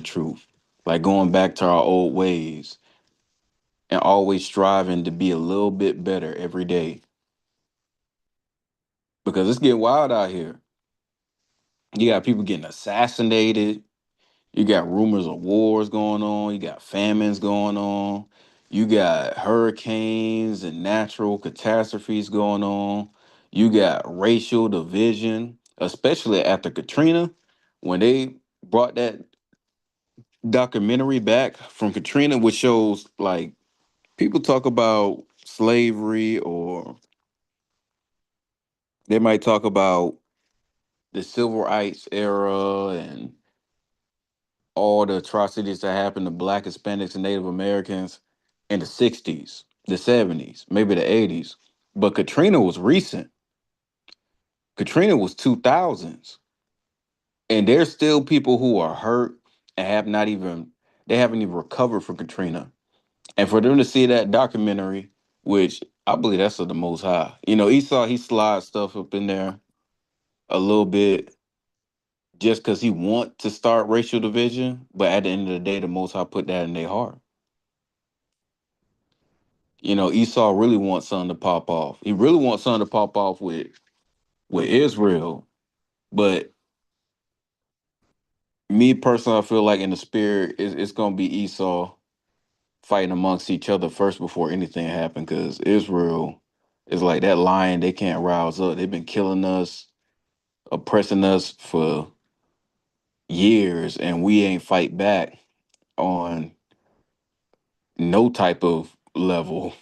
truth, like going back to our old ways and always striving to be a little bit better every day because it's getting wild out here. You got people getting assassinated. You got rumors of wars going on. You got famines going on. You got hurricanes and natural catastrophes going on. You got racial division, especially after Katrina, when they brought that documentary back from Katrina, which shows like people talk about slavery or they might talk about the civil rights era and all the atrocities that happened to Black, Hispanics, and Native Americans in the 60s, the 70s, maybe the 80s. But Katrina was recent. Katrina was 2000s. And there's still people who are hurt and they haven't even recovered from Katrina. And for them to see that documentary, which I believe that's of the most high. You know, Esau, he slides stuff up in there a little bit just because he want to start racial division. But at the end of the day, the most high put that in their heart. You know, Esau really wants something to pop off. He really wants something to pop off with Israel. But me personally, I feel like in the spirit, it's gonna be Esau fighting amongst each other first before anything happened. Because Israel is like that lion; they can't rouse up. They've been killing us, oppressing us for years, and we ain't fight back on no type of level.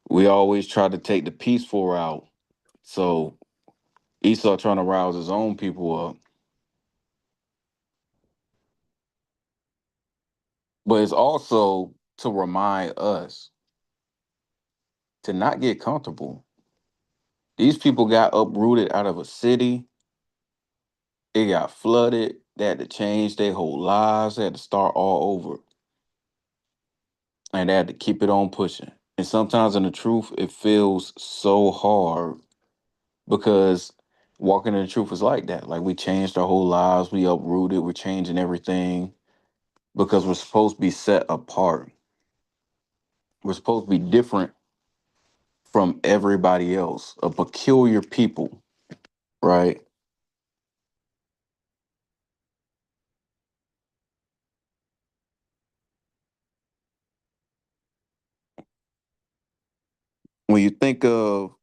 We always try to take the peaceful route. So Esau trying to rouse his own people up. But it's also to remind us to not get comfortable. These people got uprooted out of a city. It got flooded. They had to change their whole lives. They had to start all over. And they had to keep it on pushing. And sometimes in the truth, it feels so hard because walking in the truth is like that. Like we changed our whole lives. We uprooted. We're changing everything because we're supposed to be set apart. We're supposed to be different from everybody else, a peculiar people, right? When you think of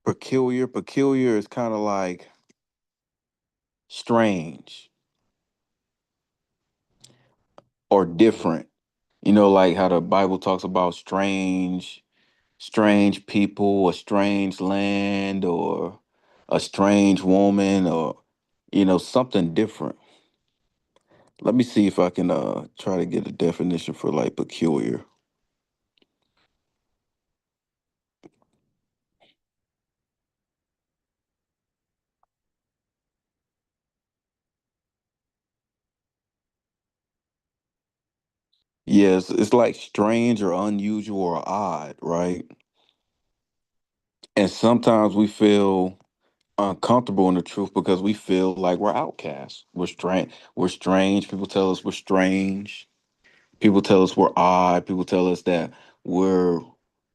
peculiar, peculiar is kind of like strange or different. You know, like how the Bible talks about strange people, a strange land, or a strange woman, or something different. Let me see if I can try to get a definition for like peculiar. Yes, it's like strange or unusual or odd, right? And sometimes we feel uncomfortable in the truth because we feel like we're outcasts. We're strange. We're strange. People tell us we're strange. People tell us we're odd. People tell us that we're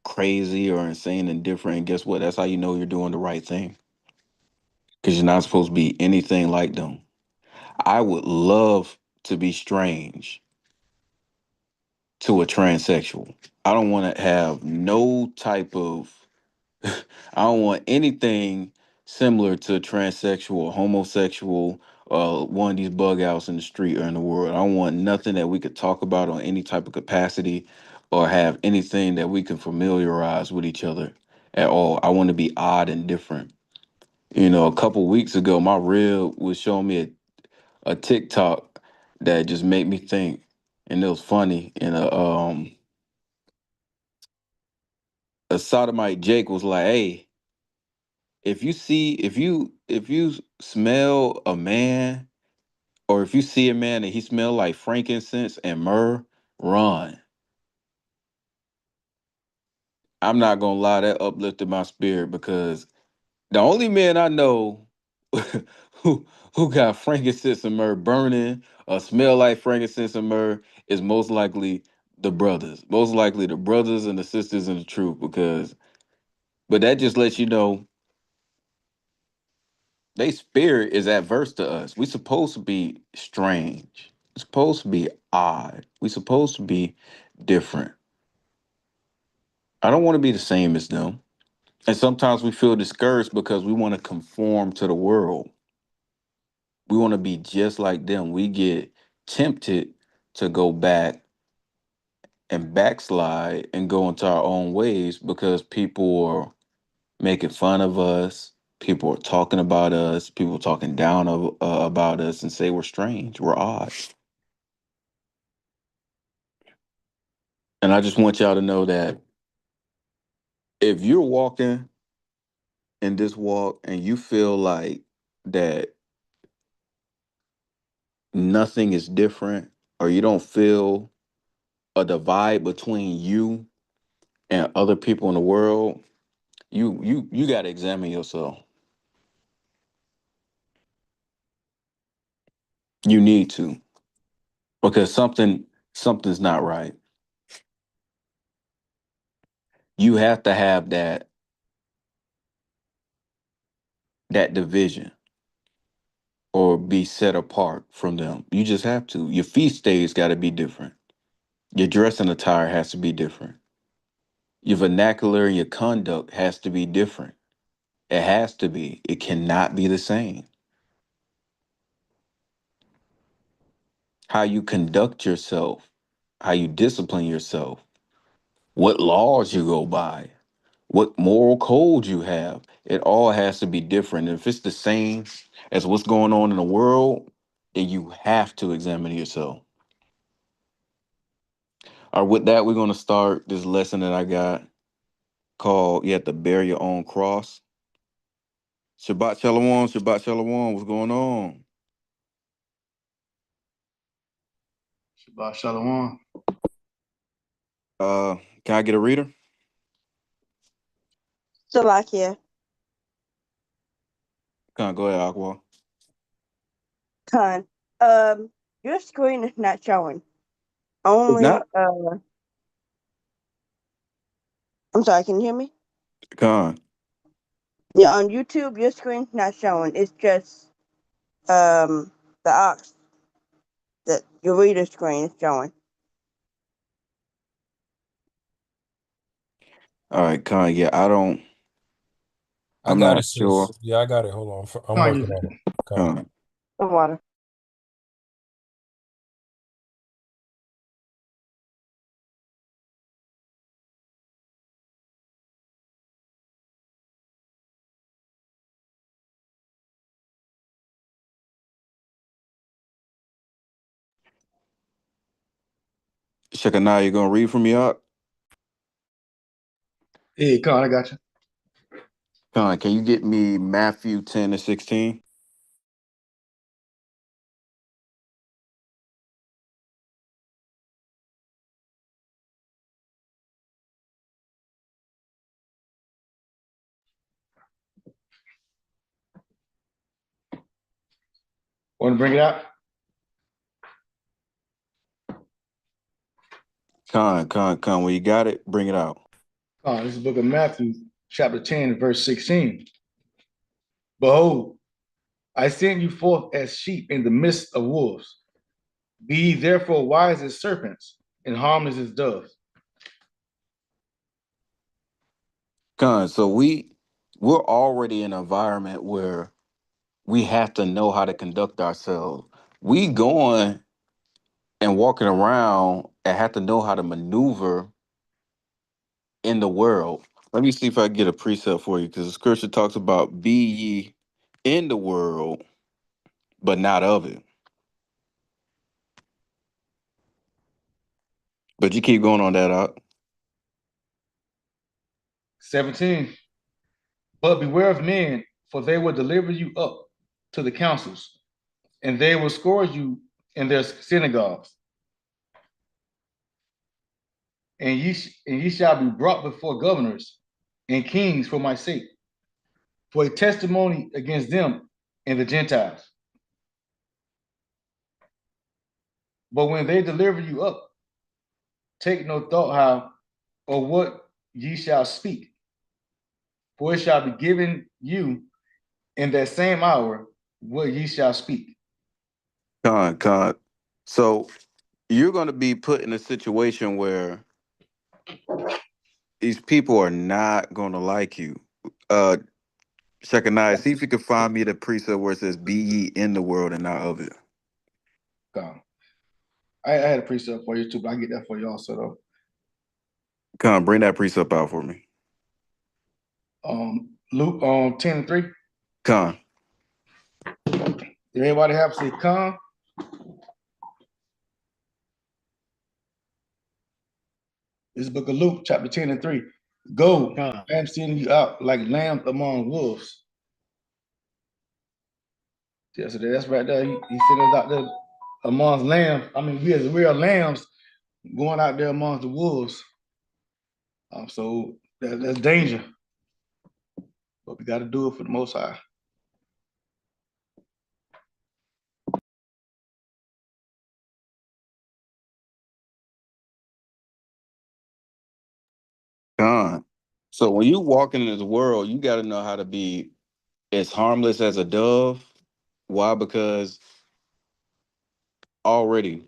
crazy or insane and different. And guess what? That's how you know you're doing the right thing because you're not supposed to be anything like them. I would love to be strange to a transsexual. I don't want to have no type of I don't want anything similar to transsexual, homosexual, one of these bug outs in the street or in the world. I don't want nothing that we could talk about on any type of capacity or have anything that we can familiarize with each other at all. I want to be odd and different. You know, a couple weeks ago, my reel was showing me a TikTok that just made me think, and it was funny. And a sodomite Jake was like, "Hey, if you smell a man or if you see a man and he smell like frankincense and myrrh, run." I'm not gonna lie, that uplifted my spirit because the only men I know who got frankincense and myrrh burning or smell like frankincense and myrrh is most likely the brothers. Most likely the brothers and the sisters in the truth because but that just lets you know they spirit is adverse to us. We supposed to be strange. We supposed to be odd. We supposed to be different. I don't want to be the same as them. And sometimes we feel discouraged because we want to conform to the world. We want to be just like them. We get tempted to go back and backslide and go into our own ways because people are making fun of us. People are talking about us. People talking down about us and say we're strange, we're odd. And I just want y'all to know that if you're walking in this walk and you feel like that nothing is different or you don't feel a divide between you and other people in the world, you got to examine yourself. You need to because something's not right. You have to have that division or be set apart from them. You just have to. Your feast days got to be different. Your dressing attire has to be different. Your vernacular and your conduct has to be different. It has to be. It cannot be the same. How you conduct yourself, how you discipline yourself, what laws you go by, what moral code you have. It all has to be different. If it's the same as what's going on in the world, then you have to examine yourself. All right, with that, we're going to start this lesson that I got called You Have to Bear Your Own Cross. Shabbat Shalom, Shabbat Shalom, what's going on? Shabbat Shalom. Uh, can I get a reader? Salakia, Can I go ahead, Aqua? Khan. Your screen is not showing. It's Only, not? I'm sorry, can you hear me? Con. Yeah, on YouTube, your screen's not showing. It's just, the ox, that your reader screen is showing. All right, Con. Yeah, I I'm got not it, sure. sis. Yeah, I got it. Hold on. I'm Con, working on it. Okay. Con. The water. Shekinah, you gonna read for me out? hey, Con, I got you. Con, can you get me Matthew 10 and 16? Want to bring it out? Con. When you got it, bring it out. Con, this is the book of Matthew, chapter 10, verse 16. Behold, I send you forth as sheep in the midst of wolves. Be ye therefore wise as serpents and harmless as doves. Con, so we're already in an environment where we have to know how to conduct ourselves. We going and walking around and have to know how to maneuver in the world. Let me see if I can get a precept for you because the scripture talks about be ye in the world, but not of it. But you keep going on that out. 17. But beware of men, for they will deliver you up to the councils, and they will scourge you in their synagogues. And ye shall be brought before governors and kings for my sake, for a testimony against them and the Gentiles. But when they deliver you up, take no thought how or what ye shall speak, for it shall be given you in that same hour what ye shall speak. Con. So you're going to be put in a situation where these people are not going to like you. Uh, Shekaniah, see if you can find me the precept where it says, "Be ye in the world and not of it." Come. I had a precept for you too, but I get that for you also though. Come, bring that precept out for me. Luke 10:3. Con. Everybody have to say come. This book of Luke, chapter 10:3. Go, I am sending you out like lambs among wolves. Yeah, so that's right there. He sent us out there amongst lambs. I mean, we as real lambs going out there amongst the wolves. So that's danger. But we got to do it for the Most High. Con. So when you walk in this world, you got to know how to be as harmless as a dove. Why? Because already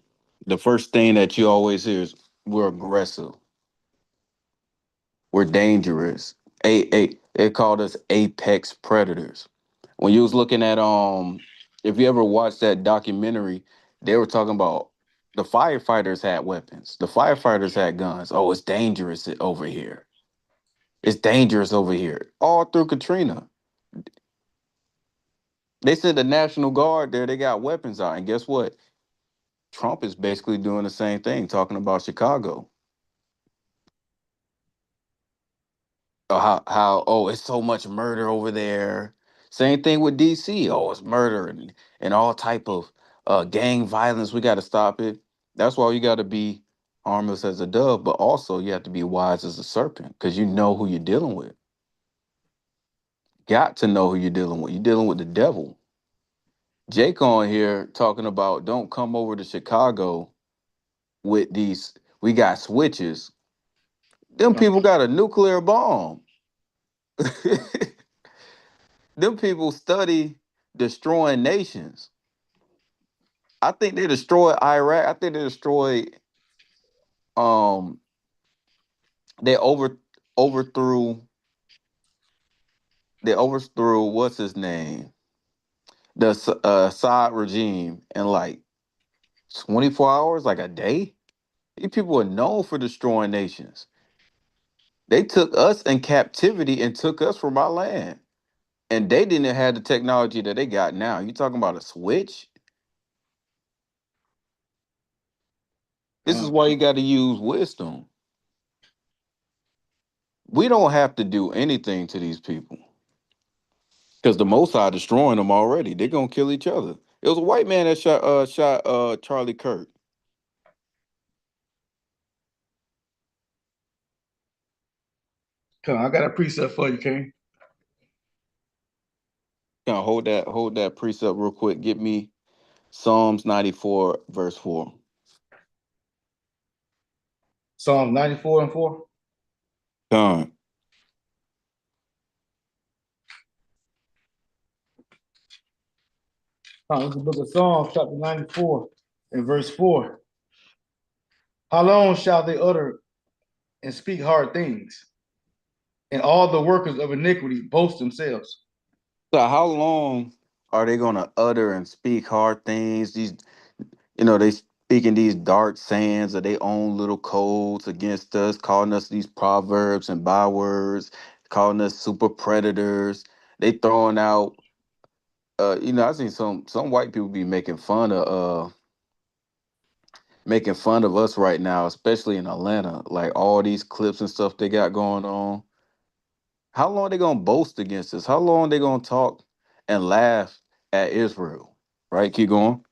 the first thing that you always hear is we're aggressive, we're dangerous. They called us apex predators. When you was looking at if you ever watched that documentary, they were talking about the firefighters had weapons, the firefighters had guns. Oh, it's dangerous over here. It's dangerous over here. All through Katrina, they sent the National Guard there. They got weapons out, and guess what? Trump is basically doing the same thing, talking about Chicago. How oh, it's so much murder over there. Same thing with DC. Oh, it's murder and all type of gang violence. We got to stop it. That's why you got to be harmless as a dove, but also you have to be wise as a serpent because you know who you're dealing with. Got to know who you're dealing with. You're dealing with the devil. Jake on here talking about don't come over to Chicago with these. We got switches. Them people got a nuclear bomb. Them people study destroying nations. I think they destroyed Iraq. I think they destroyed um they overthrew they overthrew what's his name? The Assad regime in like 24 hours, like a day. These people are known for destroying nations. They took us in captivity and took us from our land. And they didn't have the technology that they got now. You talking about a switch? This is why you got to use wisdom. We don't have to do anything to these people because the Mossad destroying them already. They're gonna kill each other. It was a white man that shot Charlie Kirk. Come, I got a precept for you, King. Can I hold that precept real quick? Get me Psalms 94 verse 4. Psalm 94:4. Done. It's the book of Psalms, chapter 94, and verse 4. How long shall they utter and speak hard things, and all the workers of iniquity boast themselves? So how long are they gonna utter and speak hard things? These, they speaking these dark sayings of their own little codes against us, calling us these proverbs and bywords, calling us super predators. They throwing out I seen some white people be making fun of us right now, especially in Atlanta, like all these clips and stuff they got going on. How long they gonna boast against us? How long they gonna talk and laugh at Israel? Right, keep going.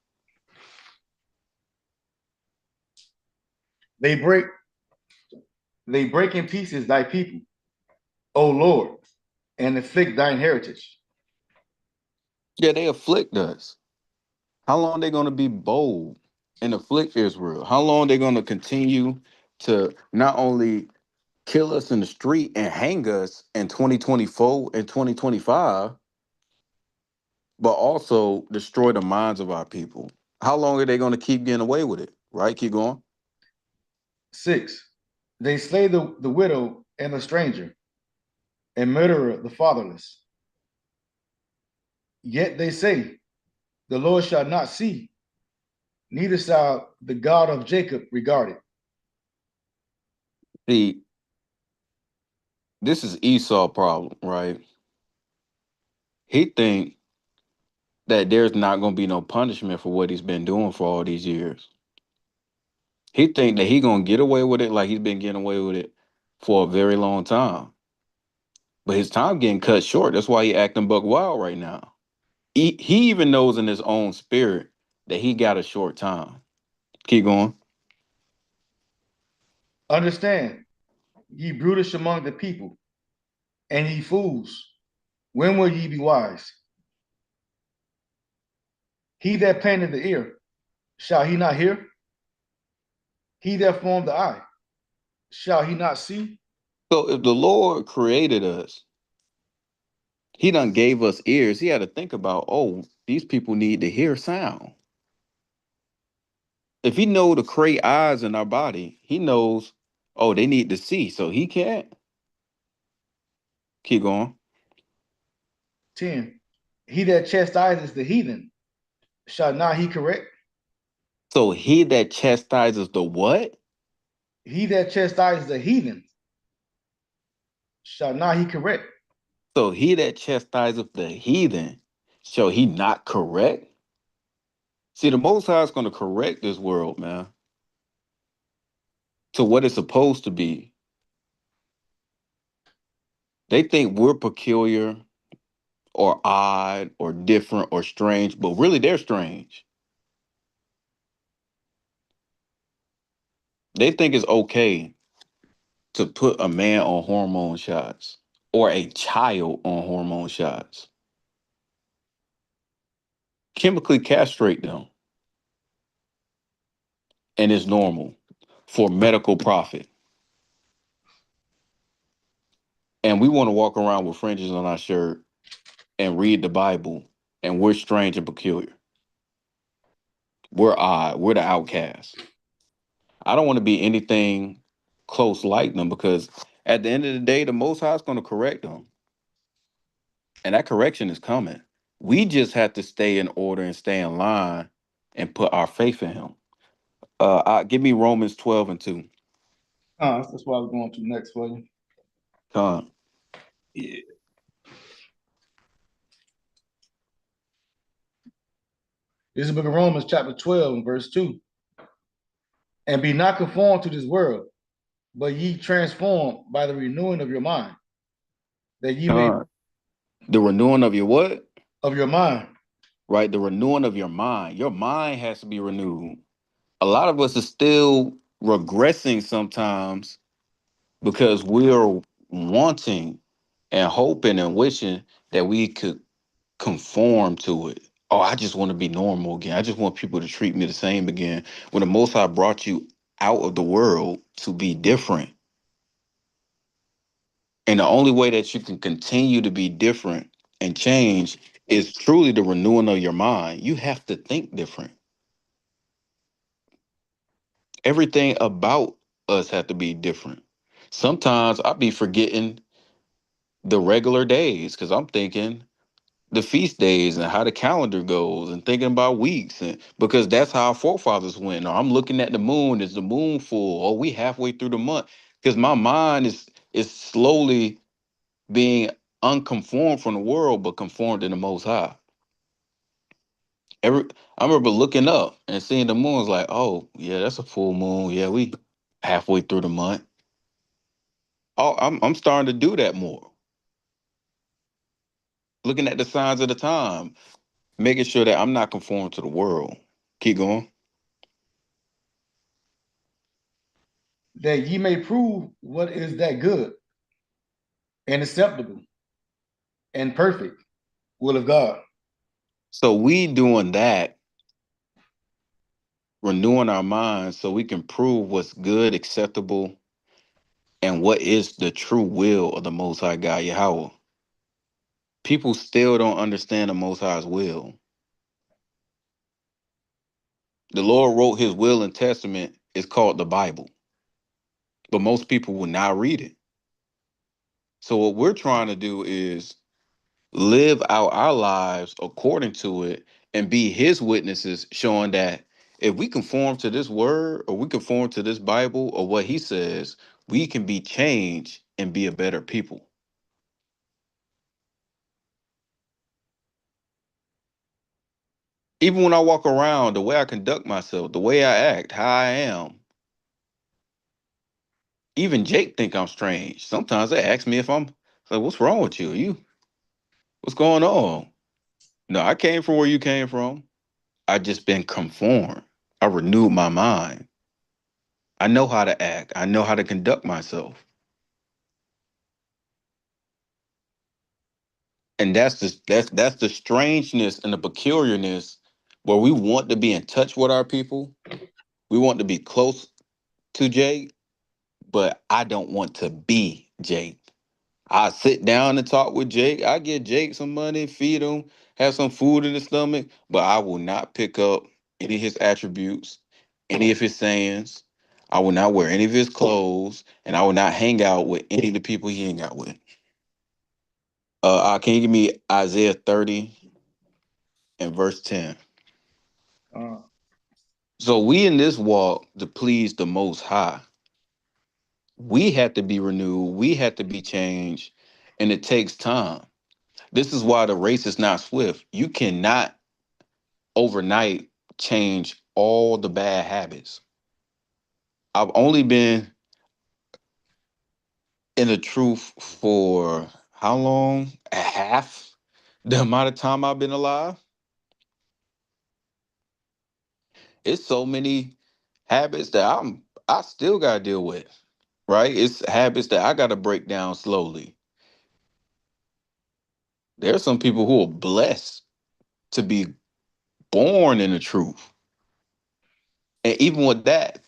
They break, they break in pieces thy people, O Lord, and afflict thine heritage. Yeah, they afflict us. How long they going to be bold and afflict Israel? How long they going to continue to not only kill us in the street and hang us in 2024 and 2025, but also destroy the minds of our people? How long are they going to keep getting away with it? Right? Keep going. 6. They slay the widow and the stranger, and murder the fatherless. Yet they say, the Lord shall not see, neither shall the God of Jacob regard it. See, this is Esau problem, right? He think that there's not going to be no punishment for what he's been doing for all these years. He think that he going to get away with it like he's been getting away with it for a very long time. But his time getting cut short. That's why he acting buck wild right now. He even knows in his own spirit that he got a short time. Keep going. Understand, ye brutish among the people, and ye fools, when will ye be wise? He that planted the ear, shall he not hear? He that formed the eye, shall he not see? So if the Lord created us, he done gave us ears. He had to think about, oh, these people need to hear sound. If he know to create eyes in our body, he knows, oh, they need to see. So he can't. Keep going. 10. He that chastises the heathen, shall not he correct? So he that chastises the what? He that chastises the heathen, shall not he correct? So he that chastiseth the heathen, shall he not correct? See, the Most High is going to correct this world, man, to what it's supposed to be. They think we're peculiar or odd or different or strange, but really they're strange. They think it's okay to put a man on hormone shots or a child on hormone shots, chemically castrate them, and it's normal for medical profit. And we want to walk around with fringes on our shirt and read the Bible, and we're strange and peculiar. We're odd. We're the outcasts. I don't want to be anything close like them because at the end of the day, the Most High is going to correct them. And that correction is coming. We just have to stay in order and stay in line and put our faith in him. Give me Romans 12 and 2. That's what I was going to next for you. Come. Yeah. This is the book of Romans, chapter 12, and verse 2. And be not conformed to this world, but ye transformed by the renewing of your mind, that ye may Come. The renewing of your what? of your mind. Right? The renewing of your mind. Your mind has to be renewed. A lot of us are still regressing sometimes because we're wanting and hoping and wishing that we could conform to it. Oh, I just want to be normal again. I just want people to treat me the same again. When the Most High brought you out of the world to be different. And the only way that you can continue to be different and change is truly the renewing of your mind. You have to think different. Everything about us have to be different. Sometimes I'll be forgetting the regular days because I'm thinking the feast days and how the calendar goes and thinking about weeks and because that's how our forefathers went. Or I'm looking at the moon, is the moon full? Or we halfway through the month? Because my mind is slowly being unconformed from the world, but conformed in the Most High. Every I remember looking up and seeing the moon was like, oh yeah, that's a full moon. Yeah, we halfway through the month. Oh, I'm starting to do that more. Looking at the signs of the time, making sure that I'm not conformed to the world. Keep going. That ye may prove what is that good and acceptable and perfect will of God. So we doing that, renewing our minds so we can prove what's good, acceptable, and what is the true will of the Most High God Yahweh. People still don't understand the Most High's will. The Lord wrote his will and testament. It's called the Bible, but most people will not read it. So what we're trying to do is live out our lives according to it and be his witnesses, showing that if we conform to this word or we conform to this Bible or what he says, we can be changed and be a better people. Even when I walk around, the way I conduct myself, the way I act, how I am, even Jake think I'm strange. Sometimes they ask me if I'm like, what's wrong with you? What's going on? No, I came from where you came from. I just been conformed. I renewed my mind. I know how to act. I know how to conduct myself. And that's the strangeness and the peculiarness where we want to be in touch with our people. We want to be close to Jake, but I don't want to be Jake. I sit down and talk with Jake. I give Jake some money, feed him, have some food in his stomach, but I will not pick up any of his attributes, any of his sayings. I will not wear any of his clothes, and I will not hang out with any of the people he hang out with. Can you give me Isaiah 30 and verse 10? Uh, So we in this walk to please the Most High. We have to be renewed. We have to be changed, and it takes time. This is why the race is not swift. You cannot overnight change all the bad habits. I've only been in the truth for how long? A half the amount of time I've been alive. It's so many habits that I still gotta deal with. Right? It's habits that I gotta break down slowly. There's some people who are blessed to be born in the truth. And even with that,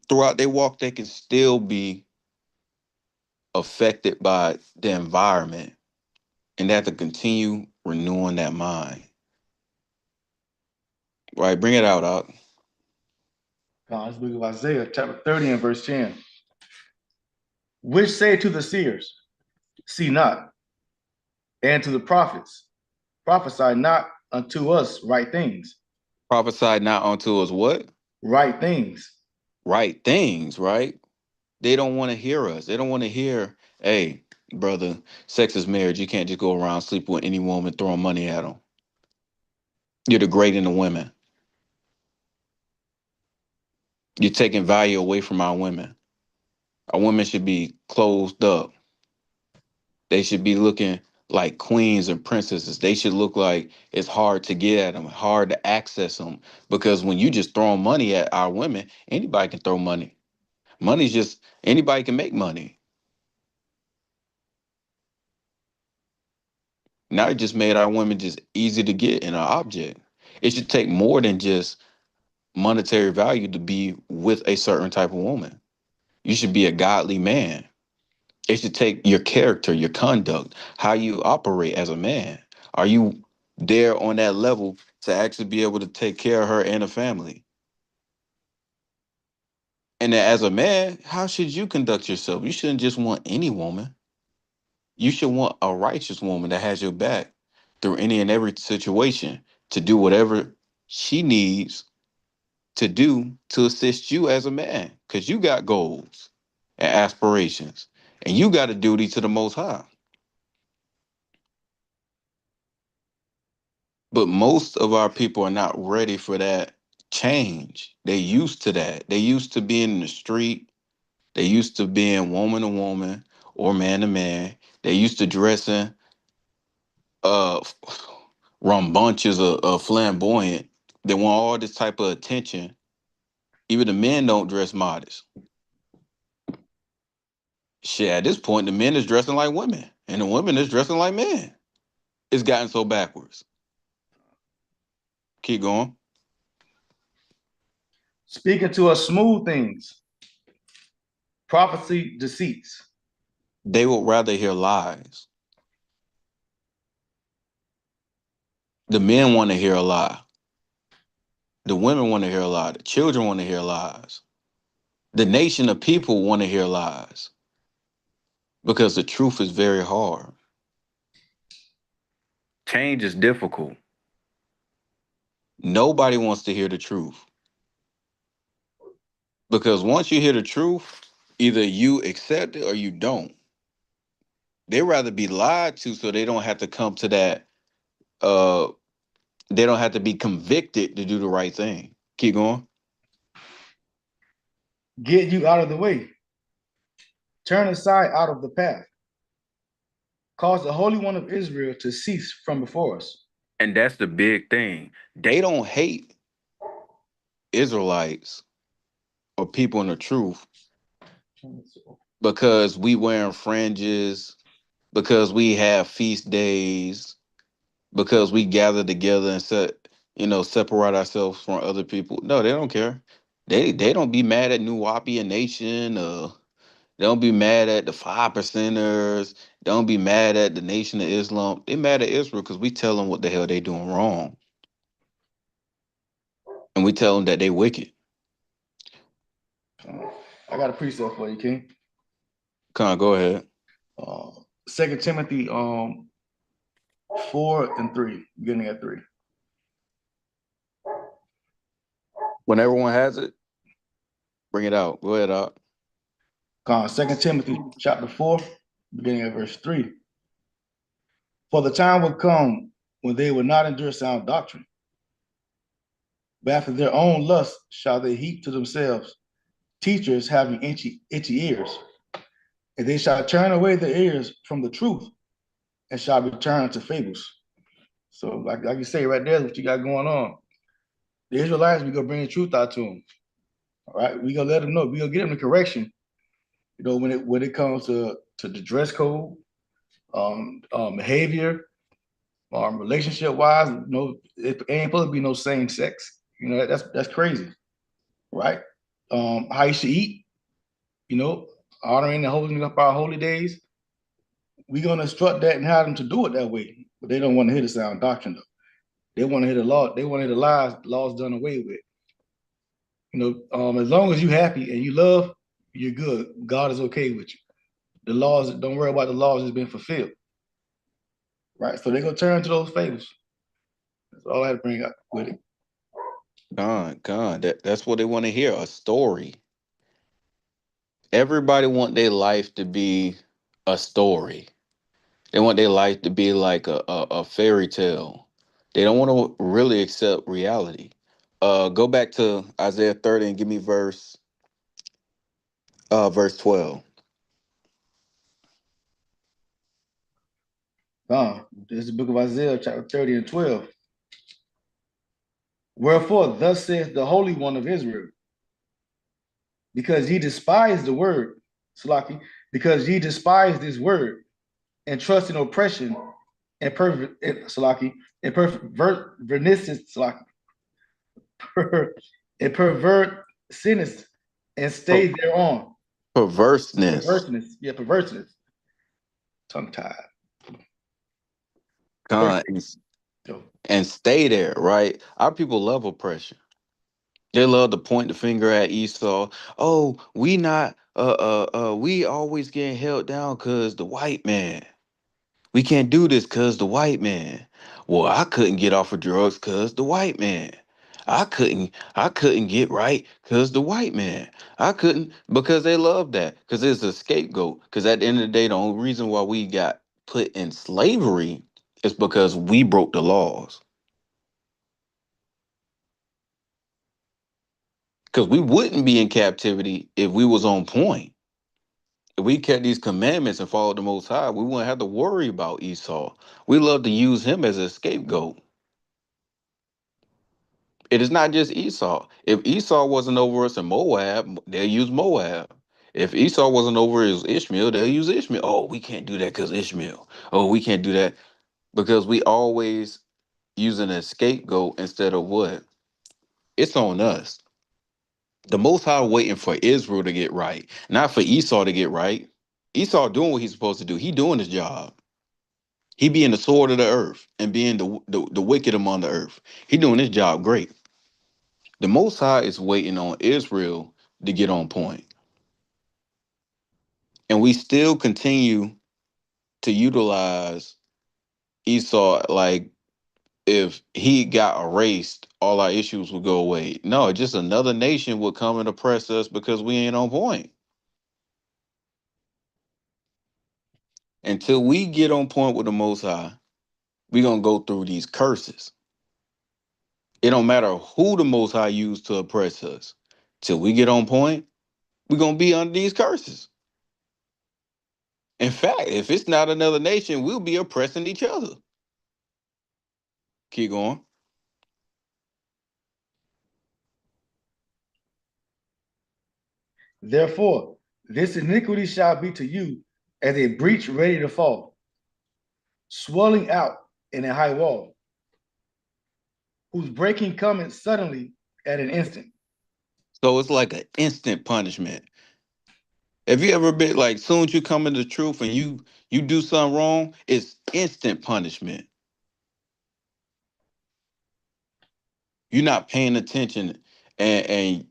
throughout their walk, they can still be affected by the environment, and they have to continue renewing that mind. Right? Bring it out, Doc. God's book of Isaiah, chapter 30 and verse 10. Which say to the seers, see not, and to the prophets, prophesy not unto us right things. Prophesy not unto us what? Right things. Right things, right? They don't want to hear us. They don't want to hear, hey, brother, sex is marriage. You can't just go around sleeping with any woman throwing money at them. You're degrading the women. You're taking value away from our women. Our women should be closed up. They should be looking like queens and princesses. They should look like it's hard to get at them, hard to access them. Because when you just throwing money at our women, anybody can throw money. Money's just anybody can make money. Now it just made our women just easy to get in an object. It should take more than just monetary value to be with a certain type of woman. You should be a godly man. It should take your character, your conduct, how you operate as a man. Are you there on that level to actually be able to take care of her and her family? And then as a man, how should you conduct yourself? You shouldn't just want any woman. You should want a righteous woman that has your back through any and every situation to do whatever she needs to do to assist you as a man. Because you got goals and aspirations, and you got a duty to the Most High. But most of our people are not ready for that change. They used to that. They used to being in the street. They used to being woman to woman or man to man. They used to dressing uh rambunctious or flamboyant. They want all this type of attention. Even the men don't dress modest. Shit, at this point, the men is dressing like women, and the women is dressing like men. It's gotten so backwards. Keep going. Speaking to us smooth things, prophecy deceits. They would rather hear lies. The men want to hear a lie. The women want to hear a lie. The children want to hear lies. The nation of people want to hear lies because the truth is very hard. Change is difficult. Nobody wants to hear the truth because once you hear the truth, either you accept it or you don't. They rather be lied to so they don't have to come to that uh they don't have to be convicted to do the right thing. Keep going. Get you out of the way. Turn aside out of the path. Cause the Holy One of Israel to cease from before us. And that's the big thing. They don't hate Israelites or people in the truth because we wearing fringes, because we have feast days, because we gather together and separate ourselves from other people. No, they don't care. They don't be mad at New Wapian Nation. They don't be mad at the 5%ers. They don't be mad at the Nation of Islam. They mad at Israel because we tell them what the hell they doing wrong, and we tell them that they wicked. I got a precept for you, King. Come on, go ahead. 2 Timothy 4:3, beginning at 3. When everyone has it, bring it out. Go ahead, out. 2 Timothy chapter 4, beginning at verse 3. For the time will come when they will not endure sound doctrine, but after their own lust shall they heap to themselves teachers having itchy ears, and they shall turn away their ears from the truth and shall return to fables. So, like you say right there, what you got going on. The Israelites, we gonna bring the truth out to them. All right, we gonna let them know. We gonna get them the correction. You know, when it comes to the dress code, behavior, relationship wise, it ain't supposed to be no same sex. You know, that's crazy, right? How you should eat, you know, honoring and holding up our holy days. We're gonna instruct that and have them to do it that way, but they don't want to hear the sound doctrine though. They want to hear the law. They want to hear the laws done away with. You know, as long as you happy and you love, you're good. God is okay with you. The laws, don't worry about the laws that's been fulfilled. Right? So they're gonna turn to those fables. That's all I had to bring up with it. God, that's what they want to hear, a story. Everybody want their life to be a story. They want their life to be like a fairy tale. They don't want to really accept reality. Go back to Isaiah 30 and give me verse 12. This is the book of Isaiah, chapter 30 and 12. Wherefore, thus saith the Holy One of Israel, because ye despise the word, Salaki, because ye despise this word and trust in oppression and Salaki, and pervertness, Salaki, and pervert sinners and stay Per- thereon. perverseness. Perverseness, yeah, perverseness. Tongue tied. Verse God, 6. Go. and stay there, right? Our people love oppression. They love to point the finger at Esau. Oh, we always getting held down because the white man. We can't do this because the white man. Well, I couldn't get off of drugs because the white man. I couldn't get right because the white man. I couldn't because they love that. Because it's a scapegoat. Because at the end of the day, the only reason why we got put in slavery is because we broke the laws. Because we wouldn't be in captivity if we was on point. If we kept these commandments and followed the Most High, we wouldn't have to worry about Esau. We love to use him as a scapegoat. It is not just Esau. If Esau wasn't over us in Moab, they'll use Moab. If Esau wasn't over us Ishmael, they'll use Ishmael. Oh, we can't do that because Ishmael. Oh, we can't do that because we always using a scapegoat instead of what? It's on us. The Most High waiting for Israel to get right, not for Esau to get right. Esau doing what he's supposed to do. He doing his job. He being the sword of the earth and being the wicked among the earth. He doing his job great. The Most High is waiting on Israel to get on point. And we still continue to utilize Esau like if he got erased, all our issues would go away. No, just another nation would come and oppress us because we ain't on point. Until we get on point with the Most High, we gonna go through these curses. It don't matter who the Most High used to oppress us. Till we get on point, we gonna be under these curses. In fact, if it's not another nation, we'll be oppressing each other. Keep going. Therefore, this iniquity shall be to you as a breach ready to fall, swelling out in a high wall, whose breaking cometh suddenly at an instant. So it's like an instant punishment. Have you ever been like, soon as you come into the truth and you do something wrong, it's instant punishment. You're not paying attention, and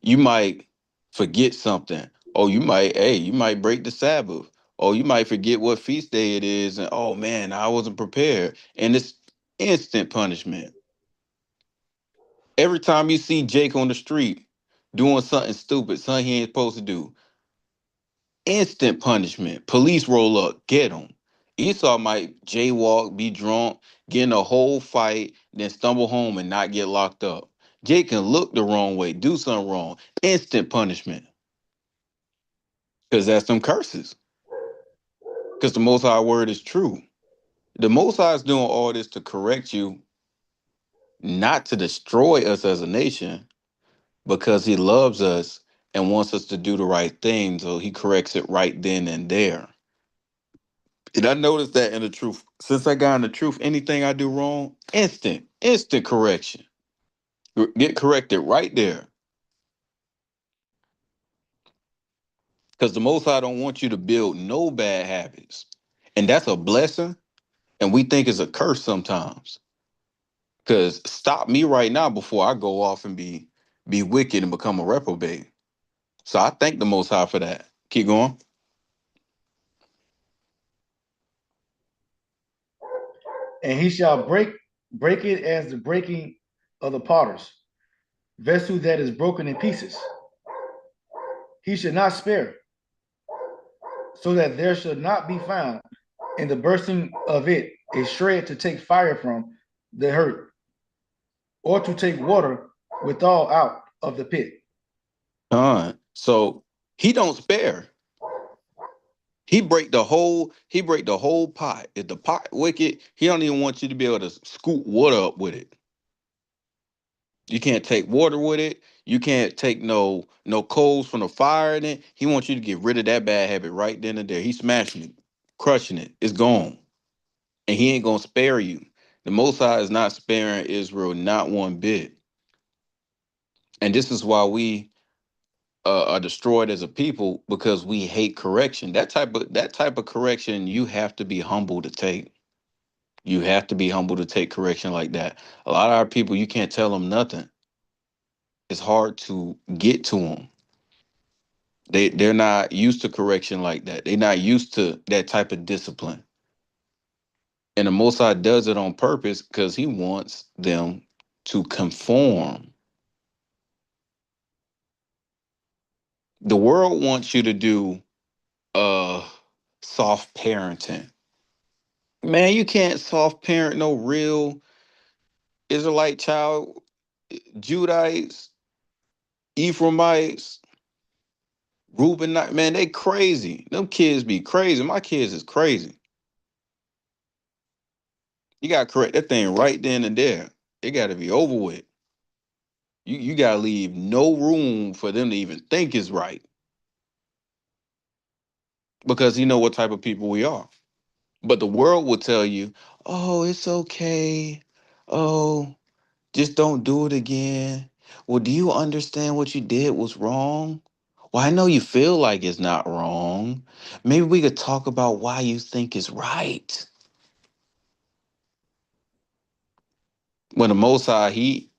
you might forget something. Or you might break the Sabbath. Or you might forget what feast day it is, and oh man, I wasn't prepared. And it's instant punishment. Every time you see Jake on the street doing something stupid, something he ain't supposed to do, instant punishment. Police roll up, get him. Esau might jaywalk, be drunk, get in a whole fight, then stumble home and not get locked up. Jake can look the wrong way, do something wrong, instant punishment. Because that's some curses. Because the Most High word is true. The Most High is doing all this to correct you, not to destroy us as a nation, because he loves us and wants us to do the right thing. So he corrects it right then and there. And I noticed that in the truth. Since I got in the truth, anything I do wrong, instant correction. Get corrected right there. Because the Most High don't want you to build no bad habits. And that's a blessing. And we think it's a curse sometimes. Because stop me right now before I go off and be wicked and become a reprobate. So I thank the Most High for that. Keep going. And he shall break it as the breaking of the potters, vessel that is broken in pieces. He should not spare, so that there should not be found in the bursting of it a shred to take fire from the hurt, or to take water withal out of the pit. So he don't spare. He break the whole pot. If the pot wicked, he don't even want you to be able to scoop water up with it. You can't take water with it. You can't take no coals from the fire in it. He wants you to get rid of that bad habit right then and there. He's smashing it, crushing it. It's gone. And he ain't gonna spare you. The Most High is not sparing Israel not one bit. And this is why we are destroyed as a people, because we hate correction. That type of correction you have to be humble to take. You have to be humble to take correction like that. A lot of our people, you can't tell them nothing. It's hard to get to them. They're not used to correction like that. They're not used to that type of discipline. And the Most High does it on purpose because He wants them to conform. The world wants you to do uh soft parenting. Man, you can't soft parent no real Israelite child. Judites, Ephraimites, Reubenite, man, they crazy. Them kids be crazy. My kids is crazy. You gotta correct that thing right then and there. It gotta be over with. You gotta leave no room for them to even think is right, because you know what type of people we are. But the world will tell you, oh, it's okay. Oh, just don't do it again. Well, do you understand what you did was wrong? Well, I know you feel like it's not wrong. Maybe we could talk about why you think it's right. When the Most High, he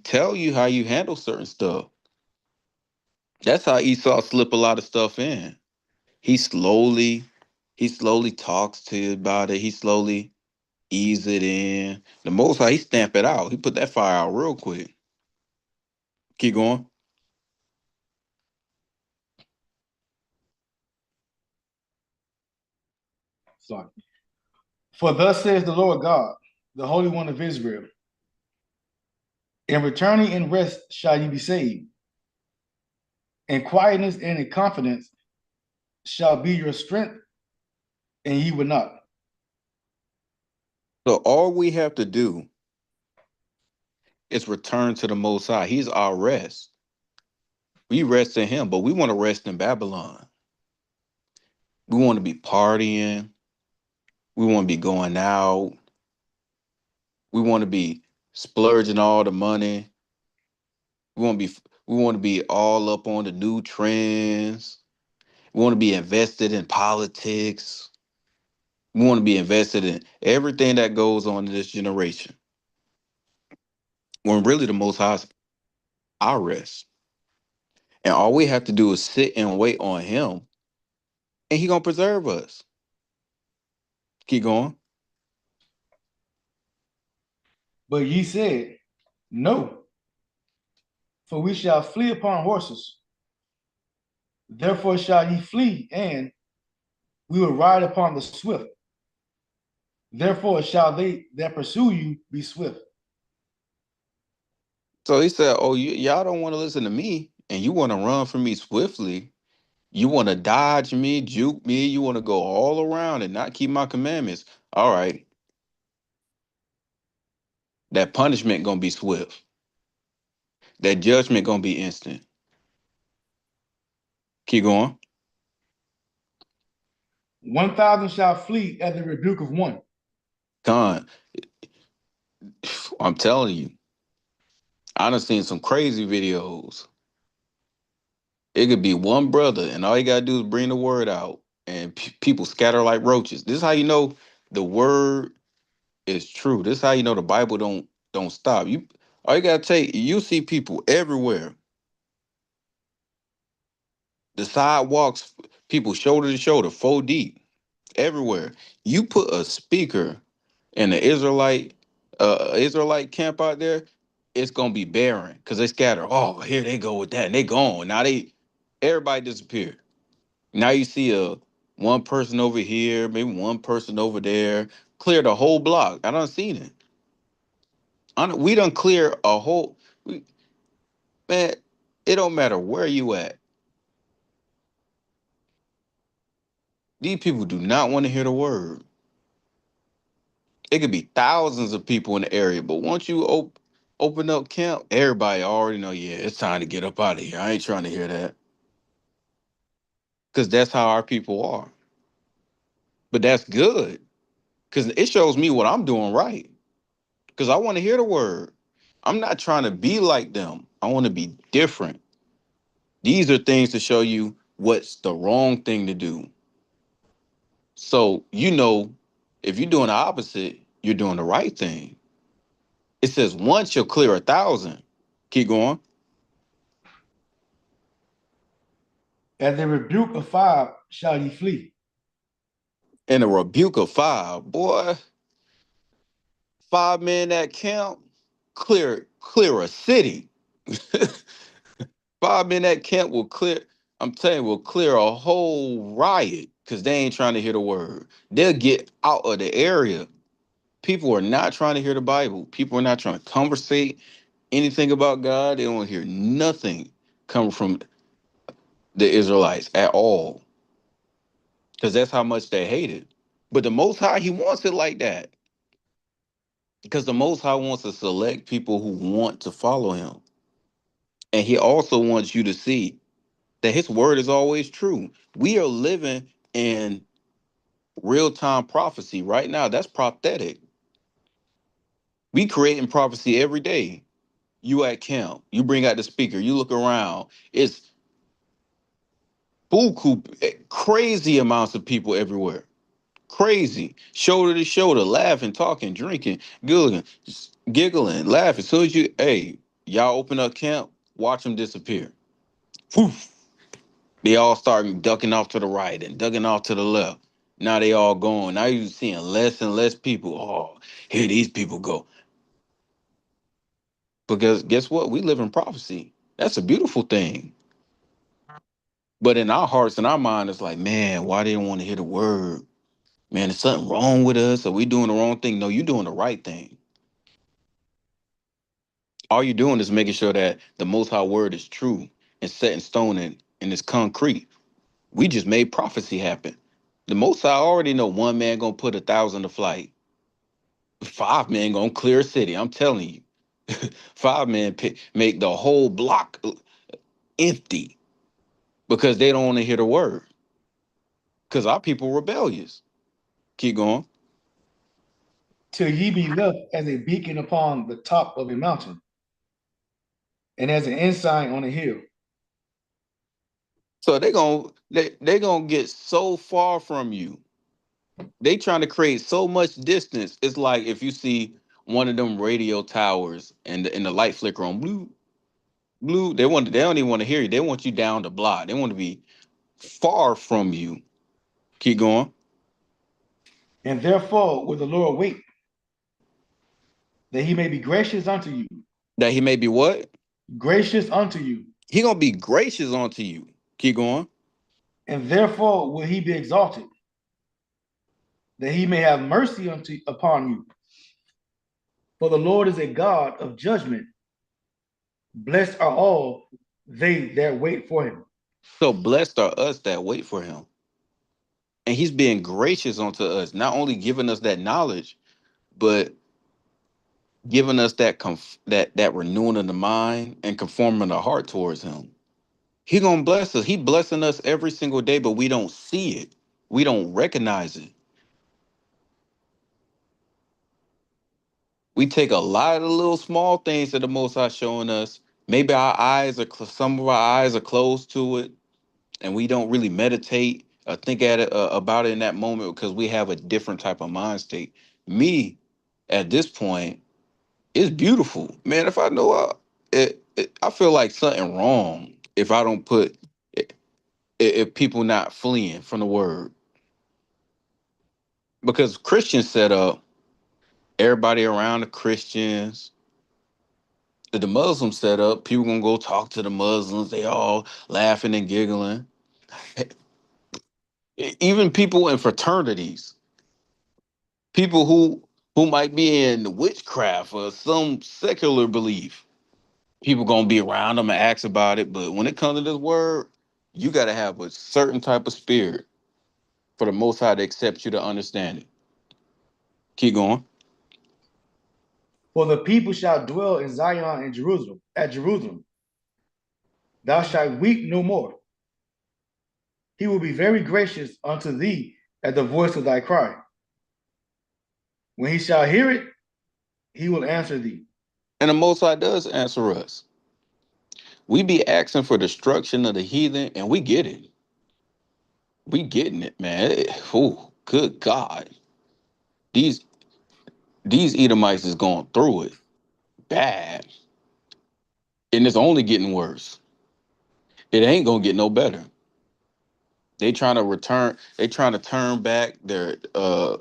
tell you how you handle certain stuff. That's how Esau slip a lot of stuff in. He slowly, he slowly talks to you about it. He slowly ease it in. The Most High, he stamp it out. He put that fire out real quick. Keep going. Sorry. For thus says the Lord God, the Holy One of Israel, in returning and rest shall you be saved. In quietness and in confidence shall be your strength, and ye will not. So all we have to do is return to the Most High. He's our rest. We rest in Him, but we want to rest in Babylon. We want to be partying. We want to be going out. We want to be splurging all the money. We want to be we want to be all up on the new trends. We want to be invested in politics. We want to be invested in everything that goes on in this generation. When really the Most High is our rest. And all we have to do is sit and wait on Him, and He gonna preserve us. Keep going. But ye said, no, for we shall flee upon horses. Therefore shall ye flee, and we will ride upon the swift. Therefore shall they that pursue you be swift. So He said, "Oh, y'all don't want to listen to me, and you want to run from me swiftly. You want to dodge me, juke me. You want to go all around and not keep my commandments. All right, that punishment gonna be swift. That judgment gonna be instant. Keep going. 1,000 shall flee at the rebuke of one. Con, I'm telling you, I done seen some crazy videos. It could be one brother, and all you gotta do is bring the word out, and people scatter like roaches. This is how you know the word is true. This is how you know the Bible don't stop. You all you gotta take. You see people everywhere. The sidewalks, people shoulder to shoulder, 4 deep, everywhere. You put a speaker in the Israelite camp out there, it's gonna be barren because they scatter. Oh, here they go with that, and they gone. Now everybody disappeared. Now you see one person over here, maybe one person over there, clear the whole block. I done seen it. We done clear a whole. Man, it don't matter where you at. These people do not want to hear the word. It could be thousands of people in the area, but once you open up camp, everybody already know. Yeah, it's time to get up out of here. I ain't trying to hear that because that's how our people are. But that's good because it shows me what I'm doing right. Because I want to hear the word. I'm not trying to be like them. I want to be different. These are things to show you what's the wrong thing to do. So, if you're doing the opposite, you're doing the right thing. It says once you'll clear 1,000. Keep going. At the rebuke of five shall ye flee. And a rebuke of five, boy, 5 men at camp, clear a city. 5 men at camp will clear. I'm telling you, will clear a whole riot because they ain't trying to hear the word. They'll get out of the area. People are not trying to hear the Bible. People are not trying to conversate anything about God. They don't hear nothing coming from the Israelites at all because that's how much they hate it. But the Most High, He wants it like that because the Most High wants to select people who want to follow Him. And He also wants you to see that His word is always true. We are living in real time prophecy right now. That's prophetic. We creating prophecy every day. You at camp, you bring out the speaker, you look around. It's buku, crazy amounts of people everywhere. Crazy, shoulder to shoulder, laughing, talking, drinking, giggling, laughing. As soon as you, hey, y'all open up camp, watch them disappear. Poof. They all start ducking off to the right and ducking off to the left. Now they all gone. Now you're seeing less and less people. Oh, here these people go. Because guess what? We live in prophecy. That's a beautiful thing. But in our hearts and our mind, it's like, man, why they don't want to hear the word? Man, is something wrong with us? Are we doing the wrong thing? No, you're doing the right thing. All you're doing is making sure that the Most High word is true and set in stone and it's concrete. We just made prophecy happen. The Most High already know one man gonna put 1,000 to flight. 5 men gonna clear a city. I'm telling you, 5 men make the whole block empty because they don't want to hear the word. Because our people rebellious. Keep going. Till ye be left as a beacon upon the top of a mountain, and as an ensign on a hill. So they gonna get so far from you. They trying to create so much distance. It's like if you see one of them radio towers and the light flicker on blue, blue. They don't even want to hear you. They want you down the block. They want to be far from you. Keep going. And therefore will the Lord wait, that he may be gracious unto you. That he may be what? Gracious unto you. He gonna be gracious unto you. Keep going. And therefore will he be exalted, that he may have mercy upon you. For the Lord is a God of judgment. Blessed are all they that wait for him. So blessed are us that wait for him. And he's being gracious unto us, not only giving us that knowledge, but giving us that renewing of the mind and conforming the heart towards him. He gonna bless us. He blessing us every single day, but we don't see it. We don't recognize it. We take a lot of little small things that the Most High showing us. Maybe some of our eyes are closed to it, and we don't really meditate or think at it about it in that moment because we have a different type of mind state. Me, at this point, it's beautiful, man. If I know I feel like something wrong if I don't put if people not fleeing from the word because Christians set up everybody around the Christians. The Muslims set up, people gonna go talk to the Muslims. They all laughing and giggling. Even people in fraternities, people who might be in witchcraft or some secular belief, people gonna be around them and ask about it. But when it comes to this word, you gotta have a certain type of spirit for the Most High to accept you to understand it. Keep going. For the people shall dwell in Zion and Jerusalem, at Jerusalem. Thou shalt weep no more. He will be very gracious unto thee at the voice of thy cry. When he shall hear it, he will answer thee. And the Most High does answer us. We be asking for destruction of the heathen, and we get it. We getting it, man. Oh, good God. These these Edomites is going through it bad. And it's only getting worse. It ain't gonna get no better. They trying to turn back the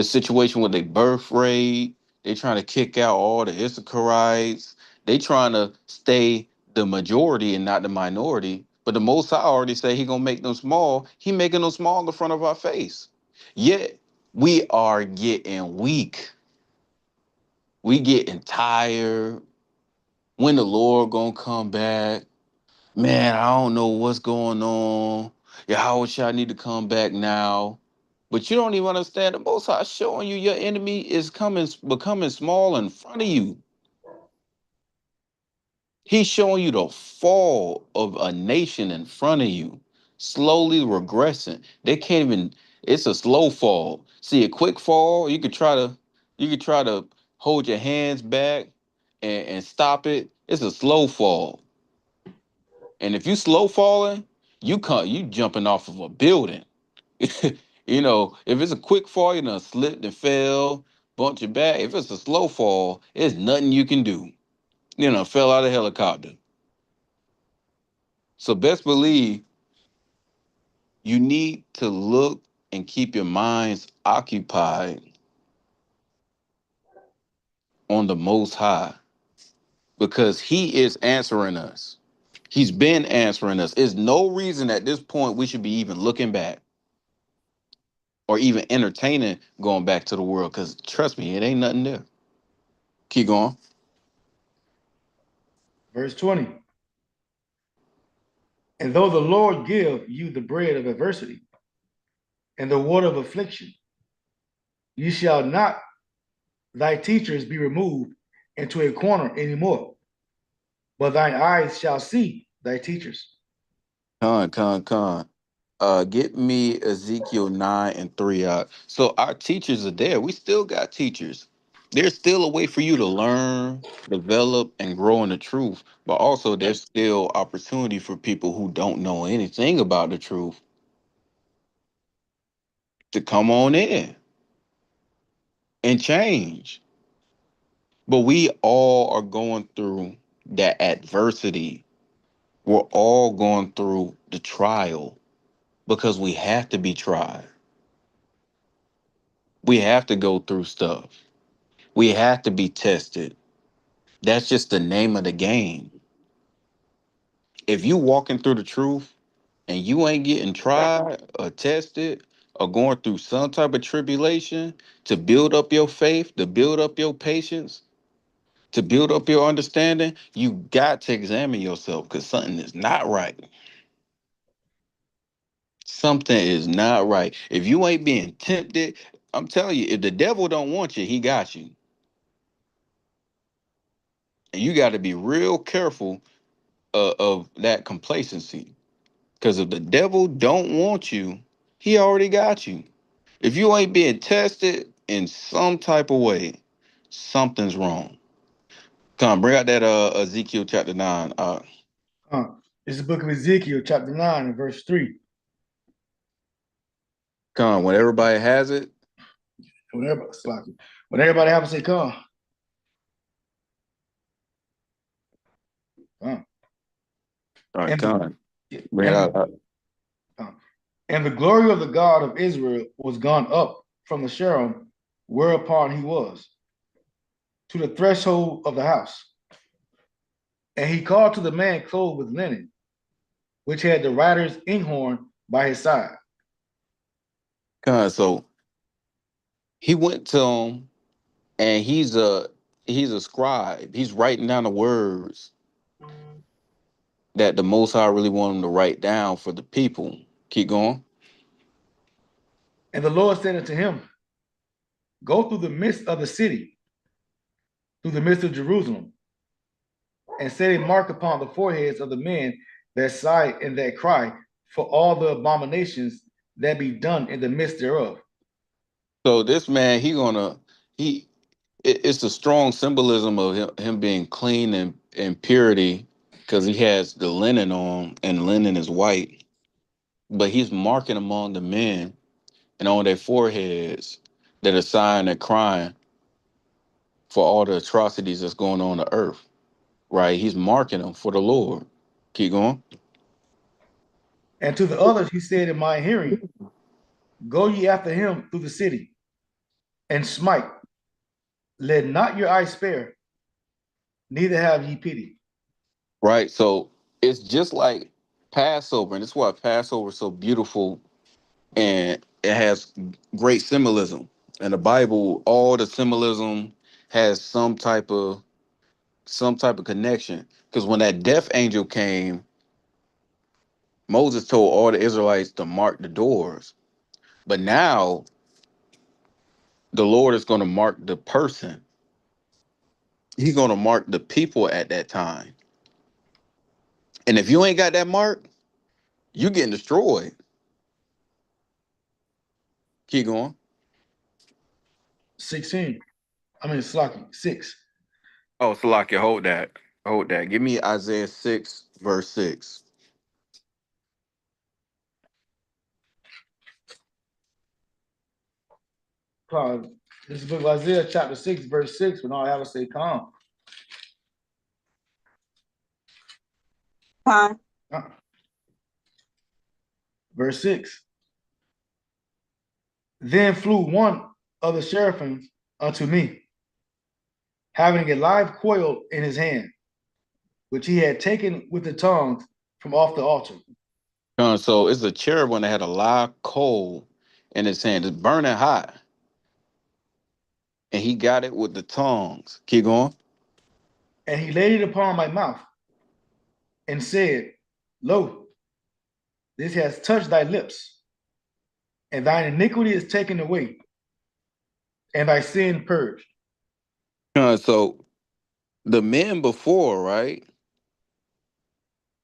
situation with their birth rate. They trying to kick out all the Issacharites. They trying to stay the majority and not the minority. But the Most High already said he gonna make them small. He making them small in front of our face. Yet we are getting weak. We getting tired. When the Lord gonna come back? Man, I don't know what's going on. Yahweh I need to come back now. But you don't even understand the Most High showing you your enemy is becoming small in front of you. He's showing you the fall of a nation in front of you, slowly regressing. They can't even, it's a slow fall. See, a quick fall, you could try to hold your hands back and stop it, it's a slow fall. And if you slow falling, you jumping off of a building. You know, if it's a quick fall, you know, slipped and fell, bumped your back. If it's a slow fall, it's nothing you can do. You know, fell out of a helicopter. So best believe you need to look and keep your minds occupied on the most high because he is answering us. He's been answering us. There's no reason at this point we should be even looking back or even entertaining going back to the world because trust me, it ain't nothing there. Keep going. Verse 20. And though the Lord give you the bread of adversity and the water of affliction, you shall not thy teachers be removed into a corner anymore, but thine eyes shall see thy teachers. Con. Get me Ezekiel 9 and 3 out. So our teachers are there. We still got teachers. There's still a way for you to learn, develop, and grow in the truth. But also there's still opportunity for people who don't know anything about the truth to come on in and change. But we all are going through that adversity. We're all going through the trial because we have to be tried. We have to go through stuff. We have to be tested. That's just the name of the game. If you walking through the truth and you ain't getting tried or tested or going through some type of tribulation to build up your faith, to build up your patience, to build up your understanding, you got to examine yourself because something is not right. Something is not right. If you ain't being tempted, I'm telling you, if the devil don't want you, he got you. And you got to be real careful of that complacency. Because if the devil don't want you, he already got you. If you ain't being tested in some type of way, something's wrong. Come on, bring out that Ezekiel chapter 9. It's the book of Ezekiel, chapter 9, and verse 3. Come on, when everybody has it. When everybody have to say, come. All right, And come on. the, Bring it and out. the and the glory of the God of Israel was gone up from the cherub whereupon he was to the threshold of the house. And he called to the man clothed with linen, which had the writer's inkhorn by his side. Come on, so he went to him and he's a scribe. He's writing down the words that the Most High really want him to write down for the people. Keep going. And the Lord said unto him, go through the midst of the city, through the midst of Jerusalem, and set a mark upon the foreheads of the men that sigh and that cry for all the abominations that be done in the midst thereof. So this man, he it's a strong symbolism of him being clean and purity because he has the linen on and linen is white, but he's marking among the men and on their foreheads that are sighing and crying for all the atrocities that's going on the earth. Right? He's marking them for the Lord. Keep going. And to the others he said in my hearing, go ye after him through the city, and smite. Let not your eyes spare, neither have ye pity. Right? So it's just like Passover, and that's why Passover is so beautiful and it has great symbolism. In the Bible, all the symbolism has some type of connection. Because when that death angel came, Moses told all the Israelites to mark the doors. But now the Lord is going to mark the person. He's going to mark the people at that time. And if you ain't got that mark, you getting destroyed. Keep going. 16. I mean, Slaki, 6. Oh, Salakia, hold that. Hold that. Give me Isaiah 6, verse 6. This is book of Isaiah, chapter 6, verse 6, when all I have to say, calm. Con. Verse 6. Then flew one of the seraphims unto me, having a live coal in his hand, which he had taken with the tongs from off the altar. So it's a cherubim that had a live coal in his hand. It's burning hot. And he got it with the tongs. Keep going. And he laid it upon my mouth and said, Lo, this has touched thy lips, and thine iniquity is taken away, and thy sin purged. So the men before, right?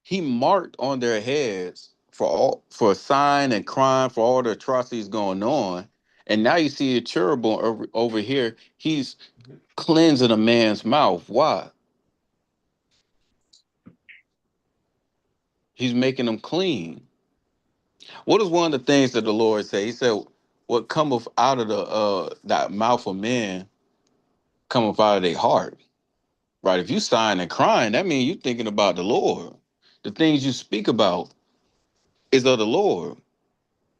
He marked on their heads for a sign and crime for all the atrocities going on. And now you see a cherubim over here. He's cleansing a man's mouth. Why? He's making them clean. What is one of the things that the Lord said? He said, "What cometh out of the that mouth of man cometh out of their heart." Right? If you sighing and crying, that means you thinking about the Lord. The things you speak about is of the Lord.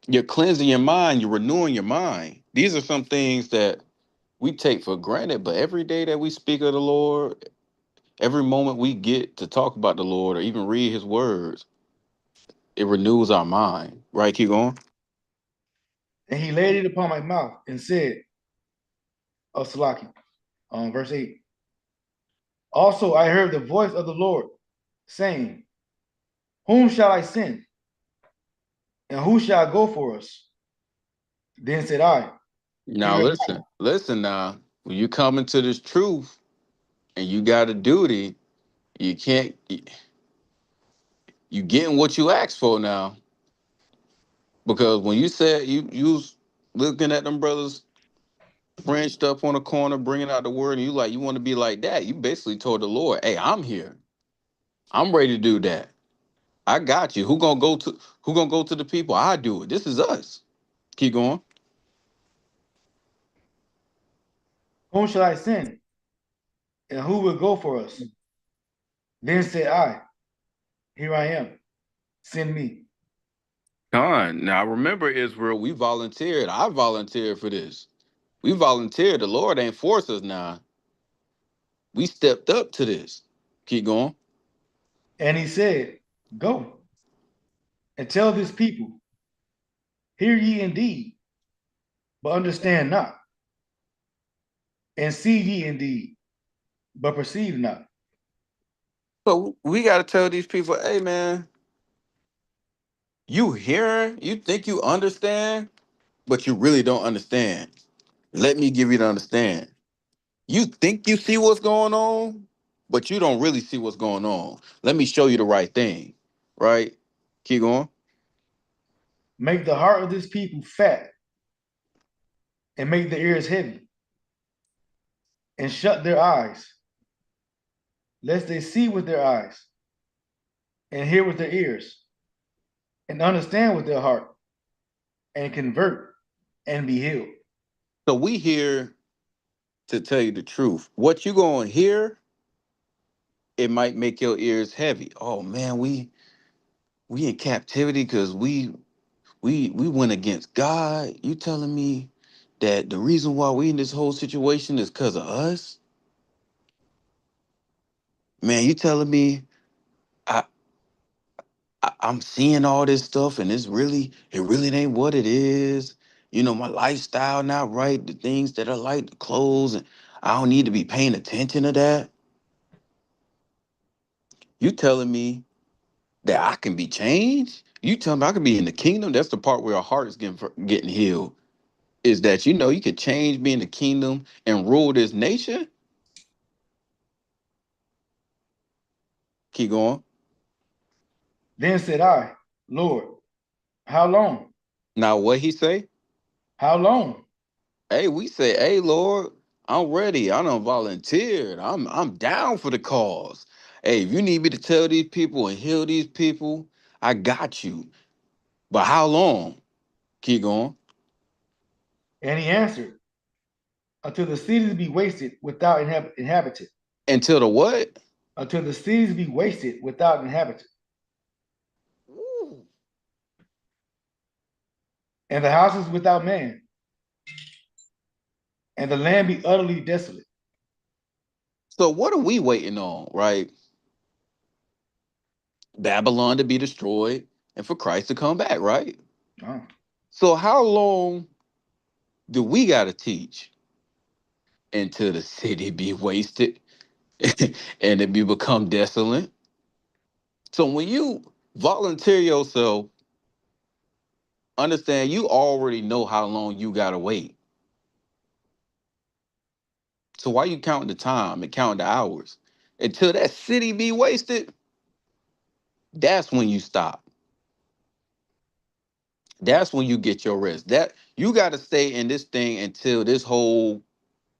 You're cleansing your mind. You're renewing your mind. These are some things that we take for granted, but every day that we speak of the Lord, every moment we get to talk about the Lord or even read His words, it renews our mind. Right? Keep going. And he laid it upon my mouth and said, of Salaki, verse 8. Also I heard the voice of the Lord saying, Whom shall I send? And who shall go for us? Then said I, Now Here am I. listen. Now, when you come into this truth and you got a duty, you can't. You getting what you asked for now. Because when you said you was looking at them brothers Frenched up on a corner, bringing out the word, and you want to be like that. You basically told the Lord, "Hey, I'm here. I'm ready to do that. I got you. Who gonna go to the people? I do it. This is us." Keep going. Whom shall I send? And who will go for us? Then said I, Here I am. Send me. Con. Now remember, Israel, we volunteered. I volunteered for this. We volunteered. The Lord ain't forced us now. We stepped up to this. Keep going. And he said, Go and tell this people, Hear ye indeed, but understand not, and see ye indeed, but perceive not. So we got to tell these people, hey man, you hearing, you think you understand, but you really don't understand. Let me give you to understand. You think you see what's going on, but you don't really see what's going on. Let me show you the right thing. Right? Keep going. Make the heart of this people fat, and make their ears heavy, and shut their eyes, lest they see with their eyes, and hear with their ears, and understand with their heart, and convert and be healed. So we here to tell you the truth. What you gonna hear, it might make your ears heavy. Oh man, we in captivity because we went against God. You telling me that the reason why we in this whole situation is because of us? Man, you telling me I, I'm seeing all this stuff and it really ain't what it is. You know, my lifestyle not right, the things that I like, the clothes, and I don't need to be paying attention to that. You telling me that I can be changed? You telling me I can be in the kingdom? That's the part where our heart is getting healed. Is that you could change, be in the kingdom, and rule this nation? Keep going. Then said I, Lord, how long? Now what he say? How long? Hey, we say, hey Lord, I'm ready. I done volunteered. I'm down for the cause. Hey, if you need me to tell these people and heal these people, I got you. But how long? Keep going. And he answered, until the cities be wasted without inhabitant. Until the what? Until the cities be wasted without inhabitant, Ooh. and the houses without man, and the land be utterly desolate. So what are we waiting on, right? Babylon to be destroyed and for Christ to come back, right? Oh. So how long do we gotta teach until the city be wasted and it be become desolate? So when you volunteer yourself, understand you already know how long you gotta wait. So why you counting the time and counting the hours? Until that city be wasted, that's when you stop. That's when you get your rest. That you gotta stay in this thing until this whole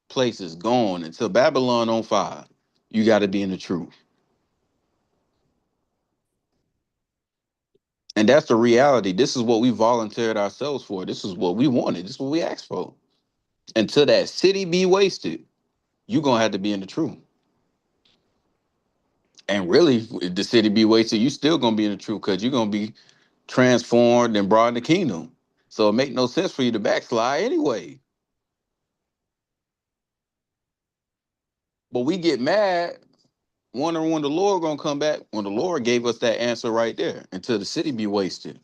place is gone, until Babylon on fire. You gotta be in the truth. And that's the reality. This is what we volunteered ourselves for. This is what we wanted. This is what we asked for. Until that city be wasted, you're gonna have to be in the truth. And really, if the city be wasted, you still gonna be in the truth because you're gonna be transformed and brought in the kingdom. So it make no sense for you to backslide anyway. But we get mad, wondering when the Lord gonna come back, when the Lord gave us that answer right there, until the city be wasted.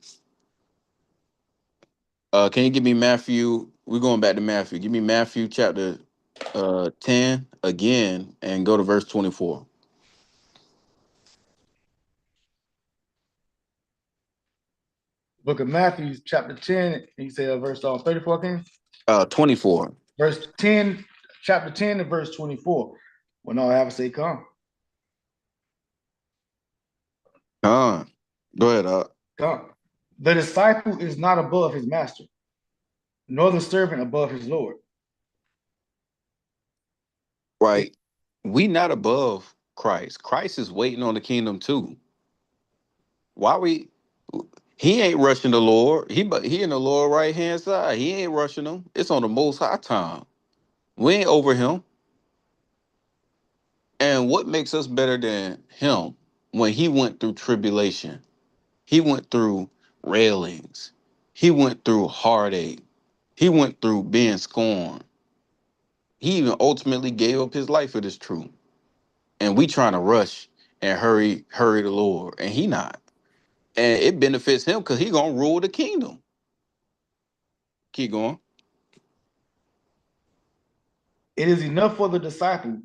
Can you give me Matthew? We're going back to Matthew. Give me Matthew chapter 10 again and go to verse 24. Book of Matthew, chapter 10, and you say verse 34, King? 24. Verse 10, chapter 10 and verse 24. When all have to say, come. Go ahead. Come. The disciple is not above his master, nor the servant above his Lord. Right. We not above Christ. Christ is waiting on the kingdom too. Why we he ain't rushing the Lord. He in the Lord right hand side. He ain't rushing him. It's on the most high time. We ain't over him. And what makes us better than him when he went through tribulation? He went through railings. He went through heartache. He went through being scorned. He even ultimately gave up his life for this truth. And we trying to rush and hurry the Lord. And he not. And it benefits him because he gonna rule the kingdom. Keep going. It is enough for the disciple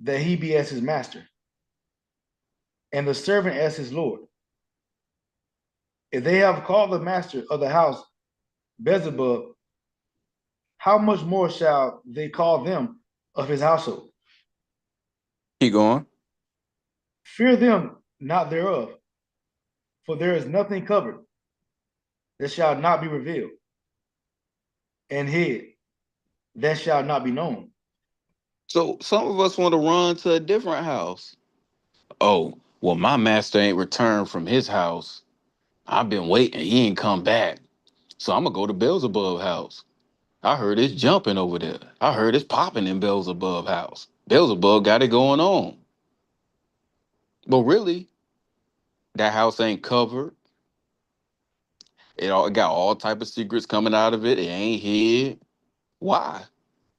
that he be as his master, and the servant as his Lord. If they have called the master of the house Beelzebub, how much more shall they call them of his household? Keep going. Fear them not thereof, for there is nothing covered that shall not be revealed, and hid that shall not be known. So some of us want to run to a different house. Oh, well, my master ain't returned from his house. I've been waiting. He ain't come back. So I'm gonna go to Beelzebub house. I heard it's jumping over there. I heard it's popping in Beelzebub house. Beelzebub got it going on. But really, that house ain't covered. It got all type of secrets coming out of it. It ain't hid. Why?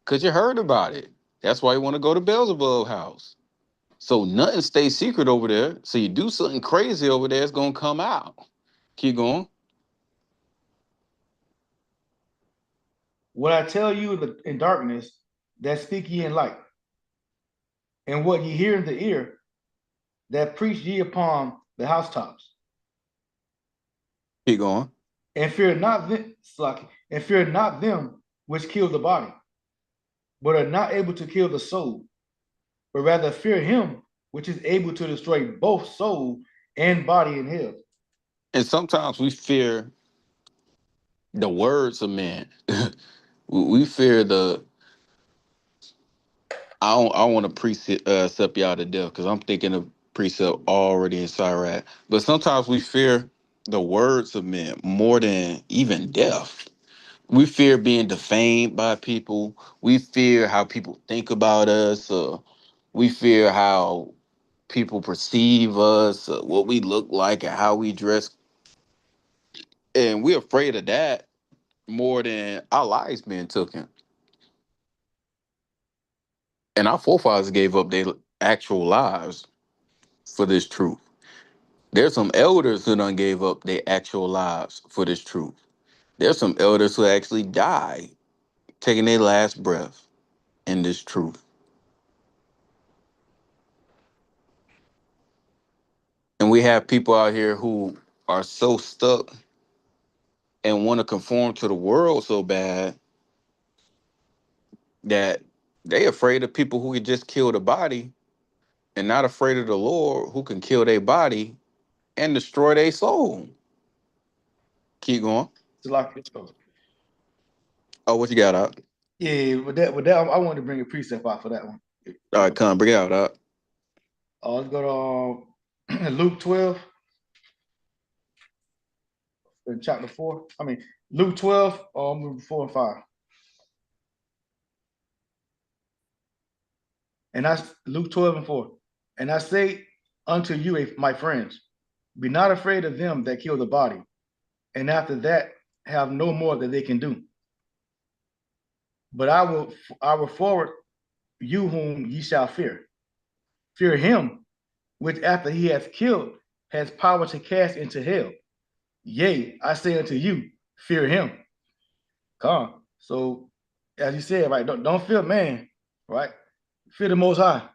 Because you heard about it. That's why you want to go to Beelzebub house. So nothing stays secret over there. So you do something crazy over there, it's gonna come out. Keep going. What I tell you in darkness, that speak ye in light, and what ye hear in the ear, that preach ye upon the housetops. Keep going. And fear not them, and fear not them which kill the body, but are not able to kill the soul, but rather fear him which is able to destroy both soul and body in hell. And sometimes we fear the words of men. We fear I don't want to precept y'all to death because I'm thinking of precept already in Sirach. But sometimes we fear the words of men more than even death. We fear being defamed by people. We fear how people think about us. We fear how people perceive us, what we look like, and how we dress. And we're afraid of that more than our lives being taken. And our forefathers gave up their actual lives for this truth. There's some elders who done gave up their actual lives for this truth. There's some elders who actually died taking their last breath in this truth. And we have people out here who are so stuck and want to conform to the world so bad that they afraid of people who can just kill the body and not afraid of the Lord who can kill their body and destroy their soul. Keep going. So like, oh, Oh, what you got out? yeah, with that, I wanted to bring a precept out for that one. All right, come bring it out. Let's go to Luke 12 in chapter 4. I mean, Luke 12, 4 and 5. And that's Luke 12 and 4. And I say unto you, my friends, be not afraid of them that kill the body, and after that have no more that they can do. But I will forward you whom ye shall fear. Fear him which after he hath killed has power to cast into hell. Yea, I say unto you, fear him. Come. So as you said, right, don't fear man, right? Fear the most high.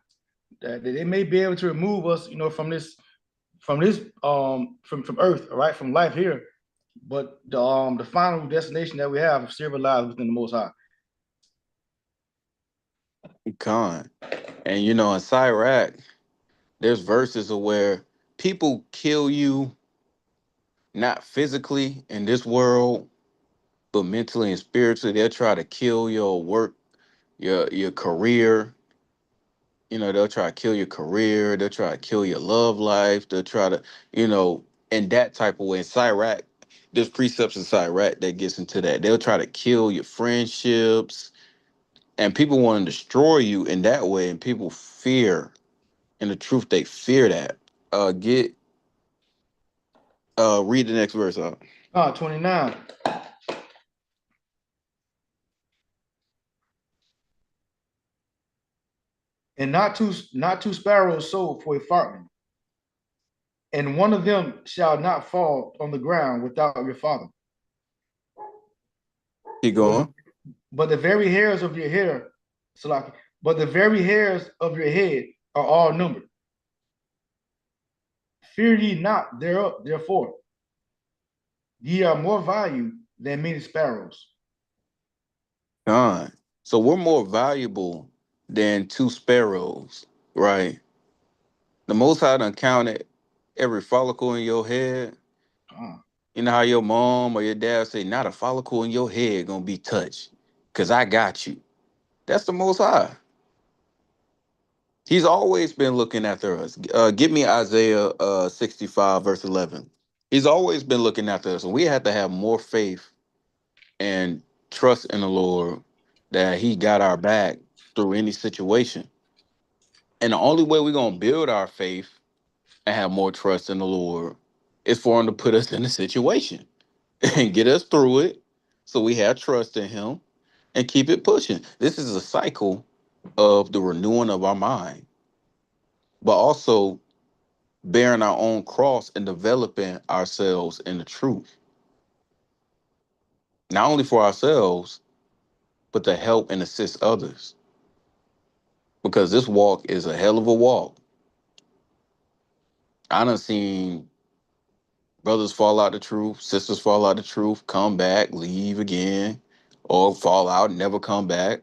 That they may be able to remove us, from earth, right, from life here. But the final destination that we have is silver lives within the most high. Con. And you know, in Sirach, there's verses of where people kill you not physically in this world, but mentally and spiritually. They'll try to kill your work, your career. You know, they'll try to kill your career. They'll try to kill your love life. They'll try to, in that type of way. In Sirach, there's precepts in Sirach that gets into that. They'll try to kill your friendships, and people want to destroy you in that way. And people fear, in the truth, they fear that. Get read the next verse out. 29. And not two sparrows sold for a farthing, and one of them shall not fall on the ground without your father. Keep But going. but the very hairs of your hair, Salaki, but the very hairs of your head are all numbered. Fear ye not thereof, therefore, ye are more value than many sparrows. God. So we're more valuable than two sparrows, right? The Most High done counted every follicle in your head. Ah, You know how your mom or your dad say, not a follicle in your head gonna be touched, cause I got you. That's the Most High. He's always been looking after us. Give me Isaiah 65 verse 11. He's always been looking after us, and we have to have more faith and trust in the Lord that He got our back through any situation. And the only way we're gonna build our faith and have more trust in the Lord is for Him to put us in a situation and get us through it, so we have trust in Him and keep it pushing. This is a cycle of the renewing of our mind, but also bearing our own cross and developing ourselves in the truth, not only for ourselves, but to help and assist others. Because this walk is a hell of a walk. I done seen brothers fall out the truth, sisters fall out the truth, come back, leave again, or fall out and never come back.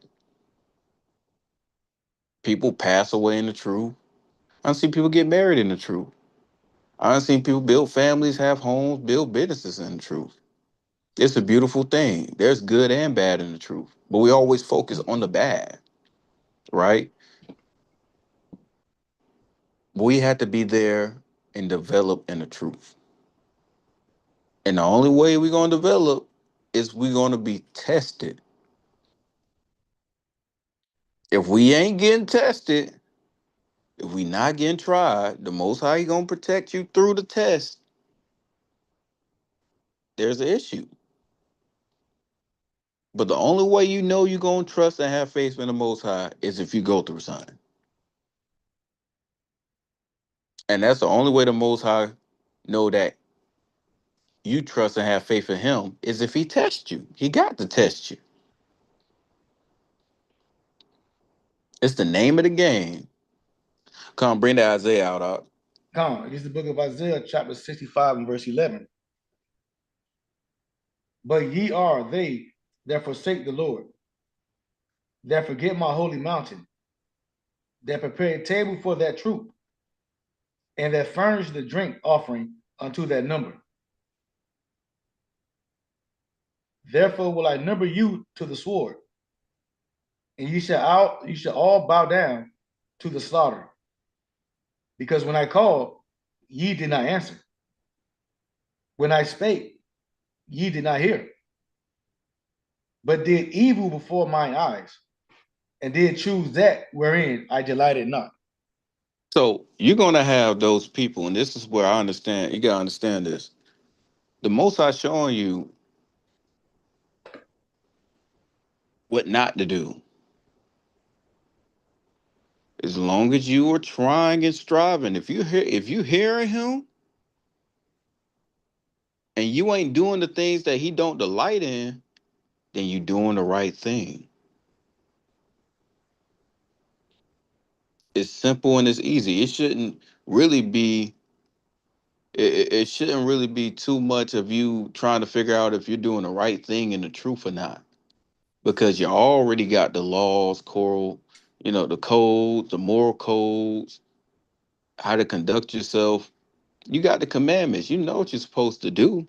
People pass away in the truth. I done seen people get married in the truth. I done seen people build families, have homes, build businesses in the truth. It's a beautiful thing. There's good and bad in the truth, but we always focus on the bad, right? We had to be there and develop in the truth. And the only way we're gonna develop is we're gonna be tested. If we ain't getting tested, if we not getting tried, the most high he gonna protect you through the test. There's an issue. But the only way you know you're gonna trust and have faith in the most high is if you go through something. And that's the only way the most high know that you trust and have faith in him is if he tests you. He got to test you. It's the name of the game. Come bring the Isaiah out. Come, this is the book of Isaiah, chapter 65 and verse 11. But ye are they that forsake the Lord, that forget my holy mountain, that prepare a table for that troop, and that furnish the drink offering unto that number. Therefore will I number you to the sword, and you shall all bow down to the slaughter. Because when I called, ye did not answer. When I spake, ye did not hear, but did evil before mine eyes, and did choose that wherein I delighted not. So you're gonna have those people, and this is where I understand. You gotta understand this. The Most High showing you what not to do. As long as you are trying and striving, if you hearing him and you ain't doing the things that he don't delight in, then you doing the right thing. It's simple and it's easy. It shouldn't really be too much of you trying to figure out if you're doing the right thing and the truth or not. Because you already got the laws, the codes, the moral codes, how to conduct yourself. You got the commandments. You know what you're supposed to do.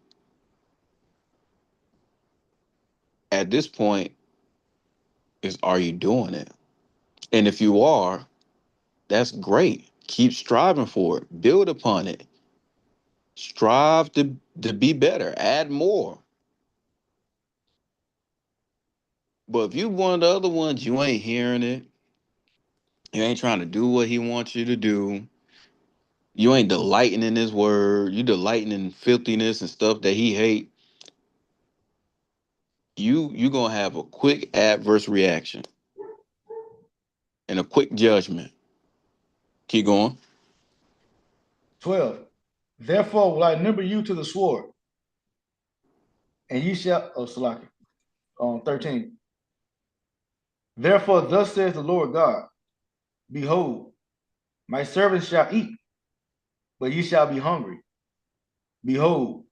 At this point, is are you doing it? And if you are, that's great. Keep striving for it. Build upon it. Strive to be better. Add more. But if you one of the other ones, you ain't hearing it. You ain't trying to do what he wants you to do. You ain't delighting in his word. You delighting in filthiness and stuff that he hate. You gonna have a quick adverse reaction and a quick judgment. Keep going. 12. Therefore will I number you to the sword, and ye shall, Salaki, 13. Therefore, thus says the Lord God, behold, my servants shall eat, but ye shall be hungry. Behold,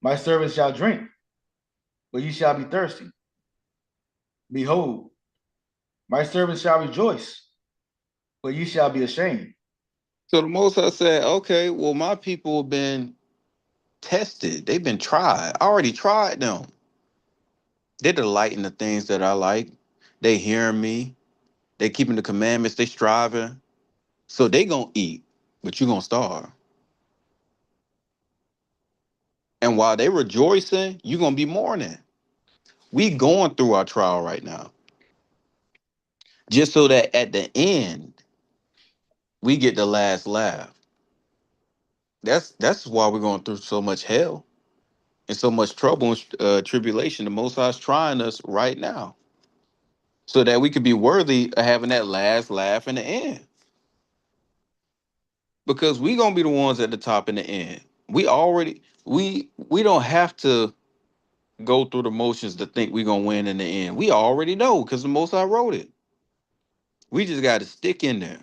my servants shall drink, but ye shall be thirsty. Behold, my servants shall rejoice, but ye shall be ashamed. So the Most High said, okay, well, my people have been tested. They've been tried. I already tried them. They delight in the things that I like. They hearing me. They keeping the commandments. They striving. So they gonna eat, but you gonna starve. And while they rejoicing, you gonna be mourning. We going through our trial right now. Just so that at the end, we get the last laugh. That's why we're going through so much hell and so much trouble and tribulation. The Most High's trying us right now, so that we could be worthy of having that last laugh in the end. Because we gonna be the ones at the top in the end. We don't have to go through the motions to think we gonna win in the end. We already know because the Most High wrote it. We just got to stick in there.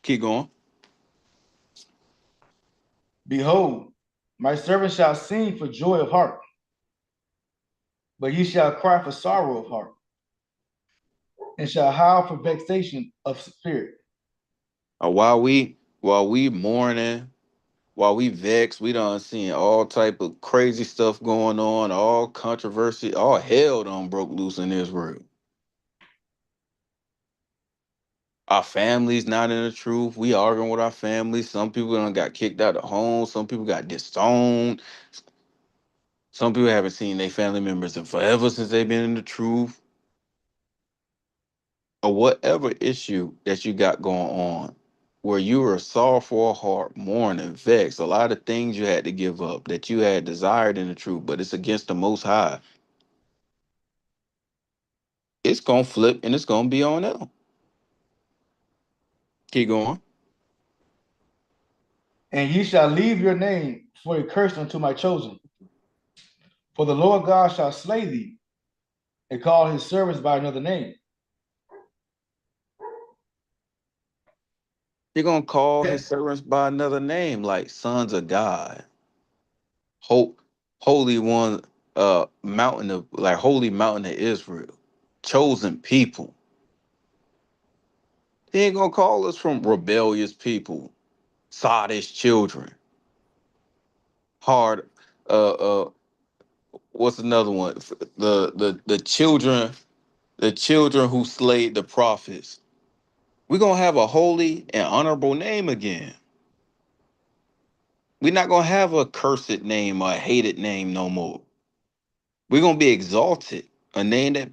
Keep going. Behold, my servants shall sing for joy of heart, but ye shall cry for sorrow of heart, and shall howl for vexation of spirit. While we mourning, while we vexed, we done seen all type of crazy stuff going on, all controversy, all hell done broke loose in Israel. Our family's not in the truth. We arguing with our family. Some people done got kicked out of home. Some people got disowned. Some people haven't seen their family members in forever since they've been in the truth. Or whatever issue that you got going on, where you were sorrowful heart, mourning, vexed, a lot of things you had to give up that you had desired in the truth, but it's against the Most High. It's gonna flip and it's gonna be on them. Keep going. And ye shall leave your name for a curse unto my chosen. For the Lord God shall slay thee and call his servants by another name. You're gonna call his servants by another name, like sons of God, hope, holy one, mountain of like holy mountain of Israel, chosen people. He ain't gonna call us from rebellious people, sottish children, hard. What's another one? The children, the children who slayed the prophets. We're gonna have a holy and honorable name again. We're not gonna have a cursed name or a hated name no more. We're gonna be exalted, a name that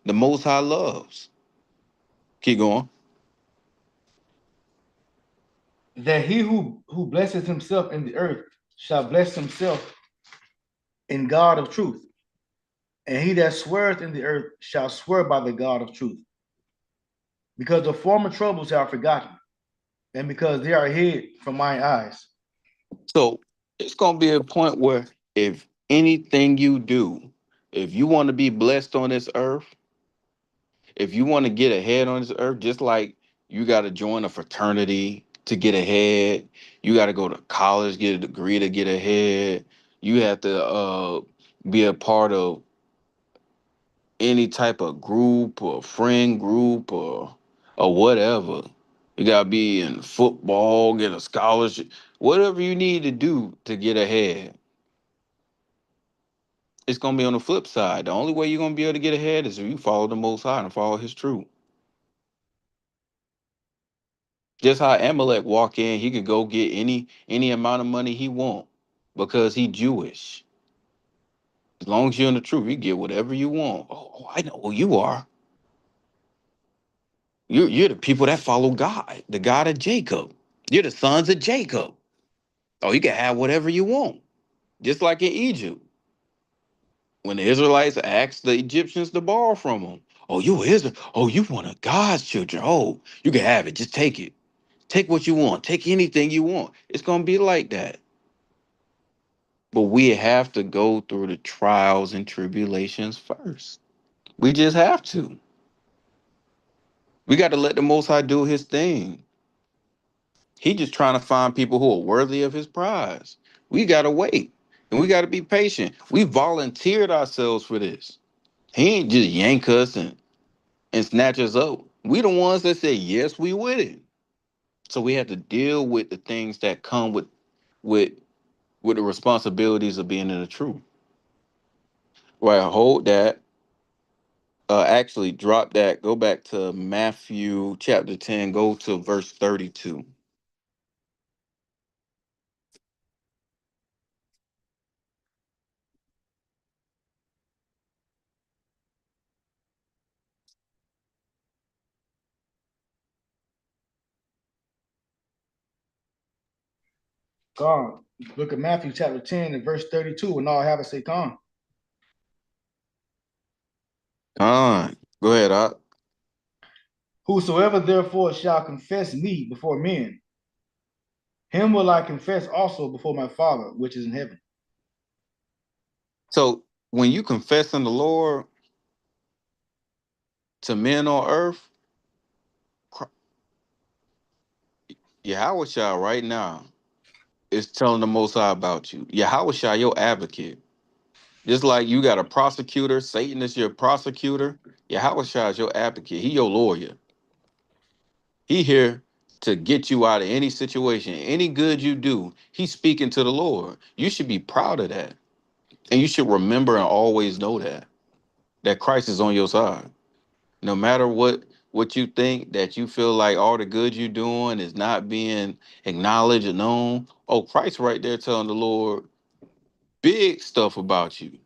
the Most High loves. Keep going. That he who blesses himself in the earth shall bless himself in God of truth. And he that sweareth in the earth shall swear by the God of truth. Because the former troubles are forgotten, and because they are hid from mine eyes. So it's gonna be a point where if anything you do, if you want to be blessed on this earth, if you want to get ahead on this earth, just like you got to join a fraternity to get ahead, you got to go to college, get a degree to get ahead. You have to be a part of any type of group or friend group or whatever. You gotta be in football, get a scholarship, whatever you need to do to get ahead. It's gonna be on the flip side. The only way you're gonna be able to get ahead is if you follow the Most High and follow His truth. Just how Amalek walk in, he could go get any amount of money he want because he Jewish. As long as you're in the truth, you get whatever you want. Oh, I know who you are. You're the people that follow God, the God of Jacob. You're the sons of Jacob. Oh, you can have whatever you want. Just like in Egypt. When the Israelites asked the Egyptians to borrow from them. Oh, you Israel. Oh, you one of God's children. Oh, you can have it. Just take it. Take what you want. Take anything you want. It's gonna be like that. But we have to go through the trials and tribulations first. We just have to. We got to let the Most High do His thing. He just trying to find people who are worthy of His prize. We got to wait and we got to be patient. We volunteered ourselves for this. He ain't just yank us and snatch us up. We the ones that say yes, we with it. So we have to deal with the things that come with with the responsibilities of being in the truth. Right, hold that. Actually, drop that. Go back to Matthew chapter 10. Go to verse 32. Come. Look at Matthew chapter 10 and verse 32, and all have it say, come. Go ahead, Op. Whosoever therefore shall confess me before men, him will I confess also before my Father, which is in heaven. So when you confess in the Lord to men on earth, Yahweh Shai right now is telling the Most High about you. Yahweh Shai, your advocate. Just like you got a prosecutor, Satan is your prosecutor. Yahweh Shai is your advocate. He your lawyer. He here to get you out of any situation. Any good you do, he's speaking to the Lord. You should be proud of that. And you should remember and always know that Christ is on your side. No matter what what you think, that you feel like all the good you're doing is not being acknowledged and known. Oh, Christ right there telling the Lord big stuff about you,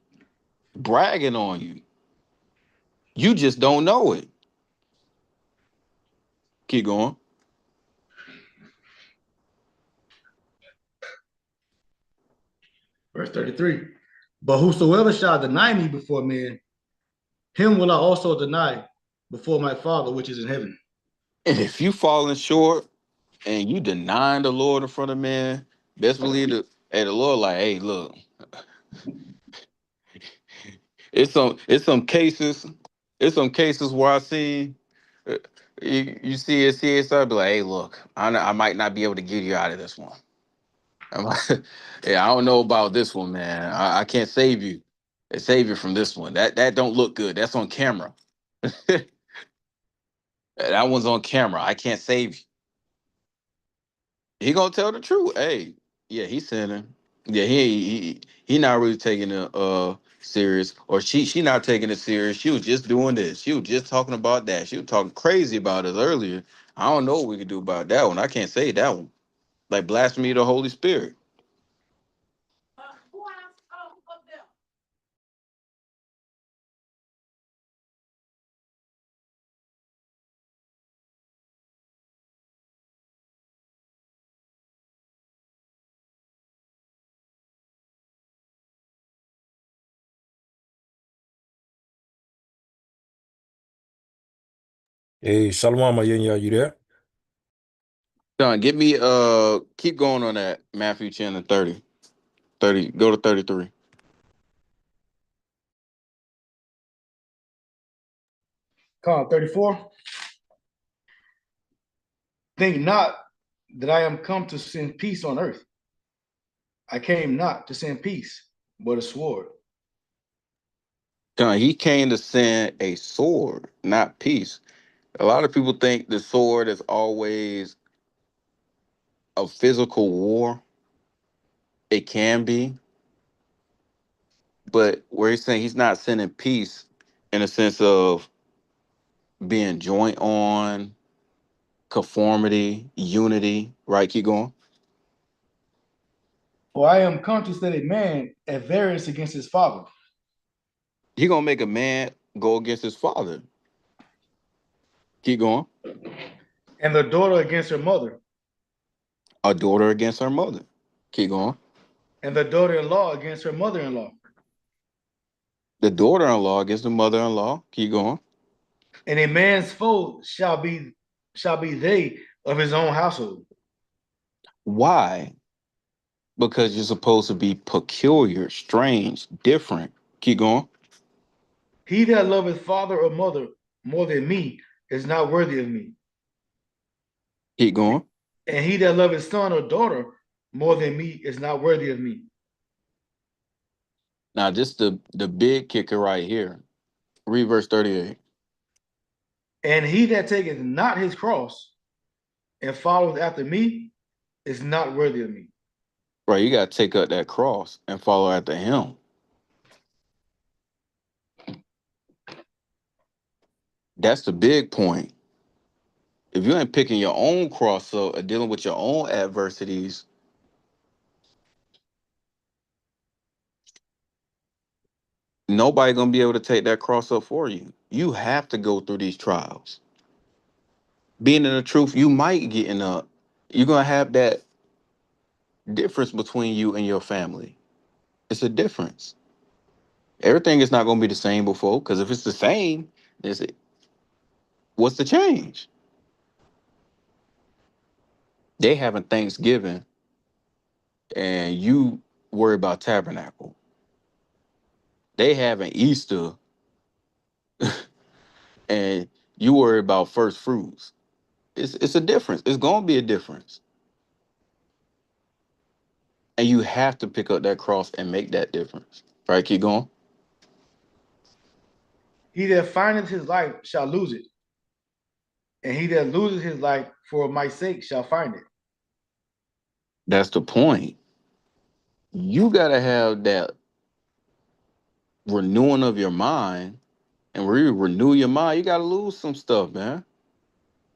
bragging on you. You just don't know it. Keep going. Verse 33. But whosoever shall deny me before men, him will I also deny before my Father which is in heaven. And if you falling short and you denying the Lord in front of men, best believe that, hey, the Lord like, hey, look, it's some cases where I see you see it, so I'd be like, hey, look, I might not be able to get you out of this one. I'm like, yeah, I don't know about this one, man. I can't save you. Save you from this one. That don't look good. That's on camera. That one's on camera. I can't save you. He gonna tell the truth. Hey, yeah, he's sinning. Yeah, he not really taking it serious, or she not taking it serious. She was just doing this. She was just talking about that. She was talking crazy about us earlier. I don't know what we could do about that one. I can't say that one. Like blasphemy of the Holy Spirit. Hey, Shalom, Ayinyah, you there? John, keep going on that Matthew 10 and 30. 30, go to 33. Come on, 34. Think not that I am come to send peace on earth. I came not to send peace, but a sword. John, he came to send a sword, not peace. A lot of people think the sword is always a physical war. It can be, but where he's saying he's not sending peace in a sense of being joint on, conformity, unity, right? Keep going. For I am come to set a man at variance against his father, He gonna make a man go against his father. Keep going. and the daughter against her mother, A daughter against her mother. Keep going. and the daughter-in-law against her mother-in-law. The daughter-in-law against the mother-in-law. Keep going. And a man's foe shall be they of his own household. Why? Because you're supposed to be peculiar, strange, different. Keep going. He that loveth father or mother more than me is not worthy of me. Keep going. And he that loveth son or daughter more than me is not worthy of me. Now, this the big kicker right here. Read verse 38. And he that taketh not his cross and followeth after me is not worthy of me. Right, you gotta take up that cross and follow after him. That's the big point. If you ain't picking your own cross up or dealing with your own adversities, nobody gonna be able to take that cross up for you. You have to go through these trials. Being in the truth, you might get in a you're gonna have that difference between you and your family. It's a difference. Everything is not gonna be the same before, because if it's the same, is it what's the change? They having Thanksgiving and you worry about tabernacle. They having Easter and you worry about first fruits. It's a difference. It's gonna be a difference. And you have to pick up that cross and make that difference. Right, keep going. He that findeth his life shall lose it, and he that loses his life for my sake shall find it. That's the point. You gotta have that renewing of your mind. And when you renew your mind, you gotta lose some stuff, man.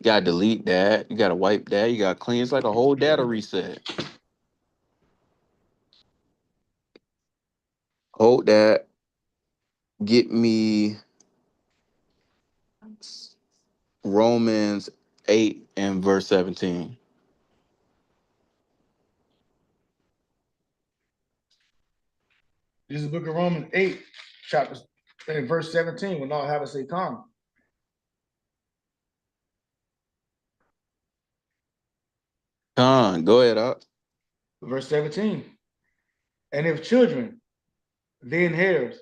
You gotta delete that. You gotta wipe that. You gotta clean. It's like a whole data reset. Hold that. Get me Romans 8 and verse 17. This is the book of Romans 8, chapter and verse 17. When all have it say come. Go ahead up. Verse 17. And if children, then heirs,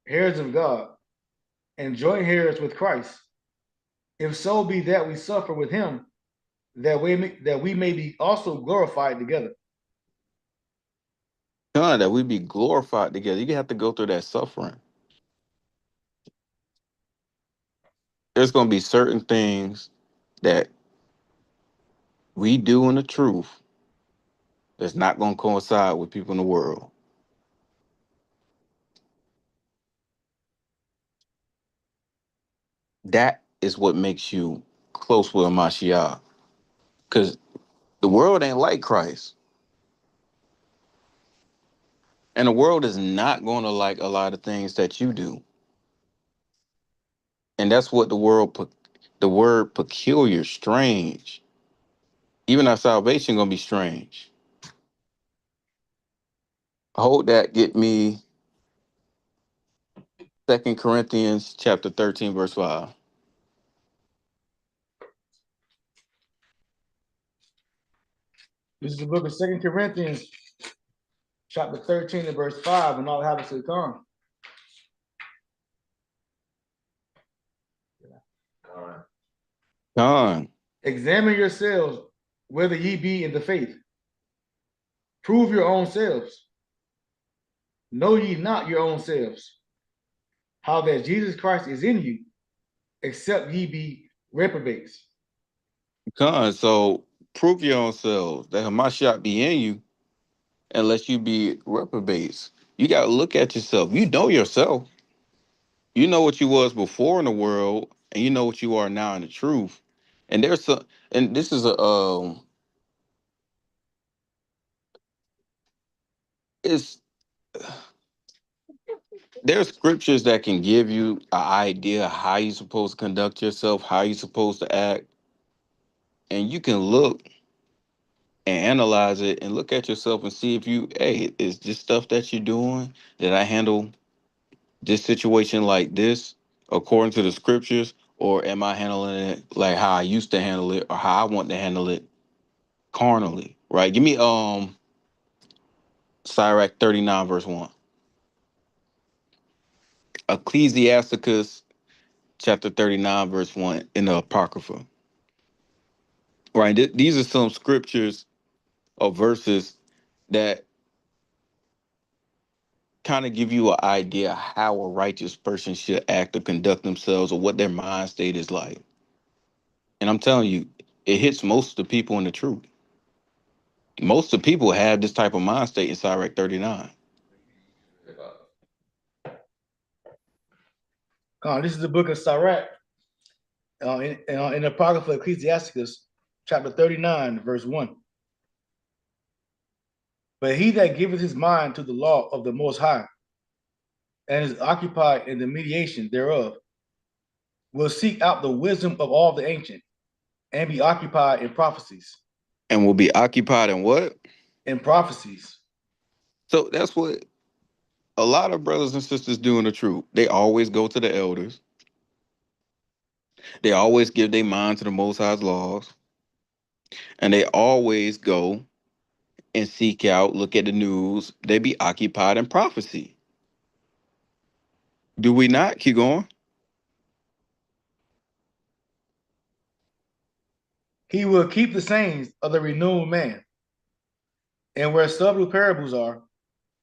heirs of God, and joint heirs with Christ, if so be that we suffer with him, that we may be also glorified together. That we be glorified together. You have to go through that suffering. There's gonna be certain things that we do in the truth that's not gonna coincide with people in the world. That is what makes you close with a Mashiach. Because the world ain't like Christ. And the world is not going to like a lot of things that you do. And that's what the word peculiar, strange. Even our salvation going to be strange. Hold that, get me 2 Corinthians chapter 13, verse 5. This is the book of 2 Corinthians, chapter 13 and verse 5, and all have it say come. Con, Examine yourselves whether ye be in the faith. Prove your own selves. Know ye not your own selves, how that Jesus Christ is in you, except ye be reprobates. so prove your own selves that Hamashiach be in you unless you be reprobates. You got to look at yourself. You know yourself. You know what you was before in the world, and you know what you are now in the truth. And there's some, and this is a it's there's scriptures that can give you an idea how you're supposed to conduct yourself, how you're supposed to act, and you can look and analyze it and look at yourself and see if you, hey, is this stuff that you're doing? Did I handle this situation like this according to the scriptures, or am I handling it like how I used to handle it or how I want to handle it carnally? Right? Give me Sirach 39 verse 1. Ecclesiasticus chapter 39 verse 1 in the Apocrypha. Right? These are some scriptures or verses that kind of give you an idea how a righteous person should act or conduct themselves or what their mind state is like. And I'm telling you, it hits most of the people in the truth. Most of the people have this type of mind state in Sirach 39. This is the book of Sirach, in the Apocrypha Ecclesiasticus, chapter 39, verse 1. But he that giveth his mind to the law of the Most High, and is occupied in the mediation thereof, will seek out the wisdom of all the ancient, and be occupied in prophecies. And will be occupied in what? In prophecies. So that's what a lot of brothers and sisters do in the truth. They always go to the elders. They always give their mind to the Most High's laws. And they always go and seek out, look at the news. They be occupied in prophecy. Do we not? Keep going. He will keep the sayings of the renewed man, and where subtle parables are,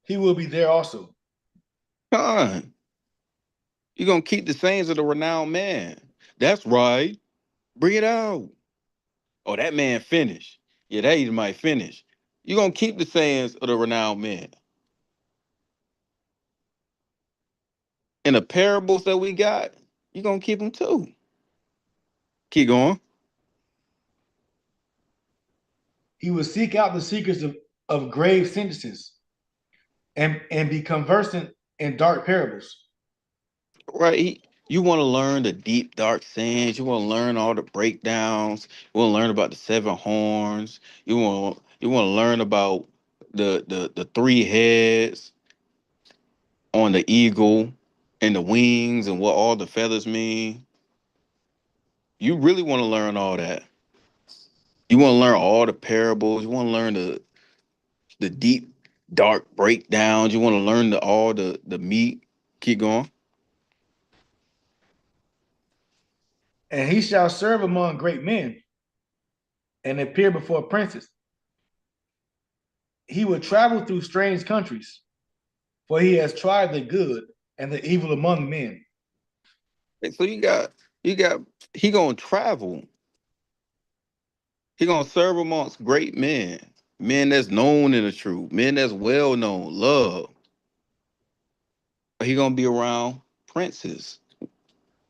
he will be there also. Con, you're going to keep the sayings of the renowned man. That's right. Bring it out. Oh, that man finished. Yeah, that he might finish. You're going to keep the sayings of the renowned man. And the parables that we got, you're going to keep them too. Keep going. He will seek out the secrets of grave sentences and be conversant in dark parables. Right. You want to learn the deep, dark sayings. You want to learn all the breakdowns. You want to learn about the seven horns. You want to learn about the three heads on the eagle and the wings and what all the feathers mean. You really want to learn all that. You want to learn all the parables. You want to learn the deep, dark breakdowns. You want to learn all the meat. Keep going. And he shall serve among great men and appear before princes. He will travel through strange countries, for he has tried the good and the evil among men. So you got he gonna travel. He gonna serve amongst great men, men that's known in the truth, men that's well known, loved. He gonna be around princes,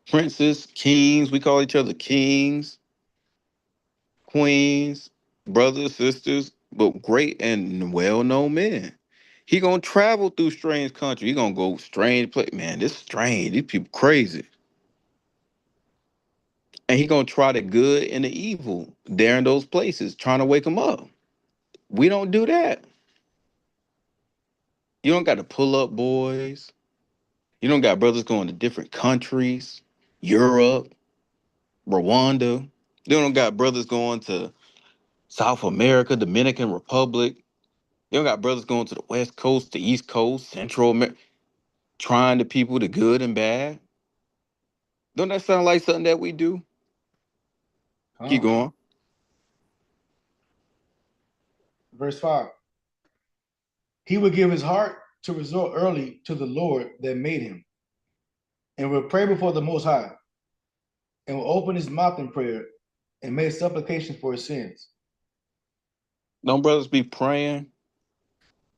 kings. We call each other kings, queens, brothers, sisters, but great and well known men. He gonna travel through strange country. He gonna go strange place. Man, this strange. These people crazy. And he gonna try the good and the evil there in those places, trying to wake them up. We don't do that. You don't got to pull up boys. You don't got brothers going to different countries, Europe, Rwanda. You don't got brothers going to South America, Dominican Republic. You don't got brothers going to the West Coast, the East Coast, Central America, trying the people, the good and bad. Don't that sound like something that we do? Keep Huh? going. Verse 5. He will give his heart to resort early to the Lord that made him, and will pray before the Most High, and will open his mouth in prayer and make supplication for his sins. Don't brothers be praying?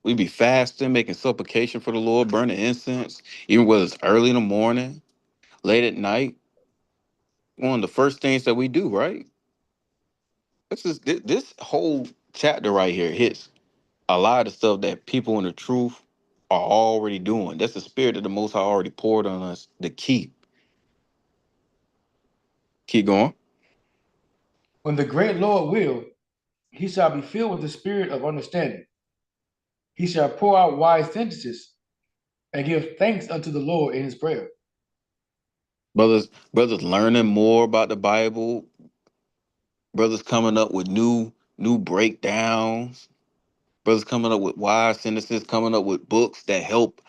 We be fasting, making supplication for the Lord, burning incense, even whether it's early in the morning, late at night. One of the first things that we do, right? This whole chapter right here hits a lot of stuff that people in the truth are already doing. That's the spirit that the Most High already poured on us to keep going. When the great Lord will, he shall be filled with the spirit of understanding. He shall pour out wise sentences and give thanks unto the Lord in his prayer. Brothers learning more about the Bible. Brothers coming up with new breakdowns. Brothers coming up with wise sentences. Coming up with books that help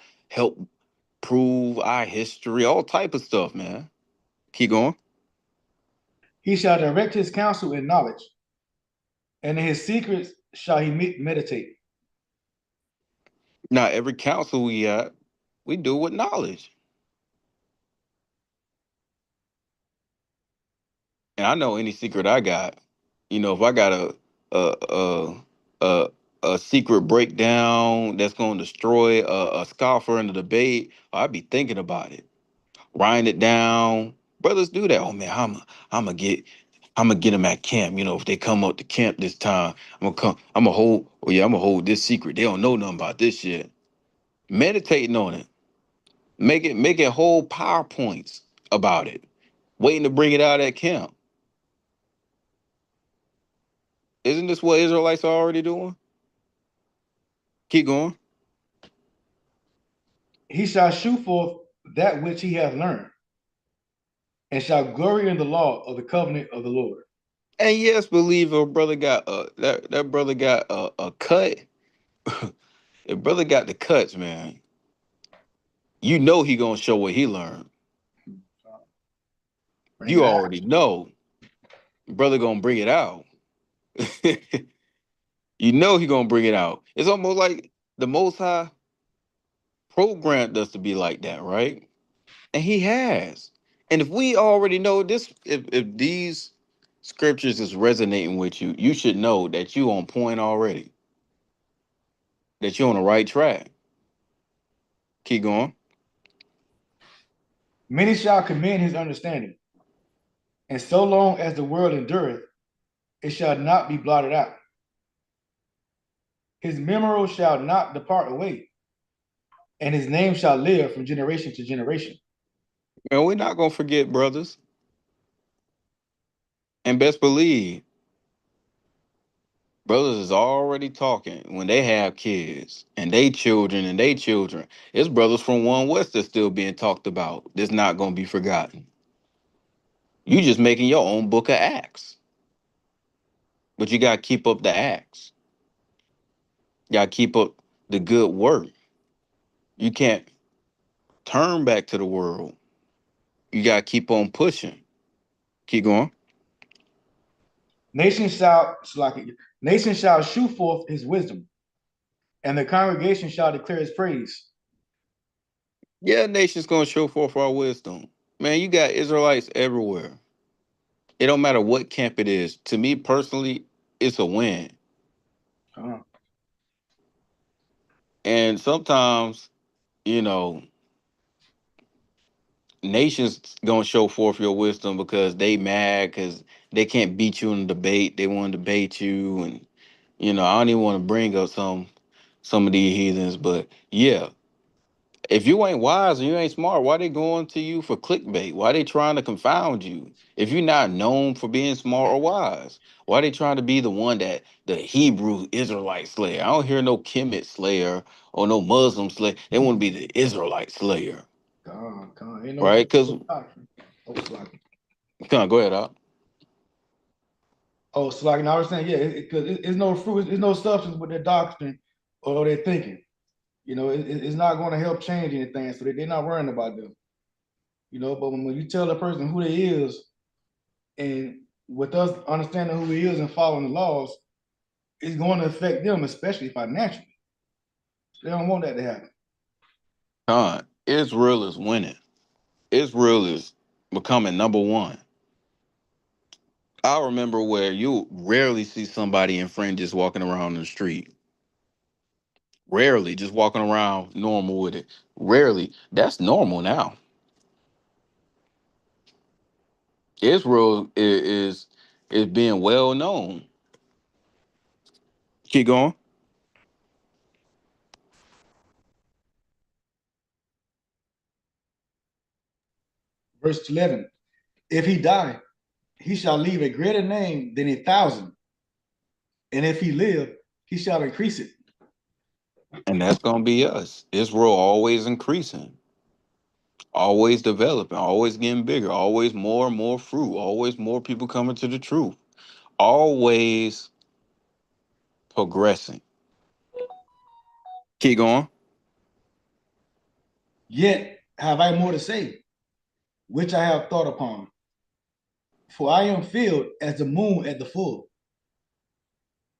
prove our history. All type of stuff, man. Keep going. He shall direct his counsel in knowledge, and in his secrets shall he meditate. Now, every counsel we got, we do with knowledge. And I know any secret I got. If I got a a a, a secret breakdown that's going to destroy a scoffer in the debate, I'd be thinking about it, writing it down. Brothers do that. Oh man, I'm gonna get I'm gonna get them at camp. If they come up to camp this time, I'm gonna come. I'm gonna hold. Oh yeah, I'm gonna hold this secret. They don't know nothing about this shit. Meditating on it. Make it whole PowerPoints about it. Waiting to bring it out at camp. Isn't this what Israelites are already doing? Keep going. He shall shew forth that which he hath learned, and shall glory in the law of the covenant of the Lord. And yes, believer, brother got that brother got a cut. If brother got the cuts, man, you know he gonna show what he learned. Bring You it out. already know, brother gonna bring it out. You know he gonna bring it out. It's almost like the Most High programmed us to be like that, right? And he has. And if we already know this, if these scriptures is resonating with you, you should know that you on point already, that you're on the right track. Keep going. Many shall commend his understanding, and so long as the world endureth, it shall not be blotted out. His memory shall not depart away, and his name shall live from generation to generation. And we're not gonna forget, brothers. And best believe, brothers is already talking when they have kids and they children and they children. It's brothers from One West that's still being talked about. That's not gonna be forgotten. You just making your own book of Acts, but you gotta keep up the Acts. You gotta keep up the good work. You can't turn back to the world. You gotta keep on pushing. Keep going. Nation shall nation shall shew forth his wisdom, and the congregation shall declare his praise. Yeah, nation's gonna show forth our wisdom. Man, you got Israelites everywhere. It don't matter what camp it is. To me personally, it's a win. Uh, And sometimes, you know, nations gonna show forth your wisdom because they mad because they can't beat you in a debate. They want to debate you, and I don't even want to bring up some of these heathens, but yeah, if you ain't wise and you ain't smart, why they going to you for clickbait? Why they trying to confound you? If you're not known for being smart or wise, why they trying to be the one that the Hebrew Israelite slayer? I don't hear no Kemet slayer or no Muslim slayer. They want to be the Israelite slayer, ain't no right? Because doctrine. Oh, Slacky. come on, go ahead, Op. Oh, Slacky. Now I was saying, yeah, because it's no fruit, it's no substance with their doctrine or their thinking. It's not going to help change anything. So they're not worrying about them. But when you tell a person who they is, and with us understanding who he is and following the laws, it's going to affect them, especially financially. They don't want that to happen. Israel is winning. Israel is becoming number one. I remember where you rarely see somebody in fringes walking around the street. Rarely, just walking around normal with it. Rarely. That's normal now. Israel is being well known. Keep going. Verse 11, if he die, he shall leave a greater name than 1,000. And if he live, he shall increase it. And that's gonna be us. Israel always increasing, always developing, always getting bigger, always more and more fruit, always more people coming to the truth, always progressing. Keep going. Yet have I more to say, which I have thought upon. For I am filled as the moon at the full.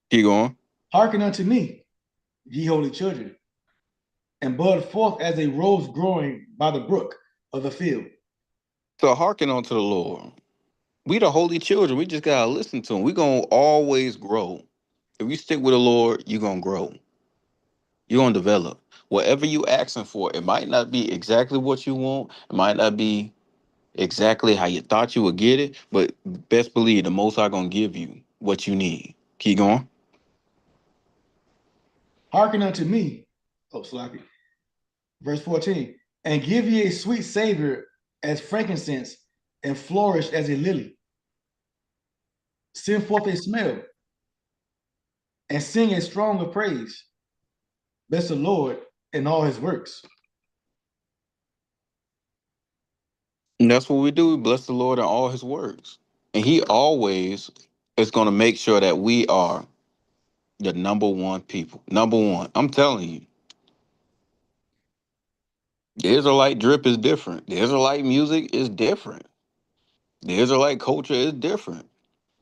Keep going. Hearken unto me, ye holy children, and bud forth as a rose growing by the brook of the field. So hearken unto the Lord. We the holy children. We just gotta listen to him. We gonna always grow. If you stick with the Lord, you're gonna grow. You're gonna develop. Whatever you asking for, it might not be exactly what you want. It might not be exactly how you thought you would get it, but best believe the most High gonna give you what you need. Keep going. Hearken unto me, oh, sloppy. Verse 14, and give ye a sweet savor as frankincense and flourish as a lily. Send forth a smell and sing a song of praise. Bless the Lord in all his works. And that's what we do. We bless the Lord in all his works. And he always is gonna make sure that we are the number one people. Number one. I'm telling you, the Israelite drip is different. The Israelite music is different. The Israelite culture is different.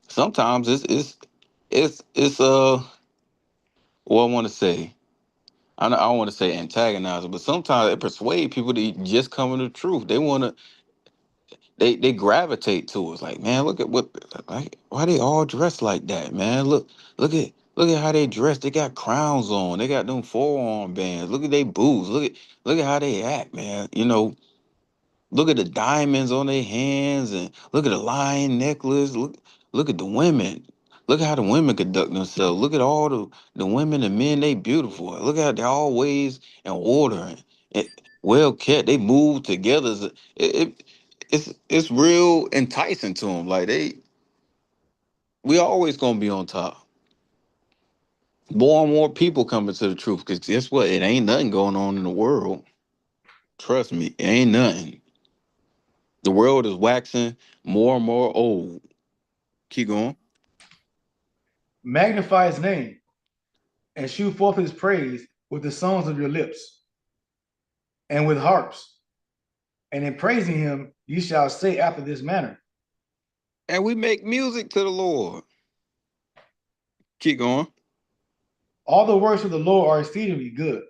Sometimes it's what I want to say. I don't want to say antagonize, but sometimes it persuade people to just come to the truth. They want to they gravitate to us. Like, man, look at what like why they all dressed like that, man. Look at how they dress. They got crowns on. They got them forearm bands. Look at they boots. Look at how they act, man. Look at the diamonds on their hands and look at the lion necklace. Look at the women. Look how the women conduct themselves. Look at all the women and men, they beautiful. Look how they're always in order and well kept. They move together. It's real enticing to them. Like we always gonna be on top. More and more people coming to the truth. Because guess what? It ain't nothing going on in the world. Trust me, it ain't nothing. The world is waxing more and more old. Keep going. Magnify his name and shew forth his praise with the songs of your lips and with harps. And in praising him, ye shall say after this manner. And we make music to the Lord. Keep going. All the works of the Lord are exceedingly good,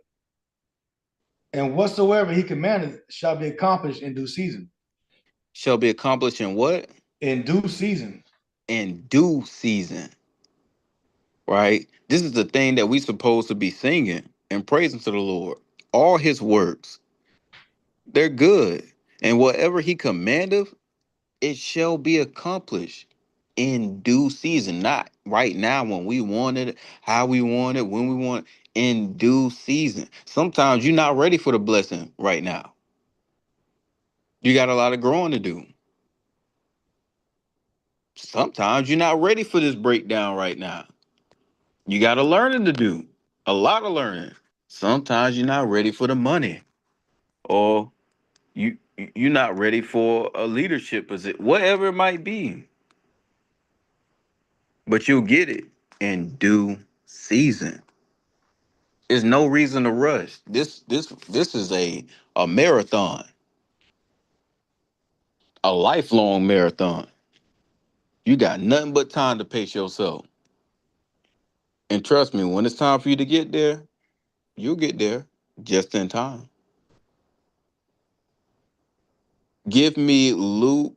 and whatsoever he commandeth shall be accomplished in due season. Shall be accomplished in what? In due season. In due season. Right? This is the thing that we supposed to be singing and praising to the Lord. All his works, they're good. And whatever he commandeth, it shall be accomplished in due season. Not right now when we want it, how we want it, when we want it, in due season. Sometimes you're not ready for the blessing right now. You got a lot of growing to do. Sometimes you're not ready for this breakdown right now. You got a learning to do, a lot of learning. Sometimes you're not ready for the money, or you're not ready for a leadership position, whatever it might be. But you'll get it in due season. There's no reason to rush. This is a marathon, a lifelong marathon. You got nothing but time to pace yourself. And trust me, when it's time for you to get there, you'll get there just in time. Give me Luke.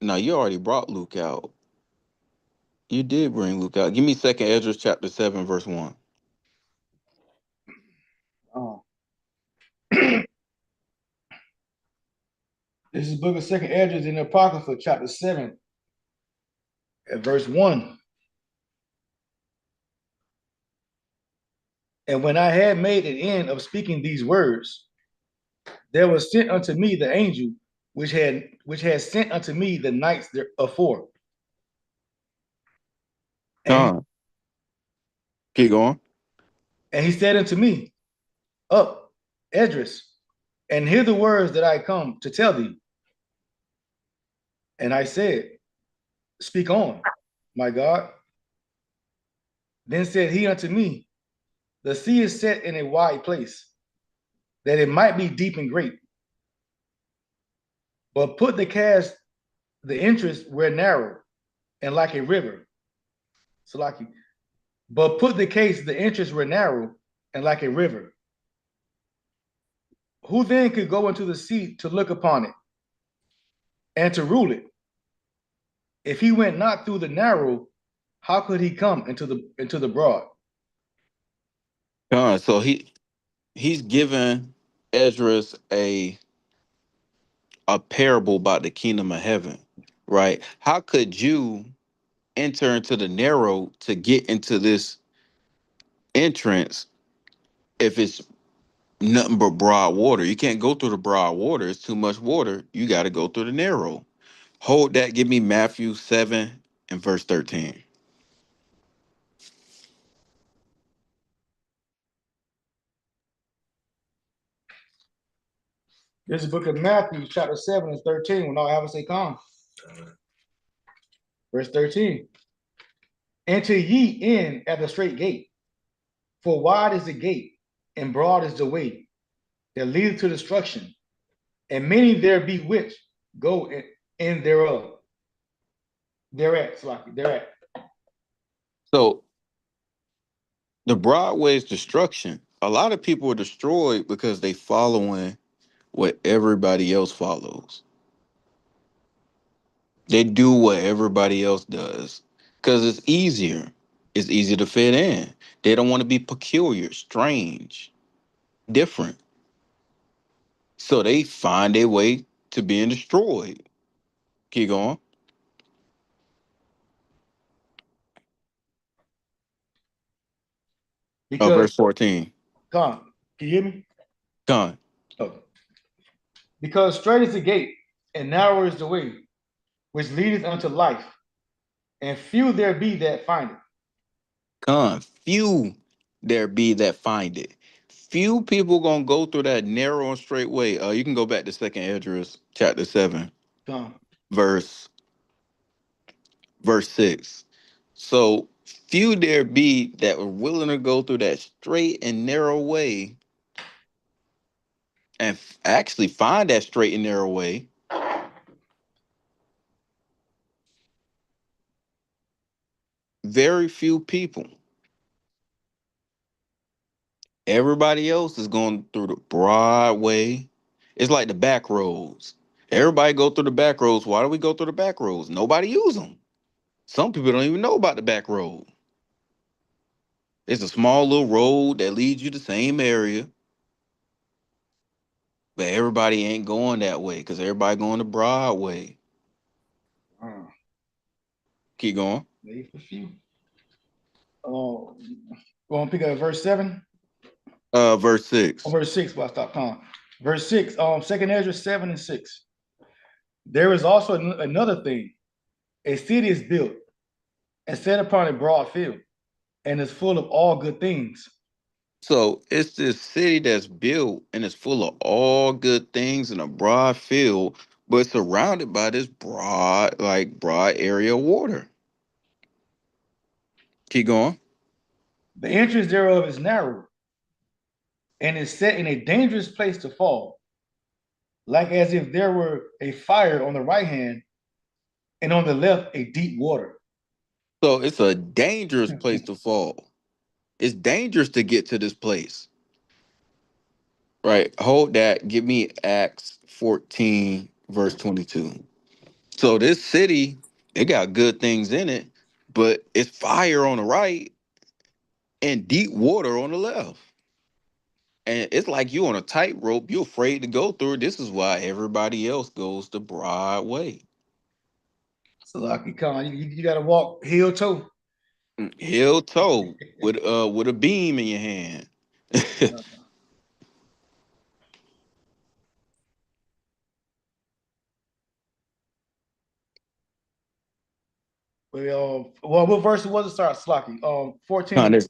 No, you already brought Luke out. You did bring Luke out. Give me Second Ezra chapter 7, verse 1. Oh. This is the book of Second Ezra in the Apocrypha, chapter 7, at verse 1. And when I had made an end of speaking these words, there was sent unto me the angel which had sent unto me the nights afore. And he, Con, keep going. and he said unto me, Up, Esdras, and hear the words that I come to tell thee. And I said, Speak on, my God. Then said he unto me, The sea is set in a wide place, that it might be deep and great. But put the entrance where narrow and like a river. So like, but put the entrance where narrow and like a river. Who then could go into the sea to look upon it and to rule it? If he went not through the narrow, how could he come into the broad? Con, so he's given Ezra's a parable about the kingdom of heaven, right? How could you enter into the narrow to get into this entrance if it's nothing but broad water? You can't go through the broad water. It's too much water. You got to go through the narrow. Hold that. Give me Matthew 7 and verse 13. This is the book of Matthew, chapter 7 and 13. When I have a say come. Verse 13. Enter ye in at the straight gate, for wide is the gate, and broad is the way that leadeth to destruction, and many there be which go in thereof. Thereat, Slaki, thereat. So the broad way is destruction. A lot of people are destroyed because they following what everybody else follows. They do what everybody else does because it's easier. It's easier to fit in. They don't want to be peculiar, strange, different. So they find their way to being destroyed. Keep going. Because, Verse 14. Con, can you hear me? Con. Oh. Because straight is the gate, and narrow is the way, which leadeth unto life, and few there be that find it. Con. Few there be that find it. Few people gonna go through that narrow and straight way. You can go back to Second Esdras chapter 7, Con. verse 6. So few there be that were willing to go through that straight and narrow way and actually find that straight and narrow way. Very few people. Everybody else is going through the broad way. It's like the back roads. Everybody go through the back roads. Why do we go through the back roads? Nobody use them. Some people don't even know about the back road. It's a small little road that leads you to the same area, but everybody ain't going that way because everybody going the broad way. Keep going. Maybe for few. Oh, want to pick up verse 7? Verse Or 6. verse 6, well, I stop. Con. Verse 6, Second Ezra 7 and 6. There is also another thing. A city is built and set upon a broad field, and is full of all good things. So it's this city that's built and it's full of all good things in a broad field, but surrounded by this broad area of water. Keep going. The entrance thereof is narrow, and is set in a dangerous place to fall, like as if there were a fire on the right hand, and on the left a deep water. So it's a dangerous place to fall. It's dangerous to get to this place. Right. Hold that. Give me Acts 14, verse 22. So this city, it got good things in it, but it's fire on the right and deep water on the left. And it's like you on a tightrope. You're afraid to go through it. This is why everybody else goes the broad way. So Lucky Khan, you got to walk heel toe. Heel toe with a beam in your hand. Well, what verse was it? Start Slocky. 14. Kind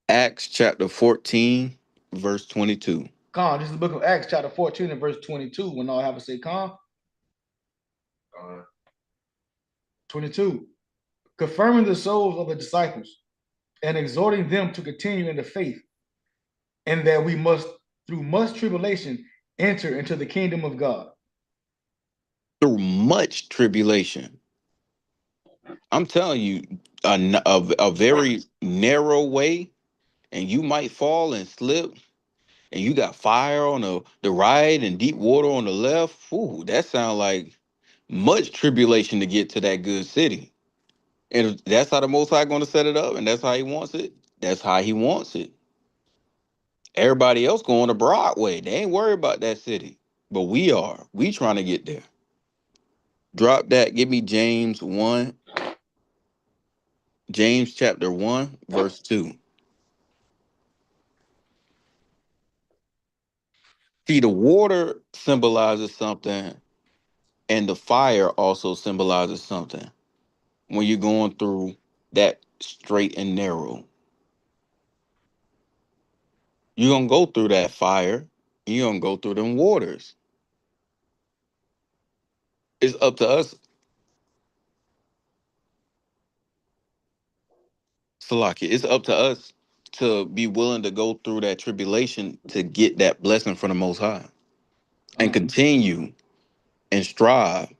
Acts chapter 14, verse 22. Con, this is the book of Acts, chapter 14 and verse 22. When all have to say Con. 22. Confirming the souls of the disciples and exhorting them to continue in the faith, and that we must, through much tribulation, enter into the kingdom of God. Through much tribulation. I'm telling you, a very narrow way, and you might fall and slip, and you got fire on the right and deep water on the left. Ooh, that sounds like much tribulation to get to that good city. And if that's how the Most High going to set it up, and that's how He wants it. That's how He wants it. Everybody else going to Broadway. They ain't worried about that city, but we are. We trying to get there. Drop that. Give me James 1. James chapter 1, verse 2. See, the water symbolizes something, and the fire also symbolizes something when you're going through that straight and narrow. You're going to go through that fire, you're going to go through them waters. It's up to us, Salaki. It's up to us to be willing to go through that tribulation to get that blessing from the Most High and continue and strive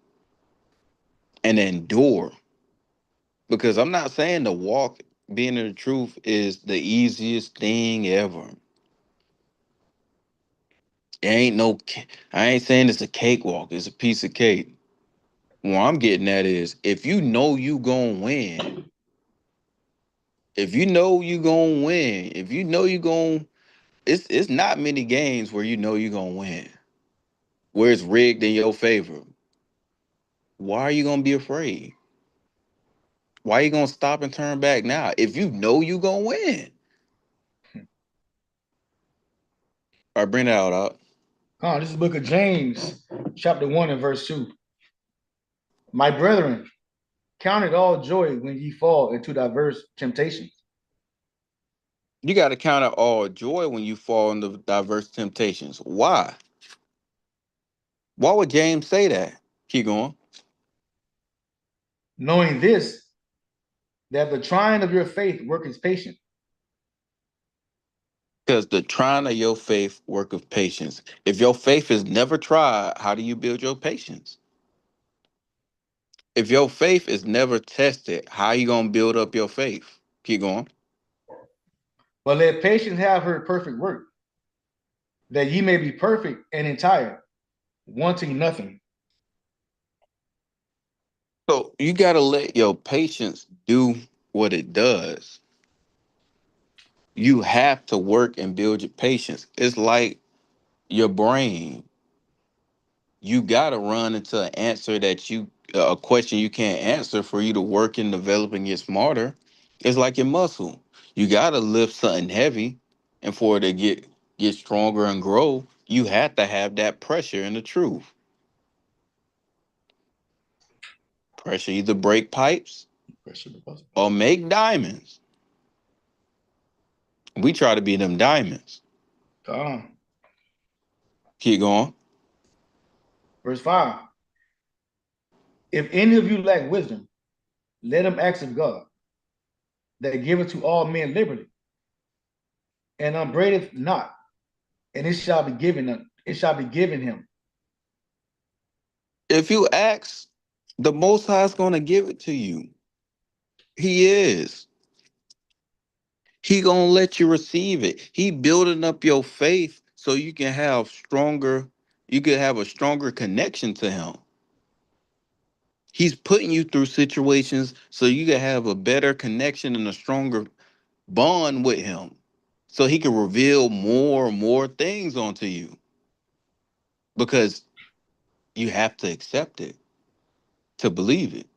and endure. Because I'm not saying the walk being in the truth is the easiest thing ever. It ain't I ain't saying it's a cakewalk, it's a piece of cake. What I'm getting at is if you know you gonna win, if you know you gonna win, if you know you gonna it's not many games where you know you gonna win, where it's rigged in your favor. Why are you gonna be afraid? Why are you gonna stop and turn back now? If you know you gonna win. All right, bring it out, Up. This is the book of James, chapter 1 and verse 2. My brethren, count it all joy when ye fall into diverse temptations. You got to count it all joy when you fall into diverse temptations. Why? Why would James say that? Keep going. Knowing this, that the trying of your faith worketh patience. Because the trying of your faith work of patience. If your faith is never tried, how do you build your patience? If your faith is never tested, how you gonna build up your faith? Keep going. But let patience have her perfect work, that ye may be perfect and entire, wanting nothing. So you gotta let your patience do what it does. You have to work and build your patience. It's like your brain. You gotta run into an answer that you a question you can't answer for you to work and develop and get smarter. It's like your muscle. You gotta lift something heavy, and for it to get stronger and grow, you have to have that pressure in the truth. Pressure either break pipes or make diamonds. We try to be them diamonds. Um, Keep going. verse 5. If any of you lack wisdom, let him ask of God, that giveth to all men liberty, and upbraideth not, and it shall be given him. If you ask, the Most High is gonna give it to you. He is. He gonna let you receive it. He building up your faith so you can have stronger. You can have a stronger connection to him. He's putting you through situations so you can have a better connection and a stronger bond with him. So he can reveal more and more things onto you because you have to accept it to believe it.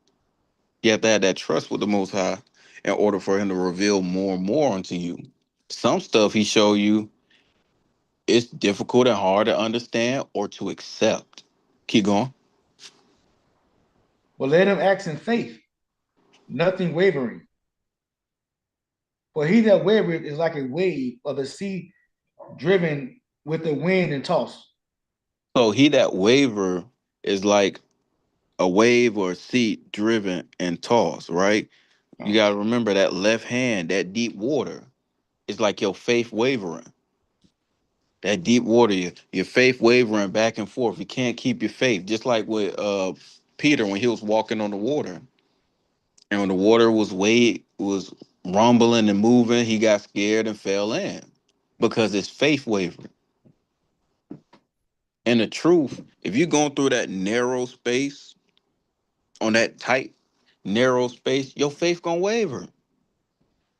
You have to have that trust with the Most High in order for him to reveal more and more onto you. Some stuff he show you it's difficult and hard to understand or to accept. Keep going. But let him act in faith, nothing wavering. For he that wavereth is like a wave of the sea driven with the wind and tossed. So he that waver is like a wave or a seat driven and tossed, right? You got to remember that left hand, that deep water, is like your faith wavering. That deep water, your faith wavering back and forth. You can't keep your faith. Just like with Peter when he was walking on the water. And when the water was rumbling and moving, he got scared and fell in because his faith wavered. And the truth, if you're going through that narrow space, on that tight, narrow space, your faith gonna waver.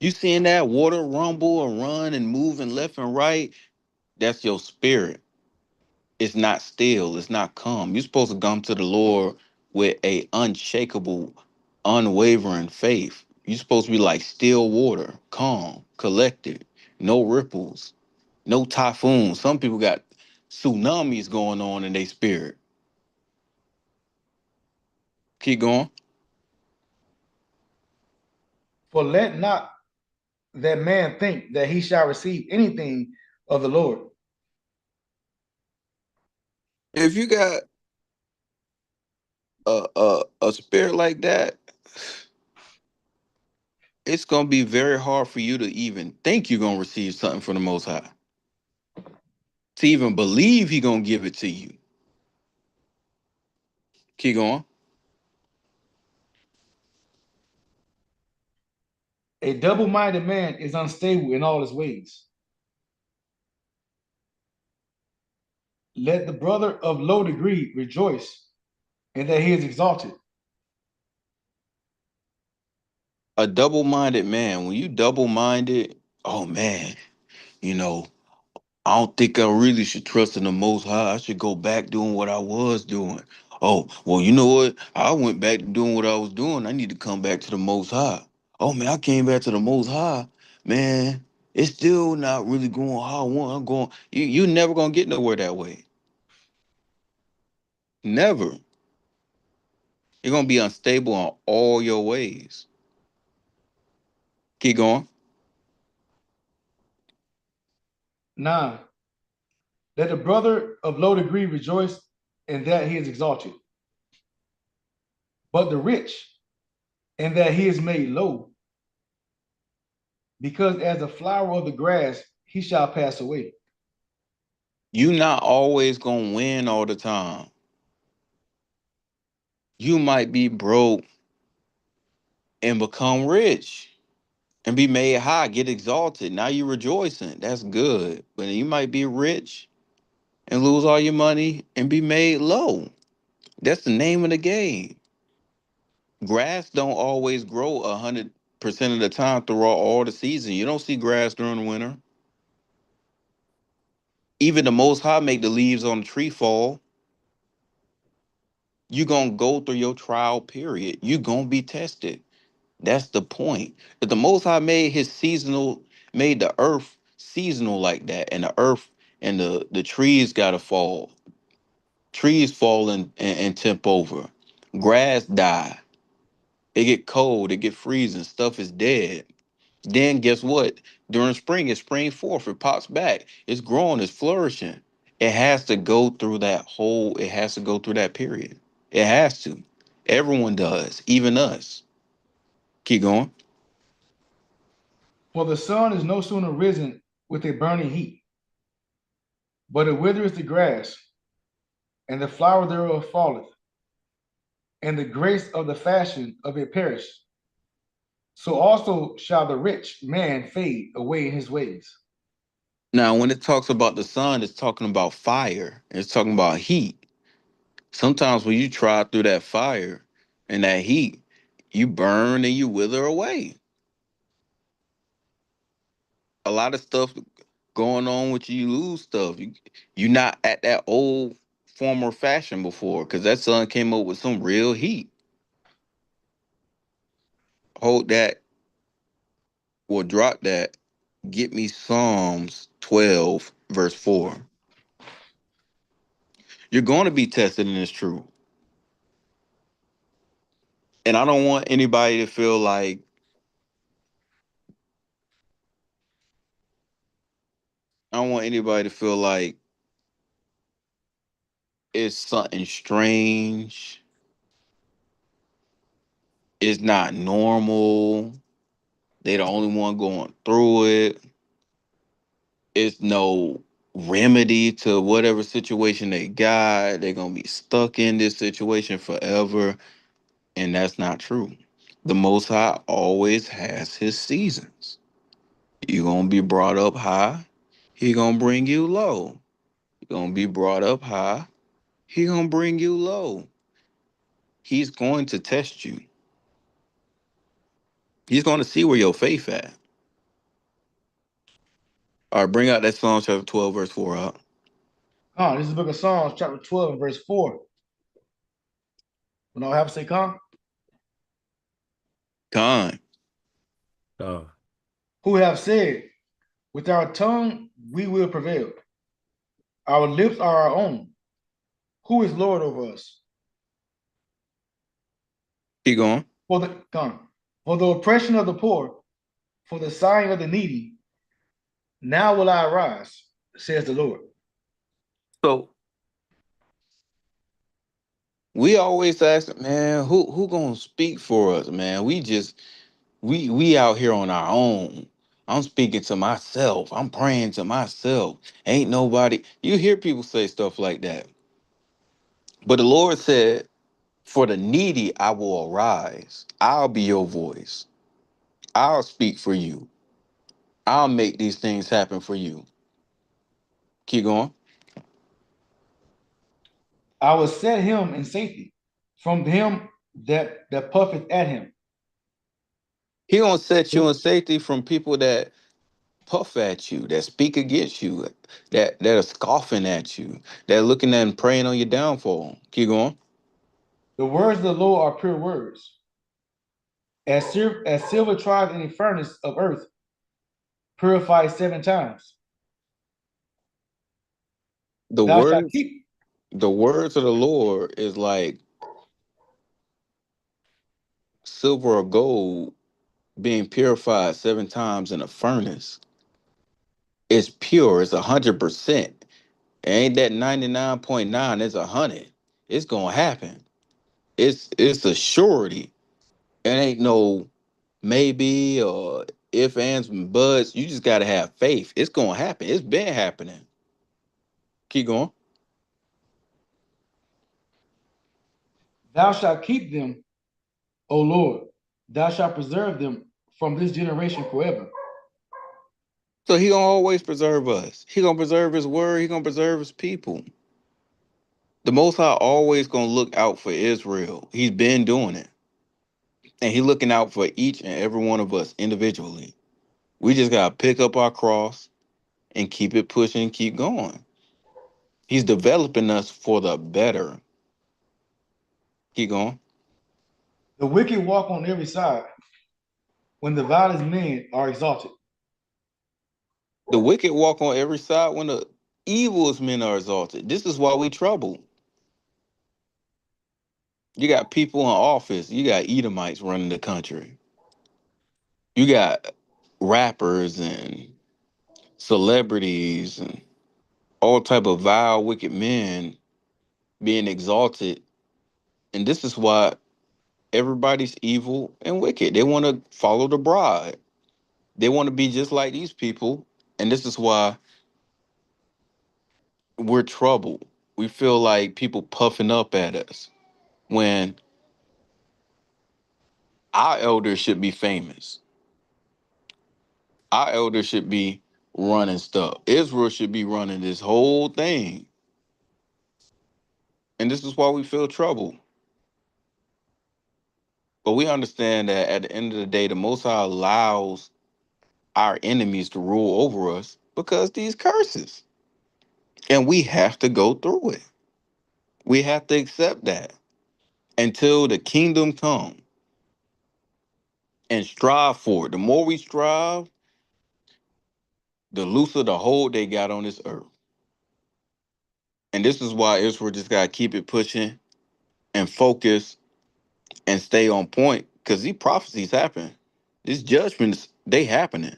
You seeing that water rumble and run and moving left and right, that's your spirit. It's not still, it's not calm. You're supposed to come to the Lord with a unshakable, unwavering faith. You're supposed to be like still water, calm, collected, no ripples, no typhoons. Some people got tsunamis going on in their spirit. Keep going. For let not that man think that he shall receive anything of the Lord. If you got a spirit like that, it's gonna be very hard for you to even think you're gonna receive something from the Most High. To even believe He gonna give it to you. Keep going. A double-minded man is unstable in all his ways. Let the brother of low degree rejoice in that he is exalted. A double-minded man. When you double-minded, oh man, you know, I don't think I really should trust in the Most High. I should go back doing what I was doing. Oh, well, you know what? I went back to doing what I was doing. I need to come back to the Most High. Oh man, I came back to the Most High, man. It's still not really going how I want. I'm going. You never gonna get nowhere that way. Never. You're gonna be unstable in all your ways. Keep going. 9. Let the brother of low degree rejoice in that he is exalted, but the rich in that he is made low, because as the flower of the grass he shall pass away. You not always gonna win all the time. You might be broke and become rich and be made high, get exalted. Now you rejoicing. That's good. But you might be rich and lose all your money and be made low. That's the name of the game. Grass don't always grow 100% of the time throughout all the season. You don't see grass during the winter. Even the Most High make the leaves on the tree fall. You gonna go through your trial period. You gonna be tested. That's the point. If the Most High made the earth seasonal like that, and the earth and the trees gotta fall. Trees fall and tip over. Grass die. It get cold. It get freezing. Stuff is dead. Then guess what? During spring, it spring forth. It pops back. It's growing. It's flourishing. It has to go through that whole. It has to go through that period. It has to. Everyone does, even us. Keep going. For the sun is no sooner risen with a burning heat, but it withereth the grass, and the flower thereof falleth, and the grace of the fashion of it perish. So also shall the rich man fade away in his ways. Now, when it talks about the sun, it's talking about fire. It's talking about heat. Sometimes when you try through that fire and that heat, you burn and you wither away. A lot of stuff going on with you, you lose stuff. You're not at that old former fashion before because that sun came up with some real heat. Hold that or drop that. Get me Psalms 12, verse 4. You're going to be tested in this truth. And I don't want anybody to feel like I don't want anybody to feel like it's something strange. It's not normal. They the only one going through it. It's no remedy to whatever situation they got. They're gonna be stuck in this situation forever. And that's not true. The Most High always has his seasons. You're gonna be brought up high, he gonna bring you low. You're gonna be brought up high, he gonna bring you low. He's going to test you. He's going to see where your faith at. All right, bring out that Psalm chapter 12, verse 4 out. This is the book of Psalms, chapter 12, verse 4. When I have to say, Con. Uh, who have said, with our tongue we will prevail. Our lips are our own. Who is Lord over us? Keep going. For the oppression of the poor, for the sighing of the needy, now will I arise, says the Lord. So we always ask, man, who gonna speak for us, man? We out here on our own. I'm speaking to myself. I'm praying to myself. Ain't nobody. You hear people say stuff like that. But the Lord said, for the needy, I will arise. I'll be your voice. I'll speak for you. I'll make these things happen for you. Keep going. I will set him in safety from him that puffeth at him. He gonna set you in safety from people that puff at you, that speak against you, that are scoffing at you, that looking at and praying on your downfall. Keep going. The words of the Lord are pure words, as silver tried in a furnace of earth, purified 7 times. The Thou shalt words, keep. the words of the Lord is like silver or gold being purified 7 times in a furnace. It's pure. It's 100%. It ain't that 99.9. It's 100. It's gonna happen. It's a surety. It ain't no maybe or if, ands, and buts. You just gotta have faith. It's gonna happen. It's been happening. Keep going. Thou shalt keep them, O Lord. Thou shalt preserve them from this generation forever. So he gonna always preserve us. He gonna preserve his word. He gonna preserve his people. The Most High always gonna look out for Israel. He's been doing it, and he looking out for each and every one of us individually. We just gotta pick up our cross and keep it pushing, keep going. He's developing us for the better. Keep going. The wicked walk on every side when the violent men are exalted. The wicked walk on every side when the evilest men are exalted. This is why we trouble. You got people in office. You got Edomites running the country. You got rappers and celebrities and all type of vile, wicked men being exalted. And this is why everybody's evil and wicked. They want to follow the bride. They want to be just like these people. And this is why we're troubled. We feel like people puffing up at us when our elders should be famous. Our elders should be running stuff. Israel should be running this whole thing. And this is why we feel trouble. But we understand that at the end of the day, the Most High allows our enemies to rule over us because these curses. And we have to go through it. We have to accept that until the kingdom come and strive for it. The more we strive, the looser the hold they got on this earth. And this is why Israel just got to keep it pushing and focus and stay on point because these prophecies happen. These judgments, they happening.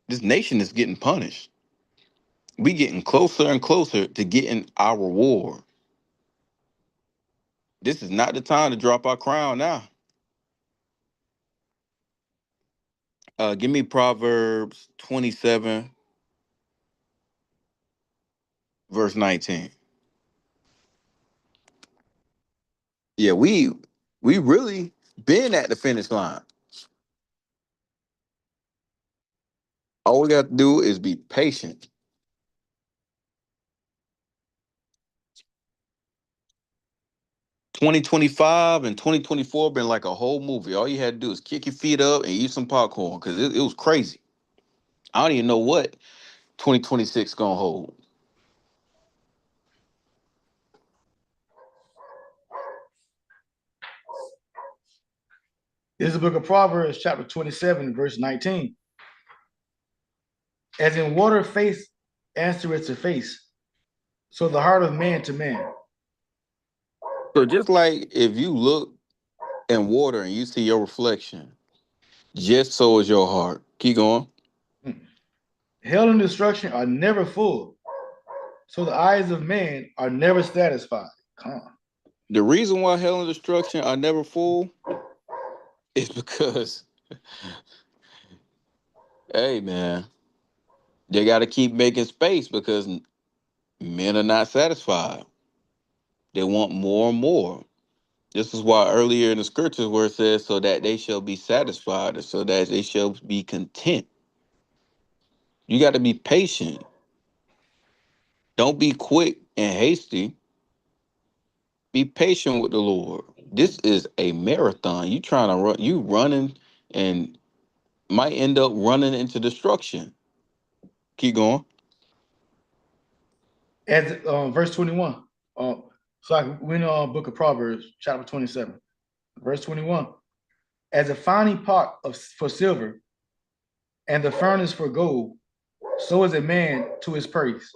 This nation is getting punished. We getting closer and closer to getting our reward. This is not the time to drop our crown now. Give me Proverbs 27, verse 19. Yeah, we really been at the finish line. All we got to do is be patient. 2025 and 2024 been like a whole movie. All you had to do is kick your feet up and eat some popcorn because it was crazy. I don't even know what 2026 gonna hold. This is the book of Proverbs, chapter 27, verse 19. As in water face answereth to face, so the heart of man to man. So just like if you look in water and you see your reflection, just so is your heart. Keep going. Hell and destruction are never full, so the eyes of man are never satisfied. Come on. The reason why hell and destruction are never full is because, hey man, they got to keep making space because men are not satisfied. They want more and more. This is why earlier in the scriptures where it says, so that they shall be satisfied, or so that they shall be content. You got to be patient. Don't be quick and hasty. Be patient with the Lord. This is a marathon. You trying to run, you running and might end up running into destruction. Keep going. As verse 21. So like we know book of Proverbs, chapter 27, verse 21. As a finding pot for silver, and the furnace for gold, so is a man to his praise.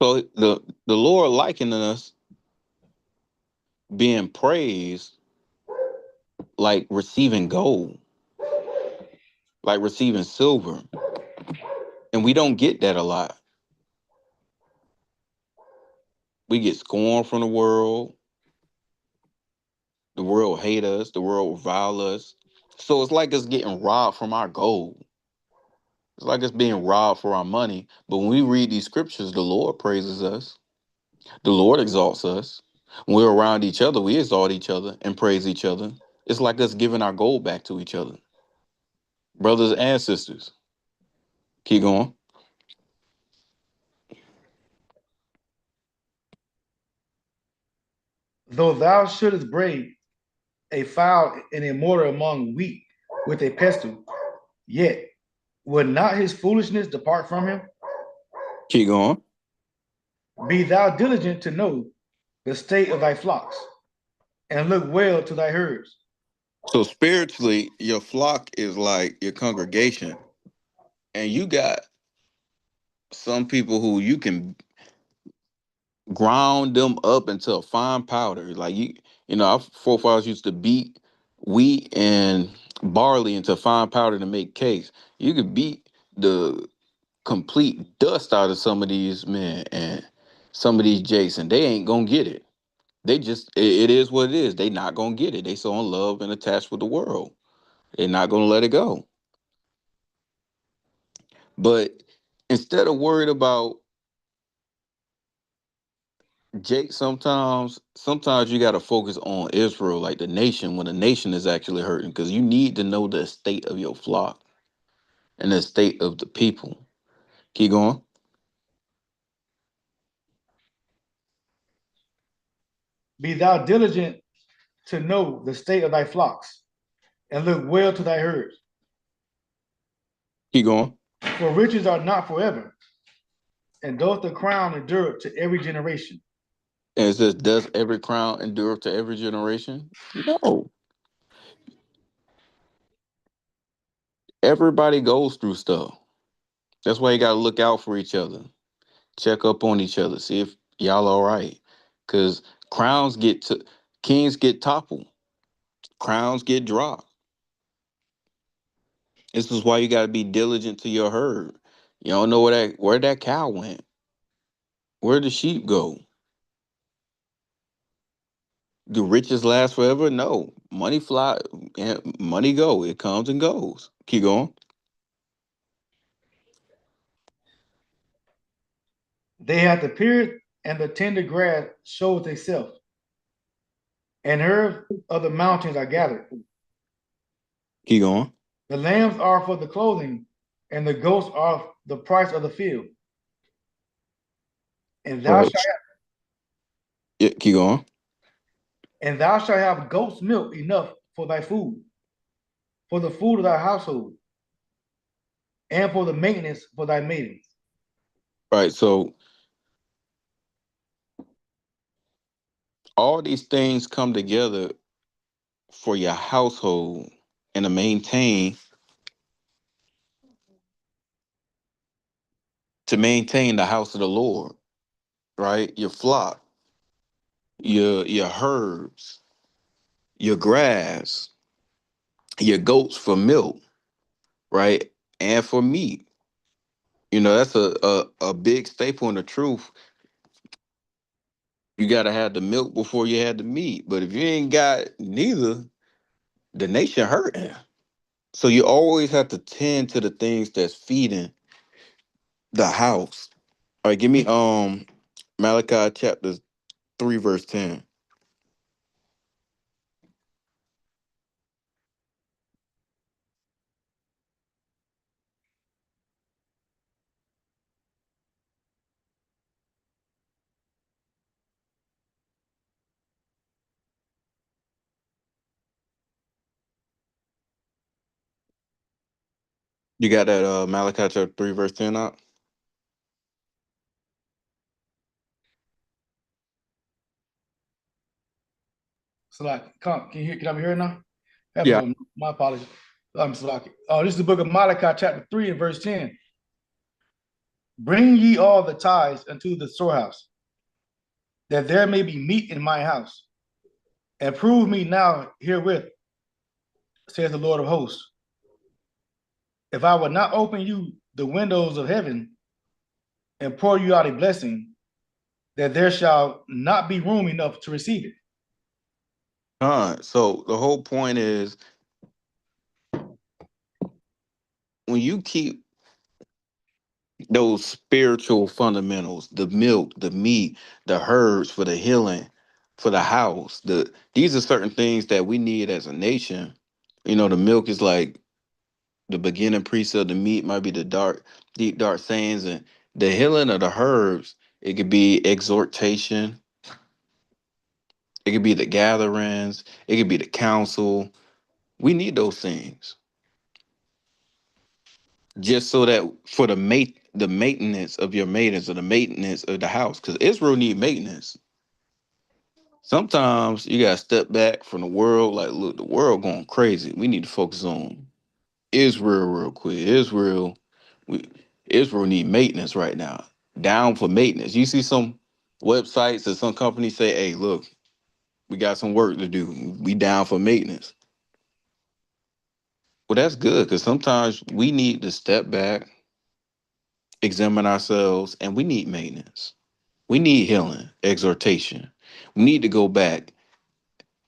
So the Lord likening us being praised like receiving gold, like receiving silver. And we don't get that a lot. We get scorned from the world. The world hate us. The world revile us. So it's like us getting robbed from our gold. It's like us being robbed for our money. But when we read these scriptures, the Lord praises us. The Lord exalts us. When we're around each other, we exalt each other and praise each other. It's like us giving our gold back to each other. Brothers and sisters. Keep going. Though thou shouldest brave a fowl and a mortar among wheat with a pestle, yet would not his foolishness depart from him? Keep going. Be thou diligent to know the state of thy flocks, and look well to thy herds. So spiritually, your flock is like your congregation. And you got some people who you can ground them up into a fine powder. Like our forefathers used to beat wheat and barley into fine powder to make cakes. You could beat the complete dust out of some of these men and some of these jakes, and they ain't gonna get it. They just it is what it is. They not gonna get it. They so in love and attached with the world. They're not gonna let it go. But instead of worried about Jake, sometimes you got to focus on Israel, like the nation, when the nation is actually hurting, because you need to know the state of your flock and the state of the people. Keep going. Be thou diligent to know the state of thy flocks, and look well to thy herds. Keep going. For riches are not forever, and doth the crown endure to every generation. And it says, does every crown endure to every generation? No. Everybody goes through stuff. That's why you got to look out for each other, check up on each other, see if y'all all right. Because kings get toppled, crowns get dropped. This is why you got to be diligent to your herd. You don't know where that cow went. Where the sheep go? Do riches last forever? No. Money fly and money go. It comes and goes. Keep going. They hath appeared, and the tender grass showeth itself, and herbs of the mountains are gathered. Keep going. The lambs are for the clothing, and the goats are the price of the field. And thou Right. shalt Yeah, keep going. have goat's milk enough for thy food, for the food of thy household, and for the maintenance for thy maidens. Right. So all these things come together for your household and to maintain the house of the Lord, right? Your flock, your herbs, your grass, your goats for milk, right? And for meat. That's a big staple in the truth. You gotta have the milk before you had the meat. But if you ain't got neither, the nation hurting. So you always have to tend to the things that's feeding the house. All right, give me Malachi chapter 3, verse 10. You got that Malachi chapter 3, verse 10 out? So like, can you hear? Can I be heard now? Have Yeah. my apologies. I'm sorry. Oh, this is the book of Malachi, chapter 3 and verse 10. Bring ye all the tithes unto the storehouse, that there may be meat in my house. And prove me now herewith, says the Lord of hosts, if I would not open you the windows of heaven and pour you out a blessing, that there shall not be room enough to receive it. So the whole point is when you keep those spiritual fundamentals, the milk, the meat, the herbs for the healing, for the house, these are certain things that we need as a nation. The milk is like the beginning precept, the meat might be the deep dark sayings, and the healing of the herbs, it could be exhortation, it could be the gatherings, it could be the council. We need those things just so that for the maintenance of your maidens or the maintenance of the house, because Israel need maintenance. Sometimes you gotta step back from the world. Like, look, the world going crazy. We need to focus on Israel real quick. We Israel need maintenance right now. Down for maintenance. You see some websites and some companies say, "Hey, look, we got some work to do. We down for maintenance." Well, that's good because sometimes we need to step back, examine ourselves, and we need maintenance. We need healing, exhortation. We need to go back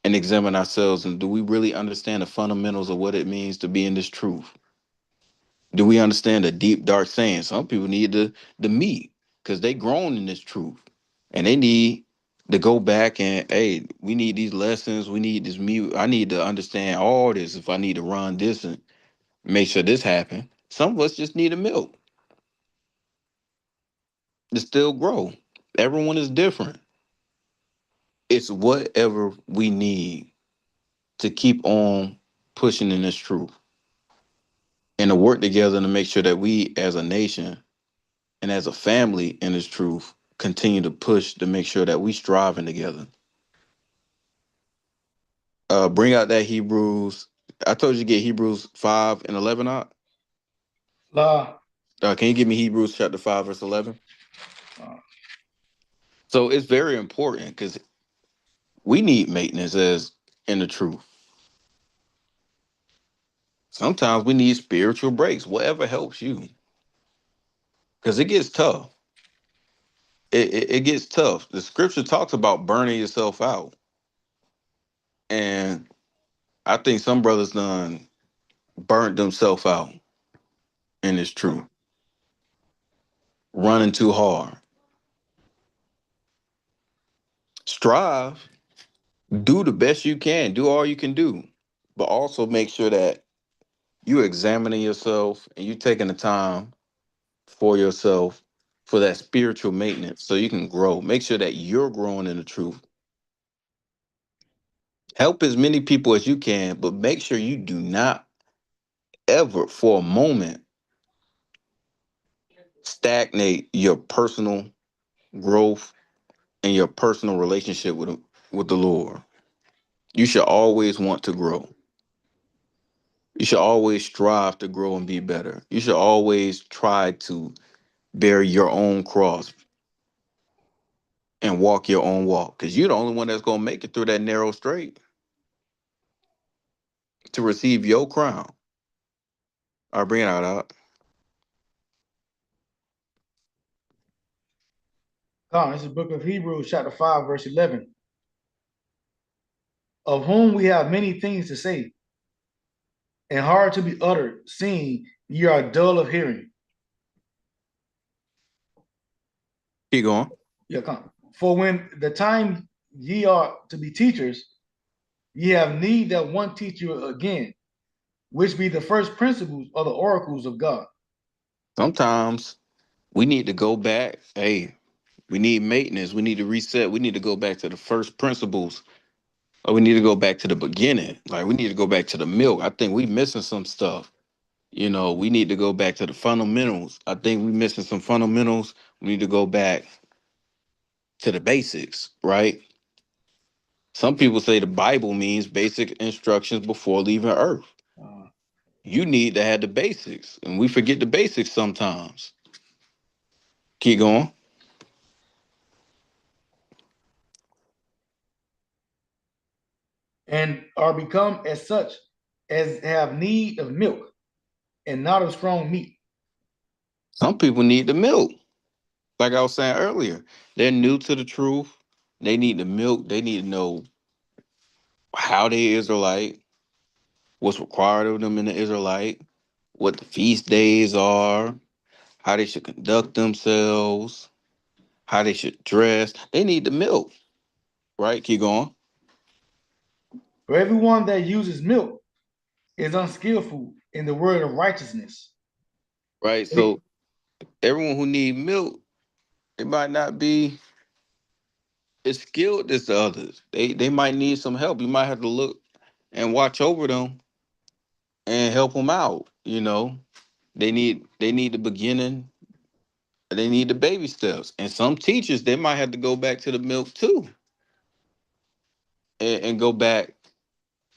and examine ourselves, and do we really understand the fundamentals of what it means to be in this truth? Do we understand the deep dark saying? Some people need the meat because they grown in this truth, and they need to go back and, hey, we need these lessons, we need this meat. I need to understand all this if I need to run this and make sure this happen. Some of us just need a milk to still grow. Everyone is different. It's whatever we need to keep on pushing in this truth and to work together to make sure that we as a nation and as a family in this truth continue to push to make sure that we striving together. Bring out that Hebrews. I told you to get Hebrews 5 and 11 out. La, Can you give me Hebrews chapter 5 verse 11? uh, So it's very important because we need maintenance as in the truth. Sometimes we need spiritual breaks, whatever helps you, because it gets tough. It gets tough. The scripture talks about burning yourself out, and I think some brothers done burnt themselves out in this truth, running too hard. Strive, do the best you can, do all you can do, but also make sure that you examining yourself and you taking the time for yourself for that spiritual maintenance so you can grow. Make sure that you're growing in the truth. Help as many people as you can, but make sure you do not ever for a moment stagnate your personal growth and your personal relationship with the Lord. You should always want to grow. You should always strive to grow and be better. You should always try to bear your own cross and walk your own walk because you're the only one that's going to make it through that narrow straight to receive your crown. All right, bring it out. this is the book of Hebrews, chapter 5, verse 11. Of whom we have many things to say, and hard to be uttered, seeing ye are dull of hearing. Keep going. Yeah, come. For when the time ye are to be teachers, ye have need that one teach you again, which be the first principles of the oracles of God. Sometimes we need to go back. Hey, we need maintenance. We need to reset. We need to go back to the first principles. Or we need to go back to the beginning. Like we need to go back to the milk. I think we missing some stuff. We need to go back to the fundamentals. I think we missing some fundamentals. We need to go back to the basics, right? Some people say the Bible means basic instructions before leaving earth. Uh, You need to have the basics, and we forget the basics sometimes. Keep going. and are become as such as have need of milk and not of strong meat. Some people need the milk. Like I was saying earlier, they're new to the truth. They need the milk. They need to know how they Israelite, what's required of them in the Israelite, what the feast days are, how they should conduct themselves, how they should dress. They need the milk, right? Keep going, For everyone that uses milk is unskillful in the word of righteousness. right? So everyone who need milk, it might not be as skilled as the others. They might need some help. You might have to look and watch over them and help them out. They need the beginning. They need the baby steps. And some teachers, they might have to go back to the milk too, and go back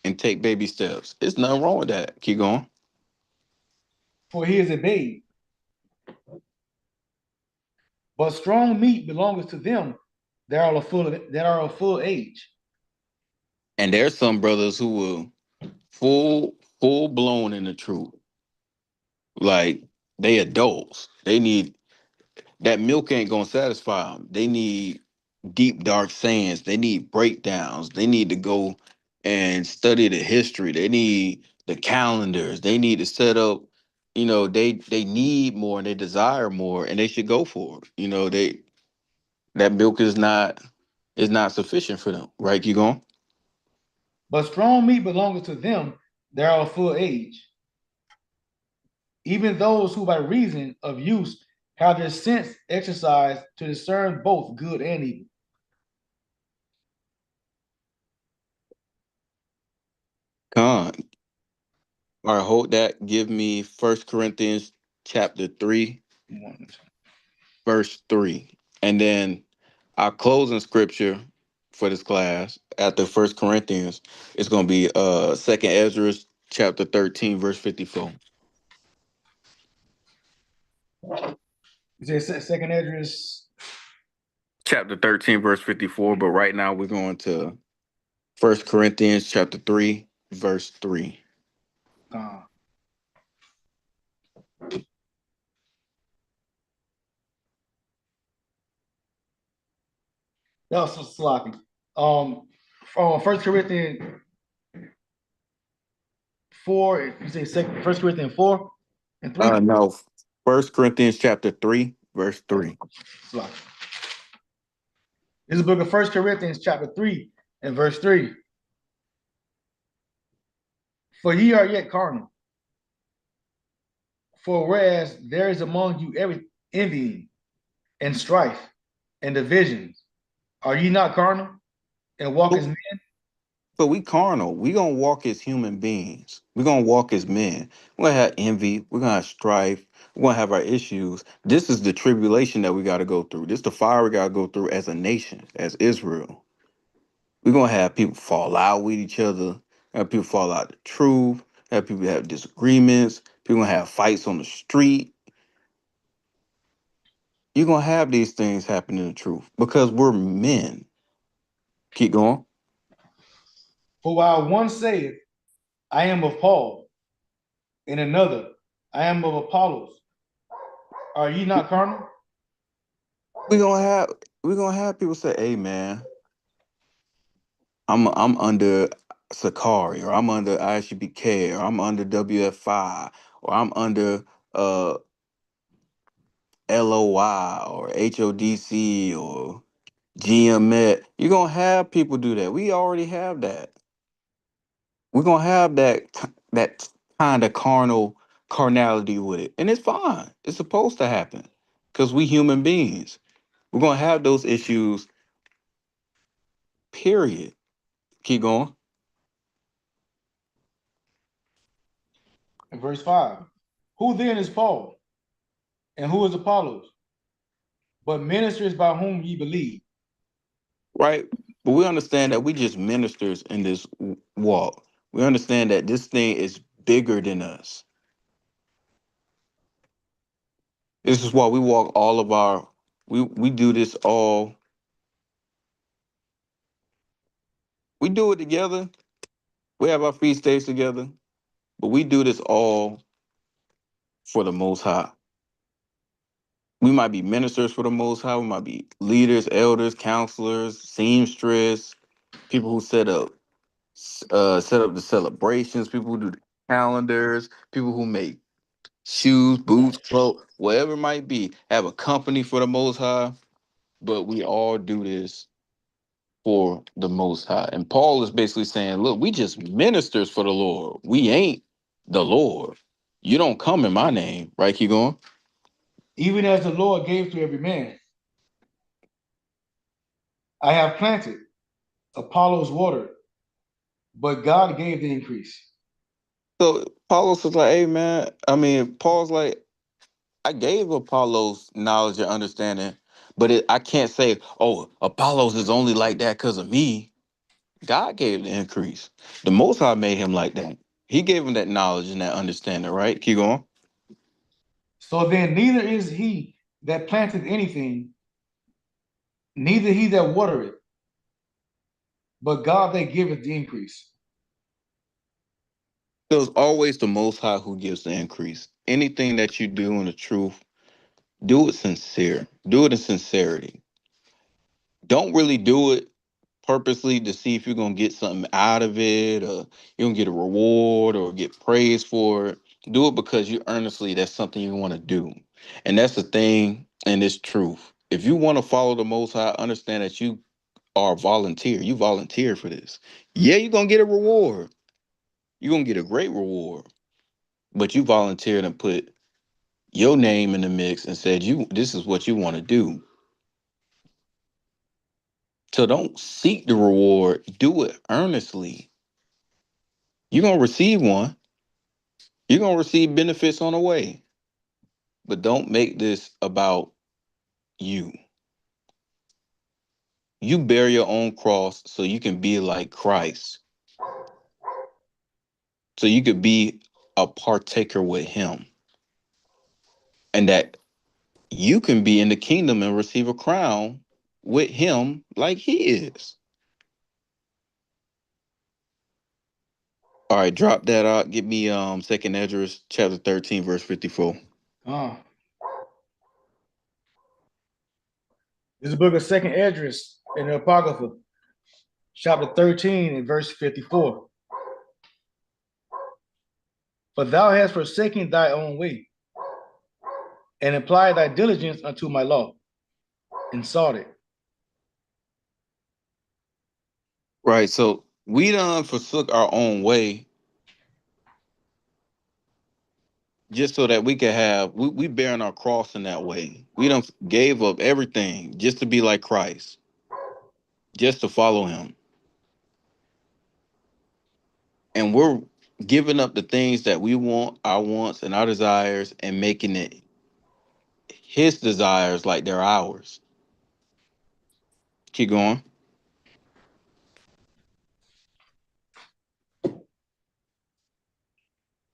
and take baby steps. There's nothing wrong with that. Keep going. For he is a babe. But strong meat belongeth to them that are of full age. And there's some brothers who will full blown in the truth. Like they adults. They need that milk ain't gonna satisfy them. They need deep dark sayings. They need breakdowns. They need to go and study the history. They need the calendars. They need to set up. They need more and they desire more, and they should go for it. That milk is not sufficient for them. Right? You going? But strong meat belongeth to them that are of full age, even those who by reason of use have their sense exercised to discern both good and evil. Con. All right, hold that. Give me First Corinthians chapter 3, verse 3. And then our closing scripture for this class after First Corinthians is gonna be Second Ezra chapter 13, verse 54. You say second address. Chapter 13, verse 54. But right now we're going to First Corinthians chapter 3, verse 3. Uh, that was so sloppy. From First Corinthians 4, you say First Corinthians 4 and 3. No, First Corinthians chapter 3, verse 3. Sloppy. This is the book of First Corinthians chapter 3 and verse 3. For ye are yet carnal. For whereas there is among you every envying and strife and divisions, are ye not carnal and walk as men? So we carnal. We gonna walk as human beings. We gonna walk as men. We're gonna have envy. We're gonna have strife. We're gonna have our issues. This is the tribulation that we gotta go through. This is the fire we gotta go through as a nation, as Israel. We're gonna have people fall out with each other, have people fall out the truth, have people have disagreements, people gonna have fights on the street. You're gonna have these things happen in the truth because we're men. Keep going. For while one saith, I am of Paul, and another, I am of Apollos, are ye not carnal? We're gonna have we're gonna have people say, hey man, I'm under Sakari, or I'm under ISUBK, or I'm under WF5, or I'm under uh LOY or HODC or GMET. You're gonna have people do that. We already have that. We're gonna have that kind of carnality with it. And it's fine. It's supposed to happen. Because we human beings. We're gonna have those issues, period. Keep going. In verse 5, who then is Paul, and who is Apollos, but ministers by whom ye believe? Right? But we understand that we just ministers in this walk. We understand that this thing is bigger than us. This is why we walk all of our we do this all we do it together. We have our feast days together, but we do this all for the most high. We might be ministers for the most high, we might be leaders, elders, counselors, seamstress, people who set up the celebrations, people who do the calendars, people who make shoes, boots, clothes, whatever it might be, have a company for the most high, but we all do this for the most high. And Paul is basically saying, look, we just ministers for the Lord. We ain't the Lord. You don't come in my name, right? Keep going. Even as the Lord gave to every man. I have planted, Apollos watered, but God gave the increase. So Paul's was like, hey man, Paul's like, I gave Apollos knowledge and understanding, but I can't say, oh, Apollos is only like that because of me. God gave the increase. The Most High made him like that. He gave him that knowledge and that understanding, right? Keep going. So then neither is he that planteth anything, neither he that watereth, but God that giveth the increase. So it's always the Most High who gives the increase. Anything that you do in the truth, do it sincere. Do it in sincerity. Don't really do it purposely to see if you're gonna get something out of it, or you're gonna get a reward or get praise for it. Do it because you earnestly that's something you want to do. And that's the thing, and it's truth. If you want to follow the Most High, understand that you are a volunteer. You volunteer for this. Yeah, you're gonna get a reward. You're gonna get a great reward. But you volunteered and put your name in the mix and said you this is what you want to do. So don't seek the reward, do it earnestly. You're gonna receive one. You're gonna receive benefits on the way. But don't make this about you. You bear your own cross so you can be like Christ. So you could be a partaker with him. And that you can be in the kingdom and receive a crown with him like he is. All right, drop that out. Give me Second Esdras chapter 13, verse 54. Uh, this is the book of Second Esdras in the Apocrypha, chapter 13 and verse 54. For thou hast forsaken thy own way, and applied thy diligence unto my law, and sought it. Right. So we done forsook our own way just so that we could have we bearing our cross in that way. We done gave up everything just to be like Christ, just to follow him. And we're giving up the things that we want, our wants and our desires, and making it his desires like they're ours. Keep going.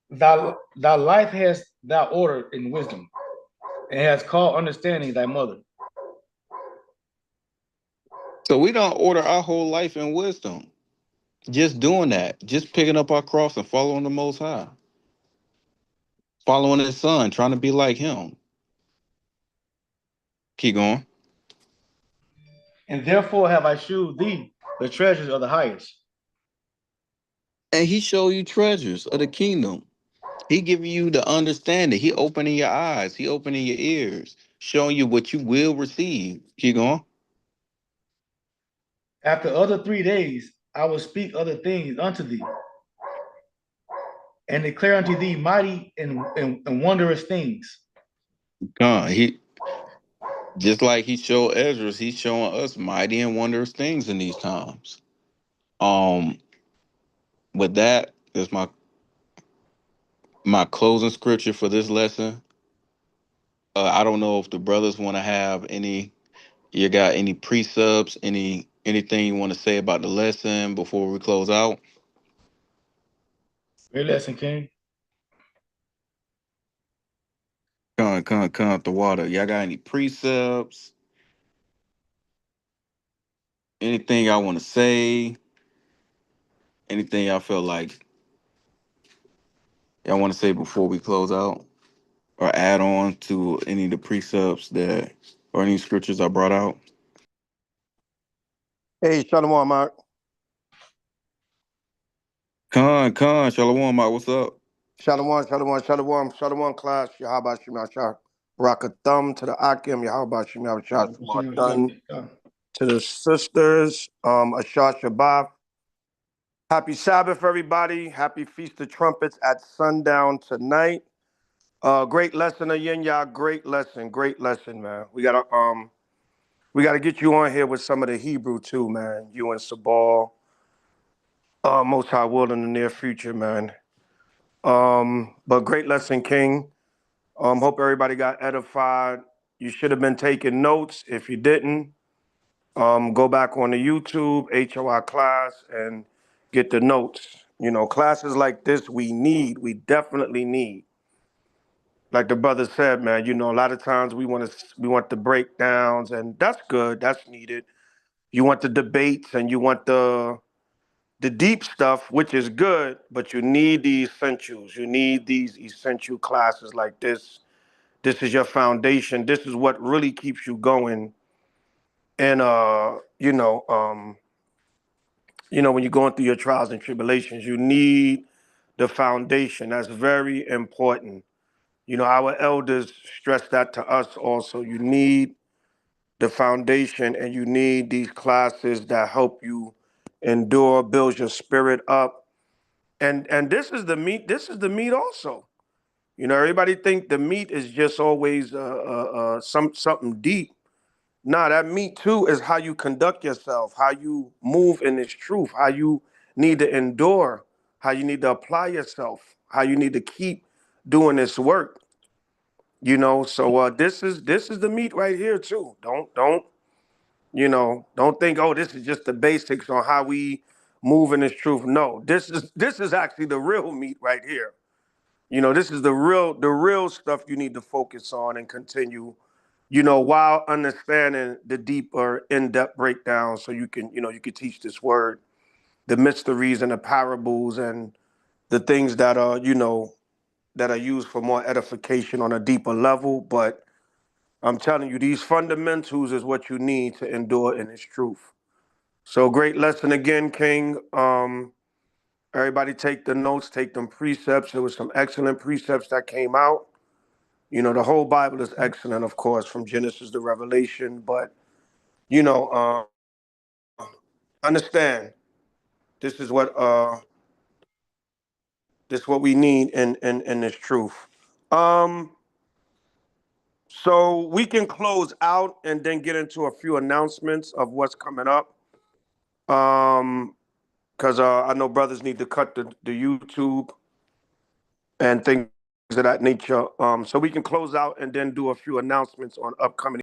Thy life hast thou ordered in wisdom, and hast called understanding thy mother. So we don't order our whole life in wisdom. Just doing that, just picking up our cross and following the Most High, following his son, trying to be like him. Keep going. And therefore have I shewed thee the treasures of the highest. And he show you treasures of the kingdom. He giving you the understanding. He opening your eyes. He opening your ears, showing you what you will receive. Keep going. After other 3 days, I will speak other things unto thee, and declare unto thee mighty and wondrous things. He just like he showed Ezra, he's showing us mighty and wondrous things in these times. Um, with that is my closing scripture for this lesson. I don't know if the brothers want to have any. You got any precepts, anything you want to say about the lesson before we close out? Great lesson, King. Con the water. Y'all got any precepts? Anything I want to say? Anything y'all feel like y'all want to say before we close out? Or add on to any of the precepts that or any scriptures I brought out? Hey, Shalom, Mark. Shalom, Mike, what's up? Shalom, class. Yahaba Shemashah. Rock a thumb to the Akim, Yahaba Shemashah. Done to the sisters, Ashar Shabbat. Happy Sabbath, everybody. Happy Feast of Trumpets at sundown tonight. Great lesson, Ayinyah. Great lesson, man. We gotta get you on here with some of the Hebrew too, man. You and Sabal. Most High will in the near future, man. But great lesson, King. Hope everybody got edified. You should have been taking notes. If you didn't, go back on the YouTube, HOI class, and get the notes. You know, classes like this we definitely need. Like the brother said, man, you know, a lot of times we want the breakdowns, and that's good, that's needed. You want the debates and you want the deep stuff, which is good, but you need the essentials. You need these essential classes like this. This is your foundation. This is what really keeps you going. And when you're going through your trials and tribulations, you need the foundation. That's very important. You know, our elders stress that to us also. You need the foundation, and you need these classes that help you endure, build your spirit up. And this is the meat. This is the meat also. You know, everybody think the meat is just always something deep. Nah, that meat too is how you conduct yourself, how you move in this truth, how you need to endure, how you need to apply yourself, how you need to keep doing this work. You know, so this is the meat right here too. Don't think, oh, this is just the basics on how we move in this truth. No, this is actually the real meat right here. You know, this is the real stuff you need to focus on and continue, while understanding the deeper in-depth breakdown so you can teach this word, the mysteries and the parables and the things that are used for more edification on a deeper level. But I'm telling you, these fundamentals is what you need to endure in its truth. So great lesson again, King. Everybody take the notes, take them precepts. There was some excellent precepts that came out. You know, the whole Bible is excellent, of course, from Genesis to Revelation. But, understand this is what we need in this truth. Um, so we can close out and then get into a few announcements of what's coming up. Because I know brothers need to cut the YouTube and things of that nature. So we can close out and then do a few announcements on upcoming